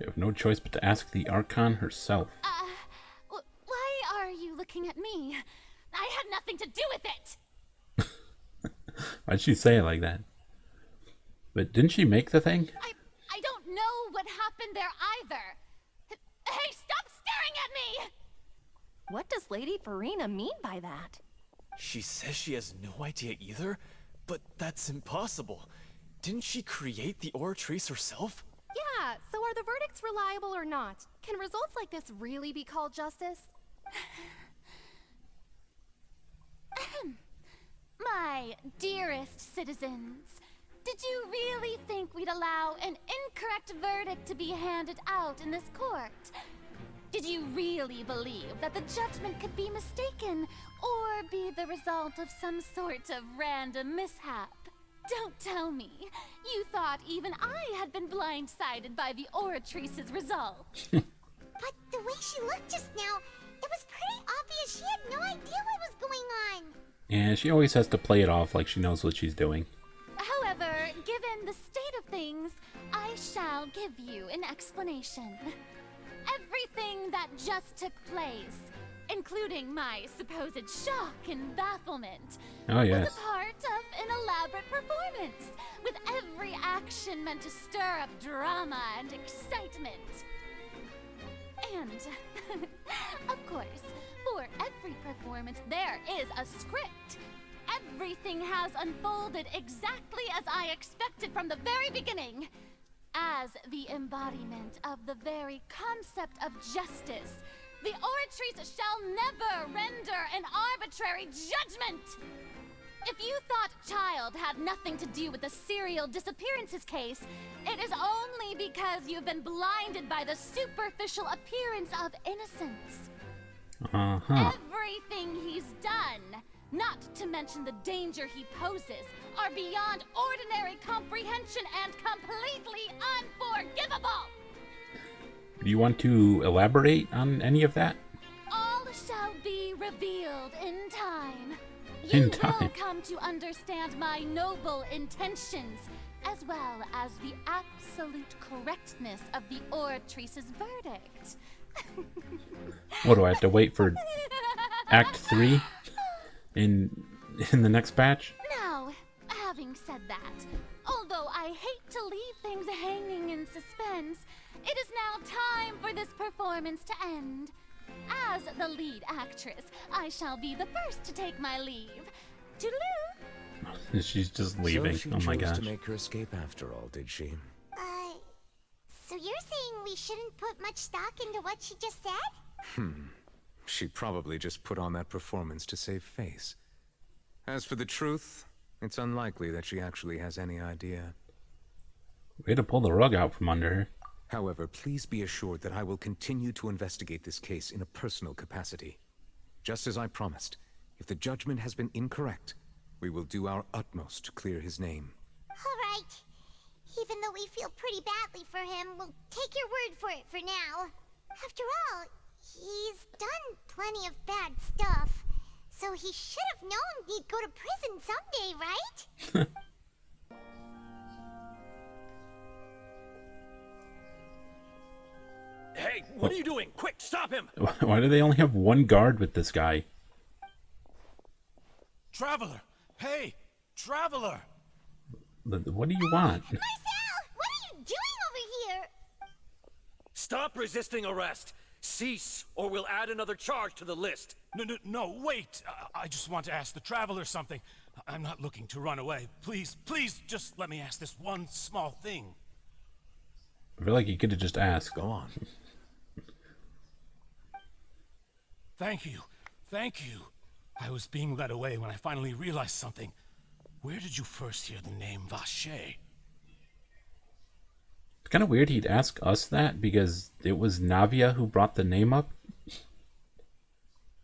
You have no choice but to ask the Archon herself. Why are you looking at me? I had nothing to do with it! Why'd she say it like that? But didn't she make the thing? I don't know what happened there either. Hey, stop staring at me! What does Lady Farina mean by that? She says she has no idea either, but that's impossible. Didn't she create the Oratrice herself? Yeah, so are the verdicts reliable or not? Can results like this really be called justice? My dearest citizens, did you really think we'd allow an incorrect verdict to be handed out in this court? Did you really believe that the judgment could be mistaken or be the result of some sort of random mishap? Don't tell me. You thought even I had been blindsided by the Oratrice's result. But the way she looked just now, it was pretty obvious she had no idea what was going on. Yeah, she always has to play it off like she knows what she's doing. However, given the state of things, I shall give you an explanation. Everything that just took place, including my supposed shock and bafflement, was a part of an elaborate performance, with every action meant to stir up drama and excitement. And, of course, for every performance there is a script. Everything has unfolded exactly as I expected from the very beginning. As the embodiment of the very concept of justice, the Oratrice shall never render an arbitrary judgment! If you thought Child had nothing to do with the serial disappearances case, it is only because you've been blinded by the superficial appearance of innocence. Everything he's done, not to mention the danger he poses, are beyond ordinary comprehension and completely unforgivable! Do you want to elaborate on any of that? All shall be revealed in time. In You time. will come to understand my noble intentions, as well as the absolute correctness of the Oratrice's verdict. What do I have to wait for Act 3 in the next batch? Now, having said that, although I hate to leave things hanging in suspense, it is now time for this performance to end. As the lead actress, I shall be the first to take my leave. Toodaloo! She's just leaving. So she Oh my chose gosh. to make her escape after all, did she? So you're saying we shouldn't put much stock into what she just said? She probably just put on that performance to save face. As for the truth, it's unlikely that she actually has any idea. Way to pull the rug out from under her. However, please be assured that I will continue to investigate this case in a personal capacity. Just as I promised, if the judgment has been incorrect, we will do our utmost to clear his name. All right. Even though we feel pretty badly for him, we'll take your word for it for now. After all, he's done plenty of bad stuff. So he should have known he'd go to prison someday, right? Hey, what are you doing? Quick, stop him! Why do they only have one guard with this guy? Traveler! Hey! Traveler! What do you want? Marcel! What are you doing over here? Stop resisting arrest! Cease, or we'll add another charge to the list. No, wait! I just want to ask the Traveler something. I'm not looking to run away. Please, just let me ask this one small thing. I feel like you could have just asked. Go on. Thank you. I was being led away when I finally realized something. Where did you first hear the name Vaucher? It's kind of weird he'd ask us that because it was Navia who brought the name up.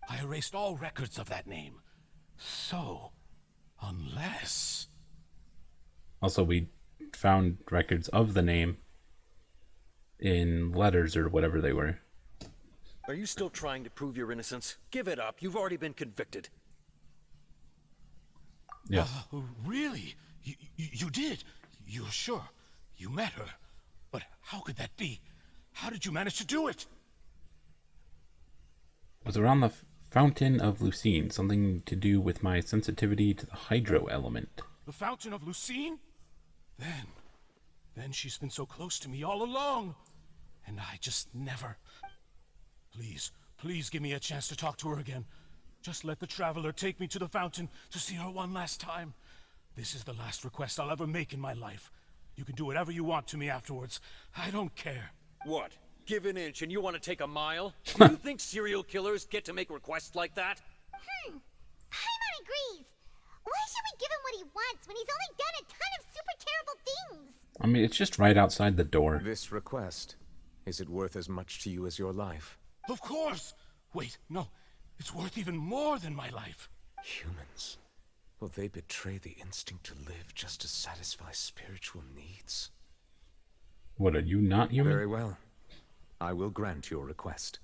I erased all records of that name. So, unless... Also, we found records of the name in letters or whatever they were. Are you still trying to prove your innocence? Give it up. You've already been convicted. Yeah. Really? You did? You're sure? You met her? But how could that be? How did you manage to do it? It was around the Fountain of Lucine, something to do with my sensitivity to the hydro element. The Fountain of Lucine? Then she's been so close to me all along. And I just never... Please give me a chance to talk to her again. Just let the Traveler take me to the fountain to see her one last time. This is the last request I'll ever make in my life. You can do whatever you want to me afterwards. I don't care. What? Give an inch and you want to take a mile? Do you think serial killers get to make requests like that? Paimon agrees. Why should we give him what he wants when he's only done a ton of super terrible things? I mean, it's just right outside the door. This request, is it worth as much to you as your life? Of course! Wait, no. It's worth even more than my life. Humans. Will they betray the instinct to live just to satisfy spiritual needs? What, are you not human? Very well. I will grant your request.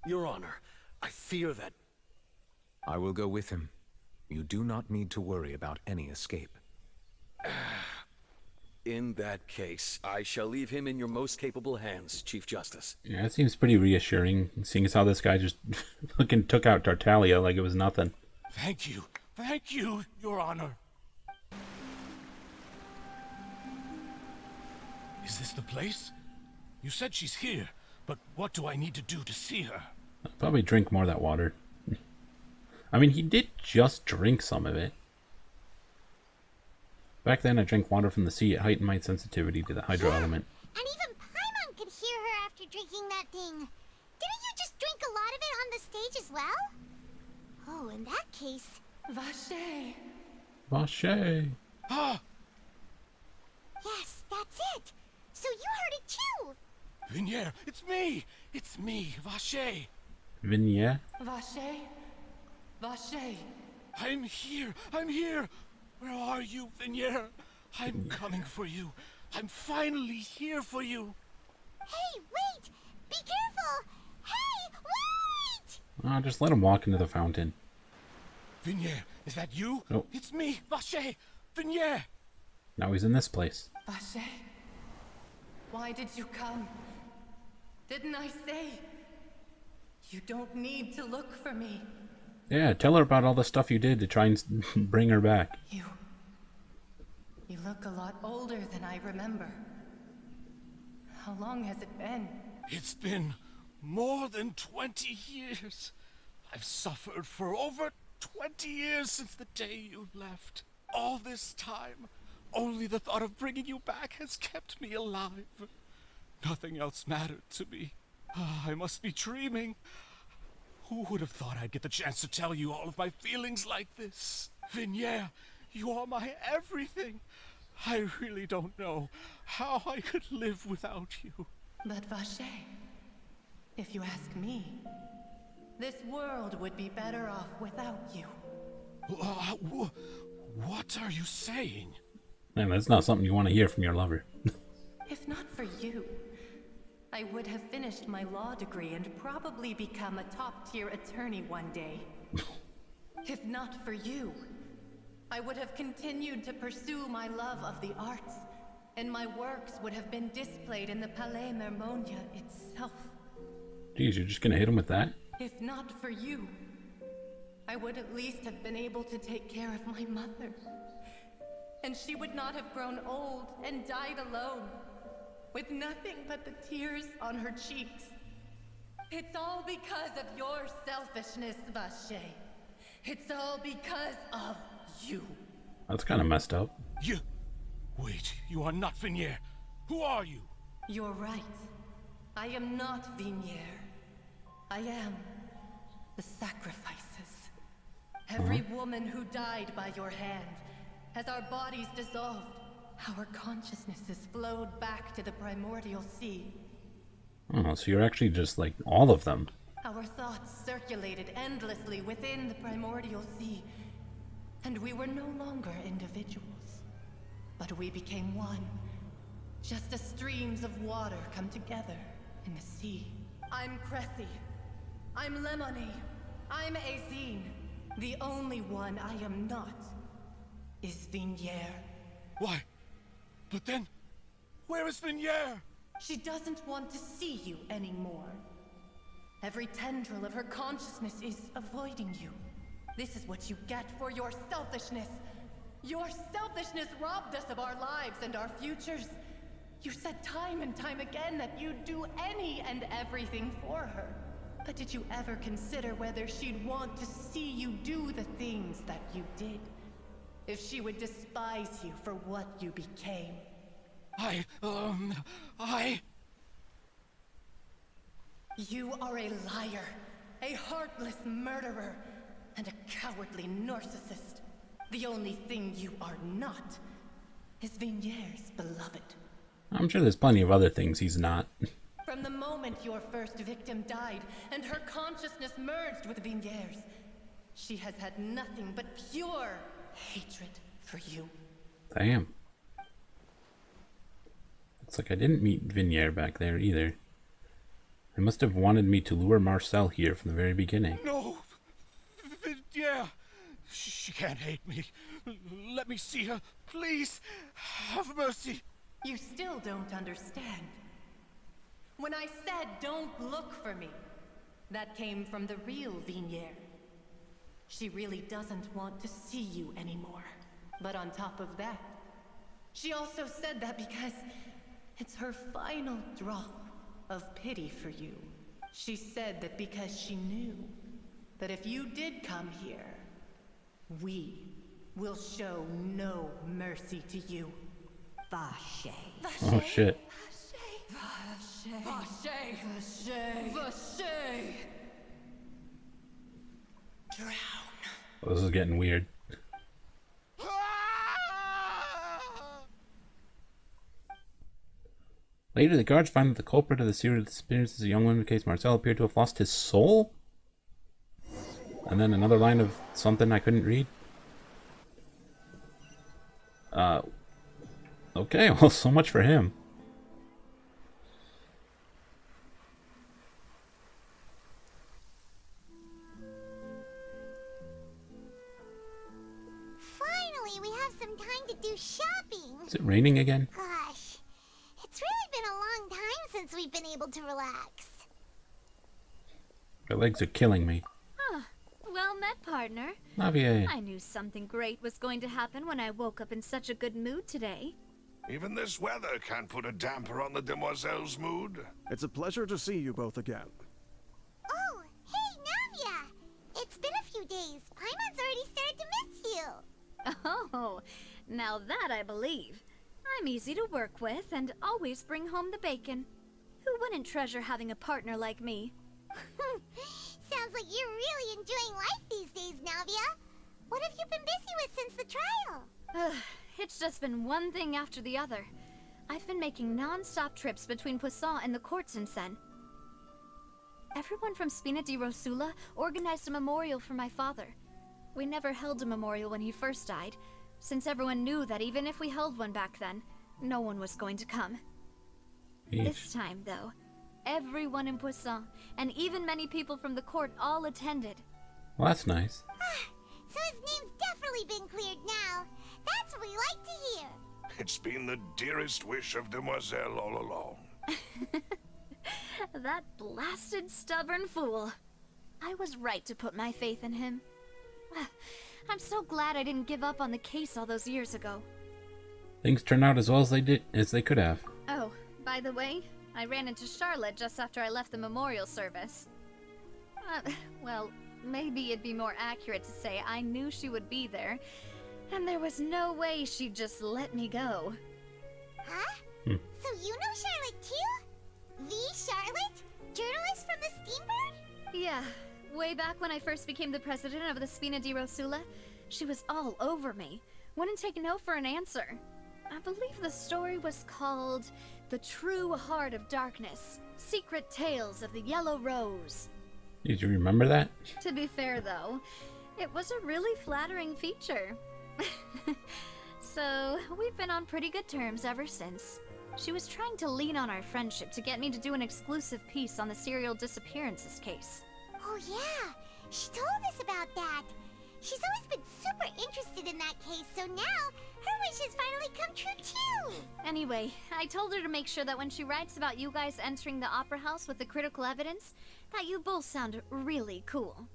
Your Honor, I fear that... I will go with him. You do not need to worry about any escape. In that case, I shall leave him in your most capable hands, Chief Justice. Yeah, it seems pretty reassuring, seeing as how this guy just fucking took out Tartaglia like it was nothing. Thank you, Your Honor. Is this the place? You said she's here, but what do I need to do to see her? I'll probably drink more of that water. I mean, he did just drink some of it. Back then, I drank water from the sea. It heightened my sensitivity to the hydro element. And even Paimon could hear her after drinking that thing. Didn't you just drink a lot of it on the stage as well? Oh, in that case... Vaucher. Vaucher. Ah! Yes, that's it. So you heard it too. Vignier, it's me. It's me, Vaucher. Vignier? Vaucher. I'm here. Where are you, Vignier? I'm coming for you. I'm finally here for you. Hey, wait! Be careful! Hey, wait! Oh, just let him walk into the fountain. Vignier, is that you? Oh. It's me, Vaucher. Vignier. Now he's in this place. Vaucher, why did you come? Didn't I say? You don't need to look for me. Yeah, tell her about all the stuff you did to try and bring her back. You look a lot older than I remember. How long has it been? It's been More than 20 years. I've suffered for over 20 years since the day you left. All this time, only the thought of bringing you back has kept me alive. Nothing else mattered to me. I must be dreaming. Who would have thought I'd get the chance to tell you all of my feelings like this? Vinier, you are my everything. I really don't know how I could live without you. But Vaucher, if you ask me, this world would be better off without you. What are you saying? Man, that's not something you want to hear from your lover. If not for you, I would have finished my law degree and probably become a top-tier attorney one day. If not for you, I would have continued to pursue my love of the arts, and my works would have been displayed in the Palais Mermonia itself. Jeez, you're just gonna hit him with that? If not for you, I would at least have been able to take care of my mother. And she would not have grown old and died alone, with nothing but the tears on her cheeks. It's all because of your selfishness, Vaucher. It's all because of you. That's kind of messed up. You... Wait, you are not Vinier. Who are you? You're right. I am not Vinier. I am the sacrifices. Every woman who died by your hand, as our bodies dissolved, our consciousnesses flowed back to the primordial sea. Oh, so you're actually just like all of them. Our thoughts circulated endlessly within the primordial sea, and we were no longer individuals, but we became one, just as streams of water come together in the sea. I'm Cressy. I'm Lemony. I'm Azine. The only one I am not is Vinier. Why? But then, where is Vinier? She doesn't want to see you anymore. Every tendril of her consciousness is avoiding you. This is what you get for your selfishness. Your selfishness robbed us of our lives and our futures. You said time and time again that you'd do any and everything for her. But did you ever consider whether she'd want to see you do the things that you did? If she would despise you for what you became? You are a liar, a heartless murderer, and a cowardly narcissist. The only thing you are not is Vinier's beloved. I'm sure there's plenty of other things he's not. From the moment your first victim died and her consciousness merged with Vinier's, she has had nothing but pure hatred for you. Damn. Looks like I didn't meet Vinier back there either. They must have wanted me to lure Marcel here from the very beginning. No! Vinier! She can't hate me. Let me see her. Please, have mercy. You still don't understand. When I said don't look for me, that came from the real Vinier. She really doesn't want to see you anymore. But on top of that, she also said that because it's her final drop of pity for you. She said that because she knew that if you did come here, we will show no mercy to you. Vaucher. Oh shit. Vaucher. Vaucher. Vaucher. Drown. Well, this is getting weird. Later, the guards find that the culprit of the serial disappearance is a young woman in case Marcel appeared to have lost his soul? And then another line of something I couldn't read. Okay, well, so much for him. Finally, we have some time to do shopping. Is it raining again? Gosh, it's really been a long time since we've been able to relax. My legs are killing me. Huh. Well met, partner. Navia. I knew something great was going to happen when I woke up in such a good mood today. Even this weather can't put a damper on the demoiselle's mood. It's a pleasure to see you both again. Oh, now that I believe. I'm easy to work with and always bring home the bacon. Who wouldn't treasure having a partner like me? Sounds like you're really enjoying life these days, Navia. What have you been busy with since the trial? It's just been one thing after the other. I've been making non-stop trips between Poisson and the courts in Sinthe. Everyone from Spina di Rosula organized a memorial for my father. We never held a memorial when he first died, since everyone knew that even if we held one back then, no one was going to come. This time, though, everyone in Poisson, and even many people from the court, all attended. Well, that's nice. So his name's definitely been cleared now. That's what we like to hear. It's been the dearest wish of Demoiselle all along. That blasted stubborn fool. I was right to put my faith in him. I'm so glad I didn't give up on the case all those years ago. Things turned out as well as they could have. Oh, by the way, I ran into Charlotte just after I left the memorial service. Well, maybe it'd be more accurate to say I knew she would be there, and there was no way she'd just let me go. Huh? So you know Charlotte too? The Charlotte? Journalist from the Steambird? Yeah, way back when I first became the president of the Spina di Rosula, she was all over me. Wouldn't take no for an answer. I believe the story was called The True Heart of Darkness, Secret Tales of the Yellow Rose. Did you remember that? To be fair, though, it was a really flattering feature. So, we've been on pretty good terms ever since. She was trying to lean on our friendship to get me to do an exclusive piece on the serial disappearances case. Oh yeah, she told us about that. She's always been super interested in that case, so now her wish has finally come true too. Anyway, I told her to make sure that when she writes about you guys entering the opera house with the critical evidence, that you both sound really cool.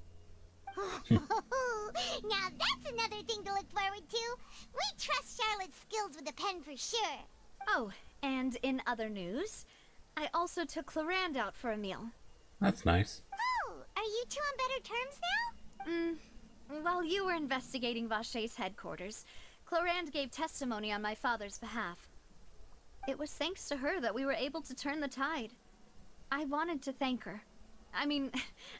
Now that's another thing to look forward to. We trust Charlotte's skills with a pen for sure. Oh, and in other news, I also took Clarand out for a meal. That's nice. Oh, are you two on better terms now? While you were investigating Vaucher's headquarters, Clarand gave testimony on my father's behalf. It was thanks to her that we were able to turn the tide. I wanted to thank her. I mean,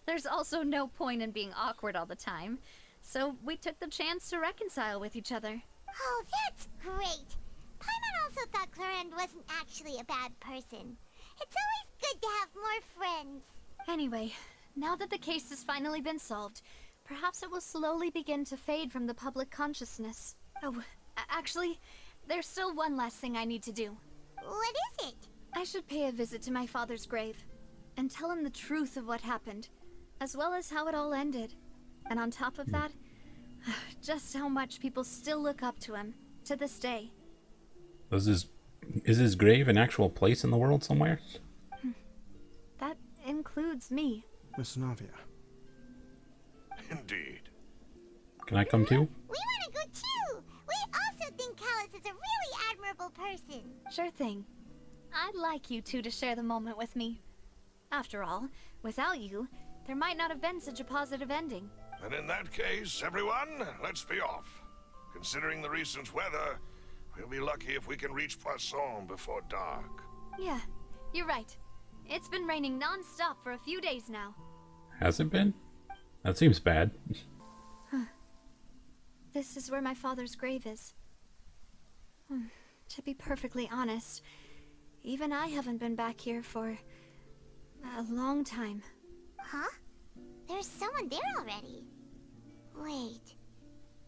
there's also no point in being awkward all the time, so we took the chance to reconcile with each other. Oh, that's great. Paimon also thought Clarand wasn't actually a bad person. It's always good to have more friends. Anyway, now that the case has finally been solved, perhaps it will slowly begin to fade from the public consciousness. Oh, actually, there's still one last thing I need to do. What is it? I should pay a visit to my father's grave, and tell him the truth of what happened, as well as how it all ended. And on top of that, just how much people still look up to him, to this day. Is his grave an actual place in the world somewhere? That includes me. Miss Navia. Indeed. Can I come too? We want to go too! We also think Callas is a really admirable person. Sure thing. I'd like you two to share the moment with me. After all, without you, there might not have been such a positive ending. And in that case, everyone, let's be off. Considering the recent weather, we'll be lucky if we can reach Poisson before dark. Yeah, you're right. It's been raining non-stop for a few days now. Has it been? That seems bad. This is where my father's grave is. To be perfectly honest, even I haven't been back here for a long time. Huh? There's someone there already. Wait.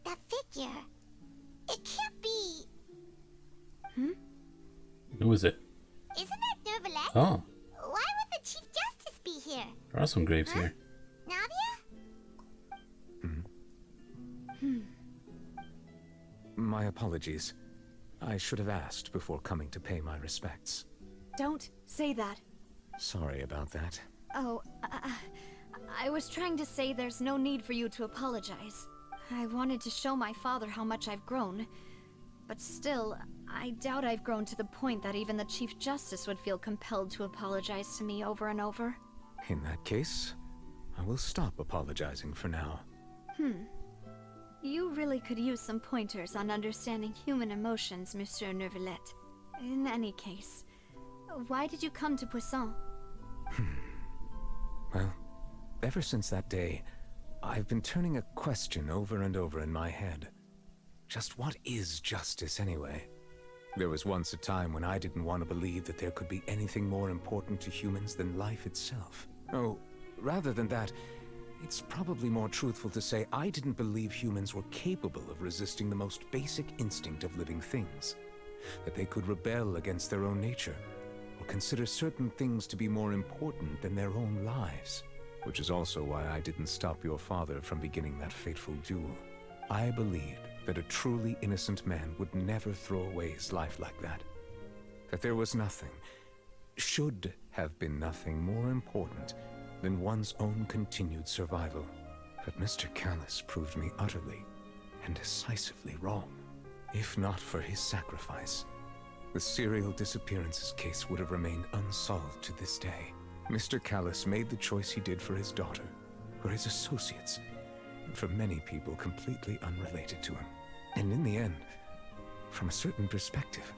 That figure. It can't be... Who is it? Isn't that Neuvillette? Oh. Why would the Chief Justice be here? There are some graves here. Navia? My apologies. I should have asked before coming to pay my respects. Don't say that. Sorry about that. Oh, I was trying to say there's no need for you to apologize. I wanted to show my father how much I've grown. But still, I doubt I've grown to the point that even the Chief Justice would feel compelled to apologize to me over and over. In that case, I will stop apologizing for now. You really could use some pointers on understanding human emotions, Monsieur Neuvillette. In any case, why did you come to Poisson? Well, ever since that day, I've been turning a question over and over in my head. Just what is justice anyway? There was once a time when I didn't want to believe that there could be anything more important to humans than life itself. Oh, rather than that, it's probably more truthful to say I didn't believe humans were capable of resisting the most basic instinct of living things. That they could rebel against their own nature, or consider certain things to be more important than their own lives. Which is also why I didn't stop your father from beginning that fateful duel. I believed that a truly innocent man would never throw away his life like that. That there was nothing, should have been nothing more important than one's own continued survival. But Mr. Callas proved me utterly and decisively wrong. If not for his sacrifice, the serial disappearances case would have remained unsolved to this day. Mr. Callas made the choice he did for his daughter, for his associates, and for many people completely unrelated to him. And in the end, from a certain perspective,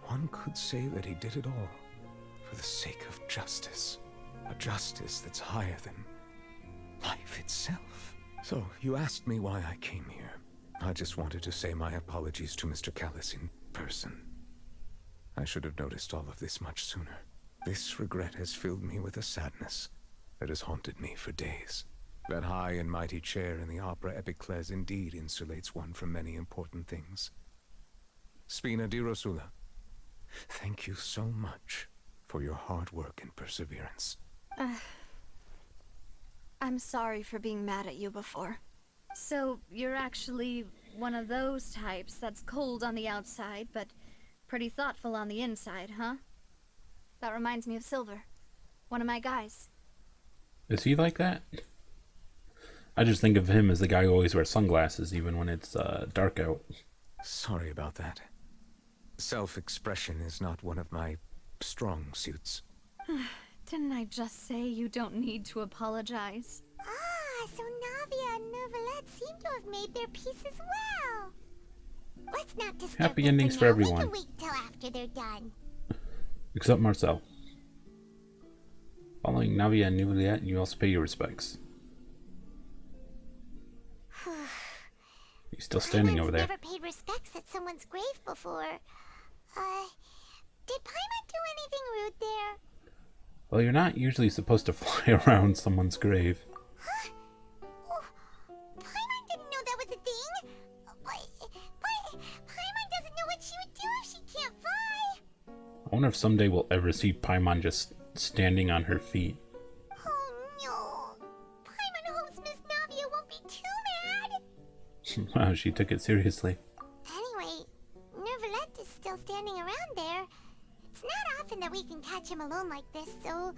one could say that he did it all for the sake of justice. A justice that's higher than life itself. So, you asked me why I came here. I just wanted to say my apologies to Mr. Callas in person. I should have noticed all of this much sooner. This regret has filled me with a sadness that has haunted me for days. That high and mighty chair in the Opera Epiclese indeed insulates one from many important things. Spina di Rosula, thank you so much for your hard work and perseverance. I'm sorry for being mad at you before. So, you're actually one of those types that's cold on the outside, but pretty thoughtful on the inside, huh? That reminds me of Silver, one of my guys. Is he like that? I just think of him as the guy who always wears sunglasses even when it's dark out. Sorry about that. Self-expression is not one of my strong suits. Didn't I just say you don't need to apologize? Ah, so Navia and Neuvillette seem to have made their peace as well. Let's not disturb Happy them endings now. for everyone. We can wait till after they're done. Except Marcel. Following Navia and Neuvillette, you also pay your respects. He's still standing over there. Never paid respects at someone's grave before. Did Paimon do anything rude there? Well, you're not usually supposed to fly around someone's grave. Huh? Oh, Paimon didn't know that was a thing. But Paimon doesn't know what she would do if she can't fly. I wonder if someday we'll ever see Paimon just standing on her feet. Oh no. Paimon hopes Miss Navia won't be too mad. Wow, she took it seriously. Anyway, Neuvillette is still standing around there. It's not often that we can catch him alone like this, so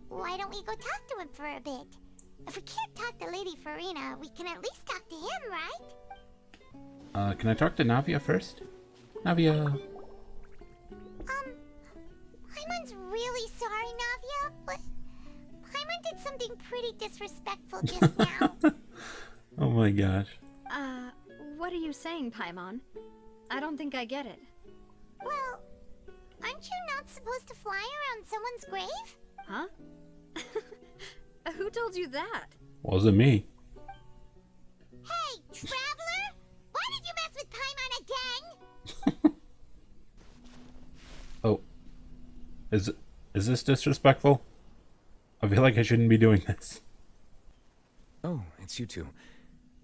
why don't we go talk to him for a bit? If we can't talk to Lady Farina, we can at least talk to him, right? Can I talk to Navia first? Navia. Paimon's really sorry, Navia, but Paimon did something pretty disrespectful just now. Oh my gosh. What are you saying, Paimon? I don't think I get it. Well, aren't you not supposed to fly around someone's grave? Huh? Who told you that? Wasn't me. Hey, Traveler! Why did you mess with Paimon again? Oh. Is this disrespectful? I feel like I shouldn't be doing this. Oh, it's you two.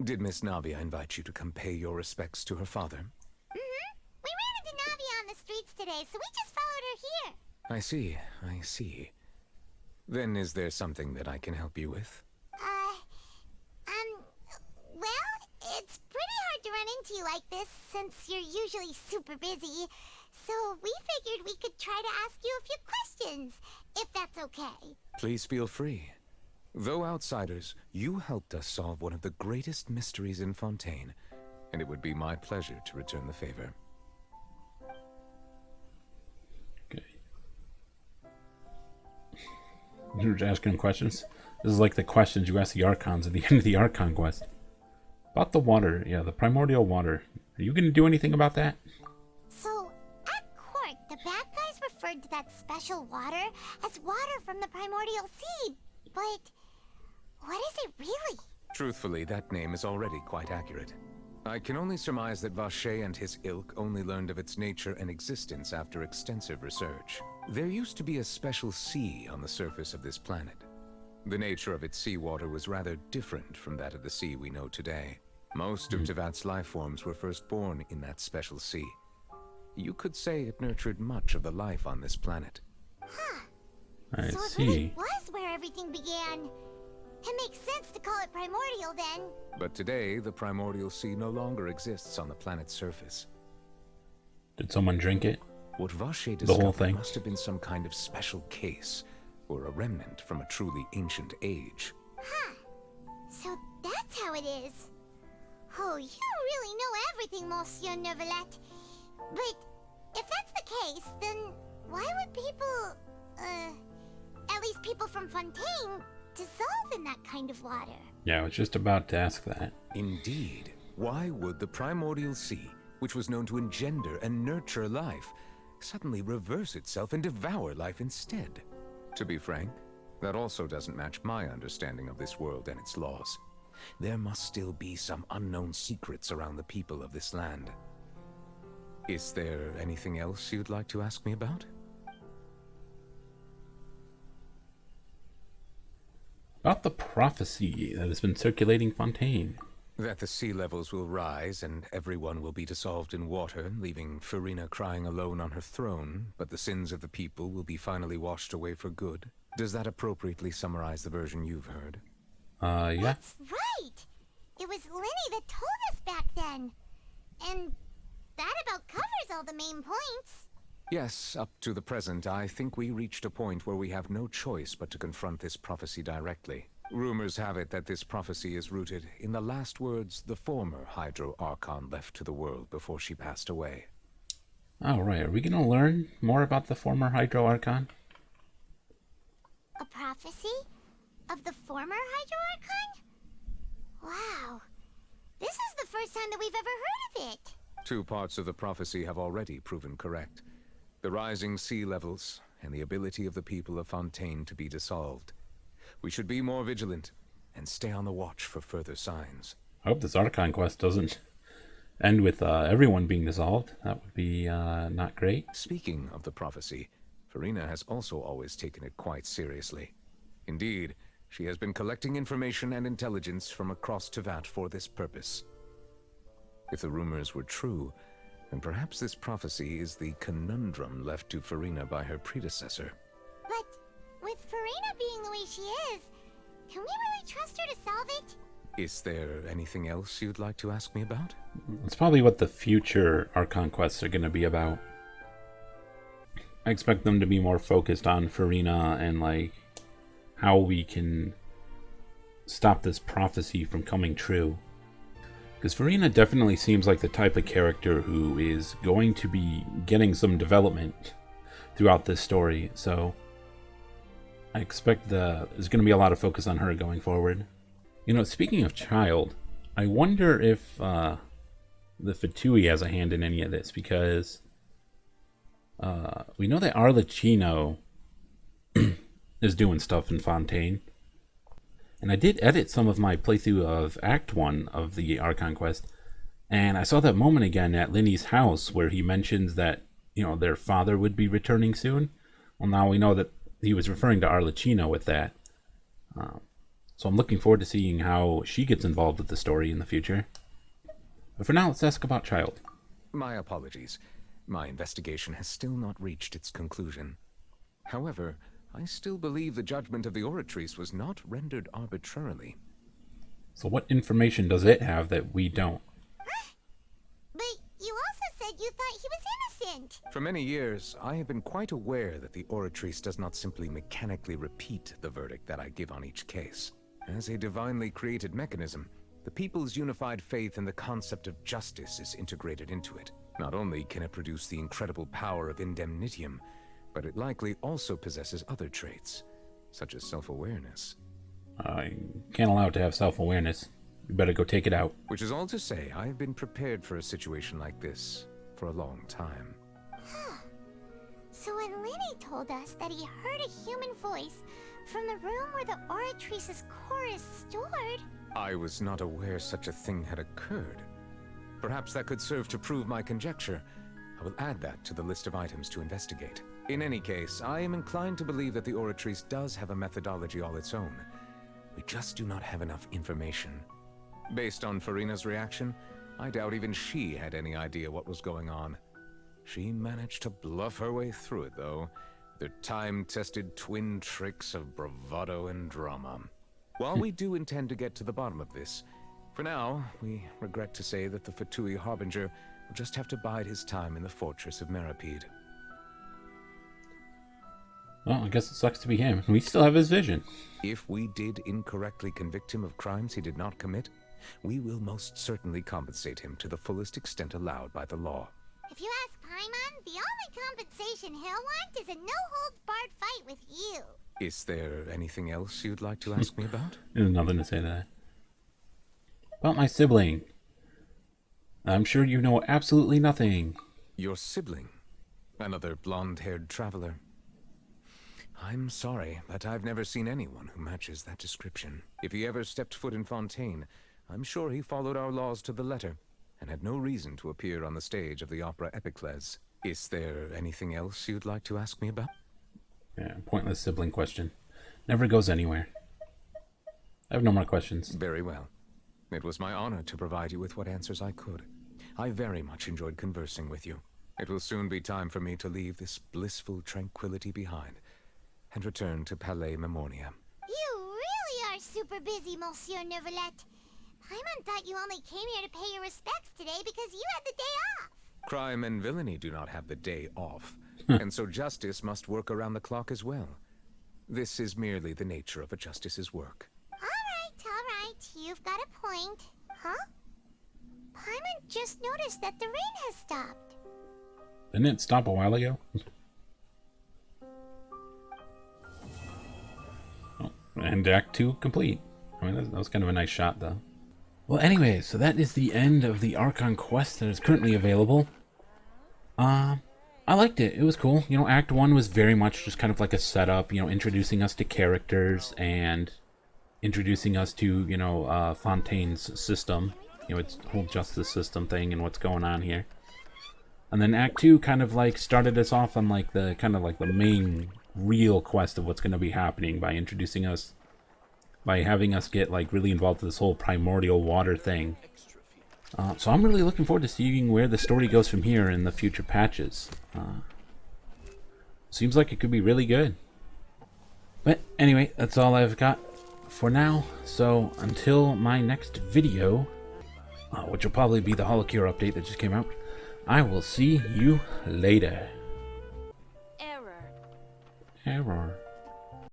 Did Miss Navia invite you to come pay your respects to her father? Mm-hmm. We ran into Navia on the streets today, so we just followed her here. I see. Then is there something that I can help you with? Well, it's pretty hard to run into you like this, since you're usually super busy. So we figured we could try to ask you a few questions, if that's okay. Please feel free. Though outsiders, you helped us solve one of the greatest mysteries in Fontaine, and it would be my pleasure to return the favor. Okay. You're asking questions? This is like the questions you ask the Archons at the end of the Archon quest. About the water, yeah, the primordial water. Are you gonna do anything about that? So, at court, the bad guys referred to that special water as water from the primordial sea. But what is it really? Truthfully, that name is already quite accurate. I can only surmise that Vaucher and his ilk only learned of its nature and existence after extensive research. There used to be a special sea on the surface of this planet. The nature of its seawater was rather different from that of the sea we know today. Most of Tevat's life forms were first born in that special sea. You could say it nurtured much of the life on this planet. Huh. I so see. it really was where everything began. It makes sense to call it primordial then. But today, the primordial sea no longer exists on the planet's surface. Did someone drink it? What Vaucher The whole discovered thing? must have been some kind of special case, or a remnant from a truly ancient age. Huh. So that's how it is. Oh, you really know everything, Monsieur Neuvillette. But if that's the case, then why would people, at least people from Fontaine, dissolve in that kind of water? Yeah, I was just about to ask that. Indeed. Why would the primordial sea, which was known to engender and nurture life, suddenly reverse itself and devour life instead? To be frank, that also doesn't match my understanding of this world and its laws. There must still be some unknown secrets around the people of this land. Is there anything else you'd like to ask me about? About the prophecy that has been circulating Fontaine. That the sea levels will rise and everyone will be dissolved in water, leaving Farina crying alone on her throne, but the sins of the people will be finally washed away for good. Does that appropriately summarize the version you've heard? Yeah. That's right! It was Lenny that told us back then. And that about covers all the main points. Yes, up to the present, I think we reached a point where we have no choice but to confront this prophecy directly. Rumors have it that this prophecy is rooted in the last words the former Hydro Archon left to the world before she passed away. Alright, are we gonna learn more about the former Hydro Archon? A prophecy? Of the former Hydro Archon? Wow. This is the first time that we've ever heard of it. 2 parts of the prophecy have already proven correct. The rising sea levels, and the ability of the people of Fontaine to be dissolved. We should be more vigilant, and stay on the watch for further signs. I hope this Archon quest doesn't end with everyone being dissolved. That would be not great. Speaking of the prophecy, Farina has also always taken it quite seriously. Indeed, she has been collecting information and intelligence from across Tevat for this purpose. If the rumors were true, then perhaps this prophecy is the conundrum left to Farina by her predecessor. But with Farina being the way she is, can we really trust her to solve it? Is there anything else you'd like to ask me about? It's probably what the future Archon quests are going to be about. I expect them to be more focused on Farina and like how we can stop this prophecy from coming true. Because Farina definitely seems like the type of character who is going to be getting some development throughout this story. So I expect there's going to be a lot of focus on her going forward. You know, speaking of child, I wonder if the Fatui has a hand in any of this, because we know that Arlecchino is doing stuff in Fontaine. And I did edit some of my playthrough of Act 1 of the Archon quest, and I saw that moment again at Linny's house where he mentions that, you know, their father would be returning soon. Well, now we know that he was referring to Arlecchino with that. So I'm looking forward to seeing how she gets involved with the story in the future. But for now, let's ask about Child. My apologies. My investigation has still not reached its conclusion. However, I still believe the judgment of the Oratrice was not rendered arbitrarily. So what information does it have that we don't? But you also said you thought he was innocent. For many years, I have been quite aware that the Oratrice does not simply mechanically repeat the verdict that I give on each case. As a divinely created mechanism, the people's unified faith in the concept of justice is integrated into it. Not only can it produce the incredible power of indemnitium, but it likely also possesses other traits, such as self-awareness. I can't allow it to have self-awareness. You better go take it out. Which is all to say, I have been prepared for a situation like this for a long time. So when Lenny told us that he heard a human voice from the room where the Oratrice's core is stored... I was not aware such a thing had occurred. Perhaps that could serve to prove my conjecture. I will add that to the list of items to investigate. In any case, I am inclined to believe that the Oratrice does have a methodology all its own. We just do not have enough information. Based on Farina's reaction, I doubt even she had any idea what was going on. She managed to bluff her way through it, though, their time-tested twin tricks of bravado and drama. While we do intend to get to the bottom of this, for now, we regret to say that the Fatui Harbinger will just have to bide his time in the fortress of Meripede. Well, I guess it sucks to be him. We still have his vision. If we did incorrectly convict him of crimes he did not commit, we will most certainly compensate him to the fullest extent allowed by the law. If you ask Paimon, the only compensation he'll want is a no-holds-barred fight with you. Is there anything else you'd like to ask me about? There's nothing to say to that. About my sibling. I'm sure you know absolutely nothing. Your sibling? Another blonde-haired traveler? I'm sorry, but I've never seen anyone who matches that description. If he ever stepped foot in Fontaine, I'm sure he followed our laws to the letter, and had no reason to appear on the stage of the opera Epicles. Is there anything else you'd like to ask me about? Yeah, pointless sibling question. Never goes anywhere. I have no more questions. Very well. It was my honor to provide you with what answers I could. I very much enjoyed conversing with you. It will soon be time for me to leave this blissful tranquility behind and return to Palais Memornia. You really are super busy, Monsieur Neuvillette. Paimon thought you only came here to pay your respects today because you had the day off. Crime and villainy do not have the day off, and so justice must work around the clock as well. This is merely the nature of a justice's work. All right, you've got a point. Huh? Paimon just noticed that the rain has stopped. Didn't it stop a while ago? Oh, and Act 2 complete. I mean, that was kind of a nice shot, though. Well, anyway, so that is the end of the Archon quest that is currently available. I liked it. It was cool. You know, Act 1 was very much just kind of like a setup, you know, introducing us to characters and introducing us to, you know, Fontaine's system. You know, its whole justice system thing and what's going on here. And then Act 2 kind of like started us off on like the kind of like the main real quest of what's going to be happening by introducing us, by having us get like really involved with this whole primordial water thing. So I'm really looking forward to seeing where the story goes from here in the future patches. Seems like it could be really good. But anyway, that's all I've got for now. So until my next video, which will probably be the Holocure update that just came out, I will see you later. Error. Error.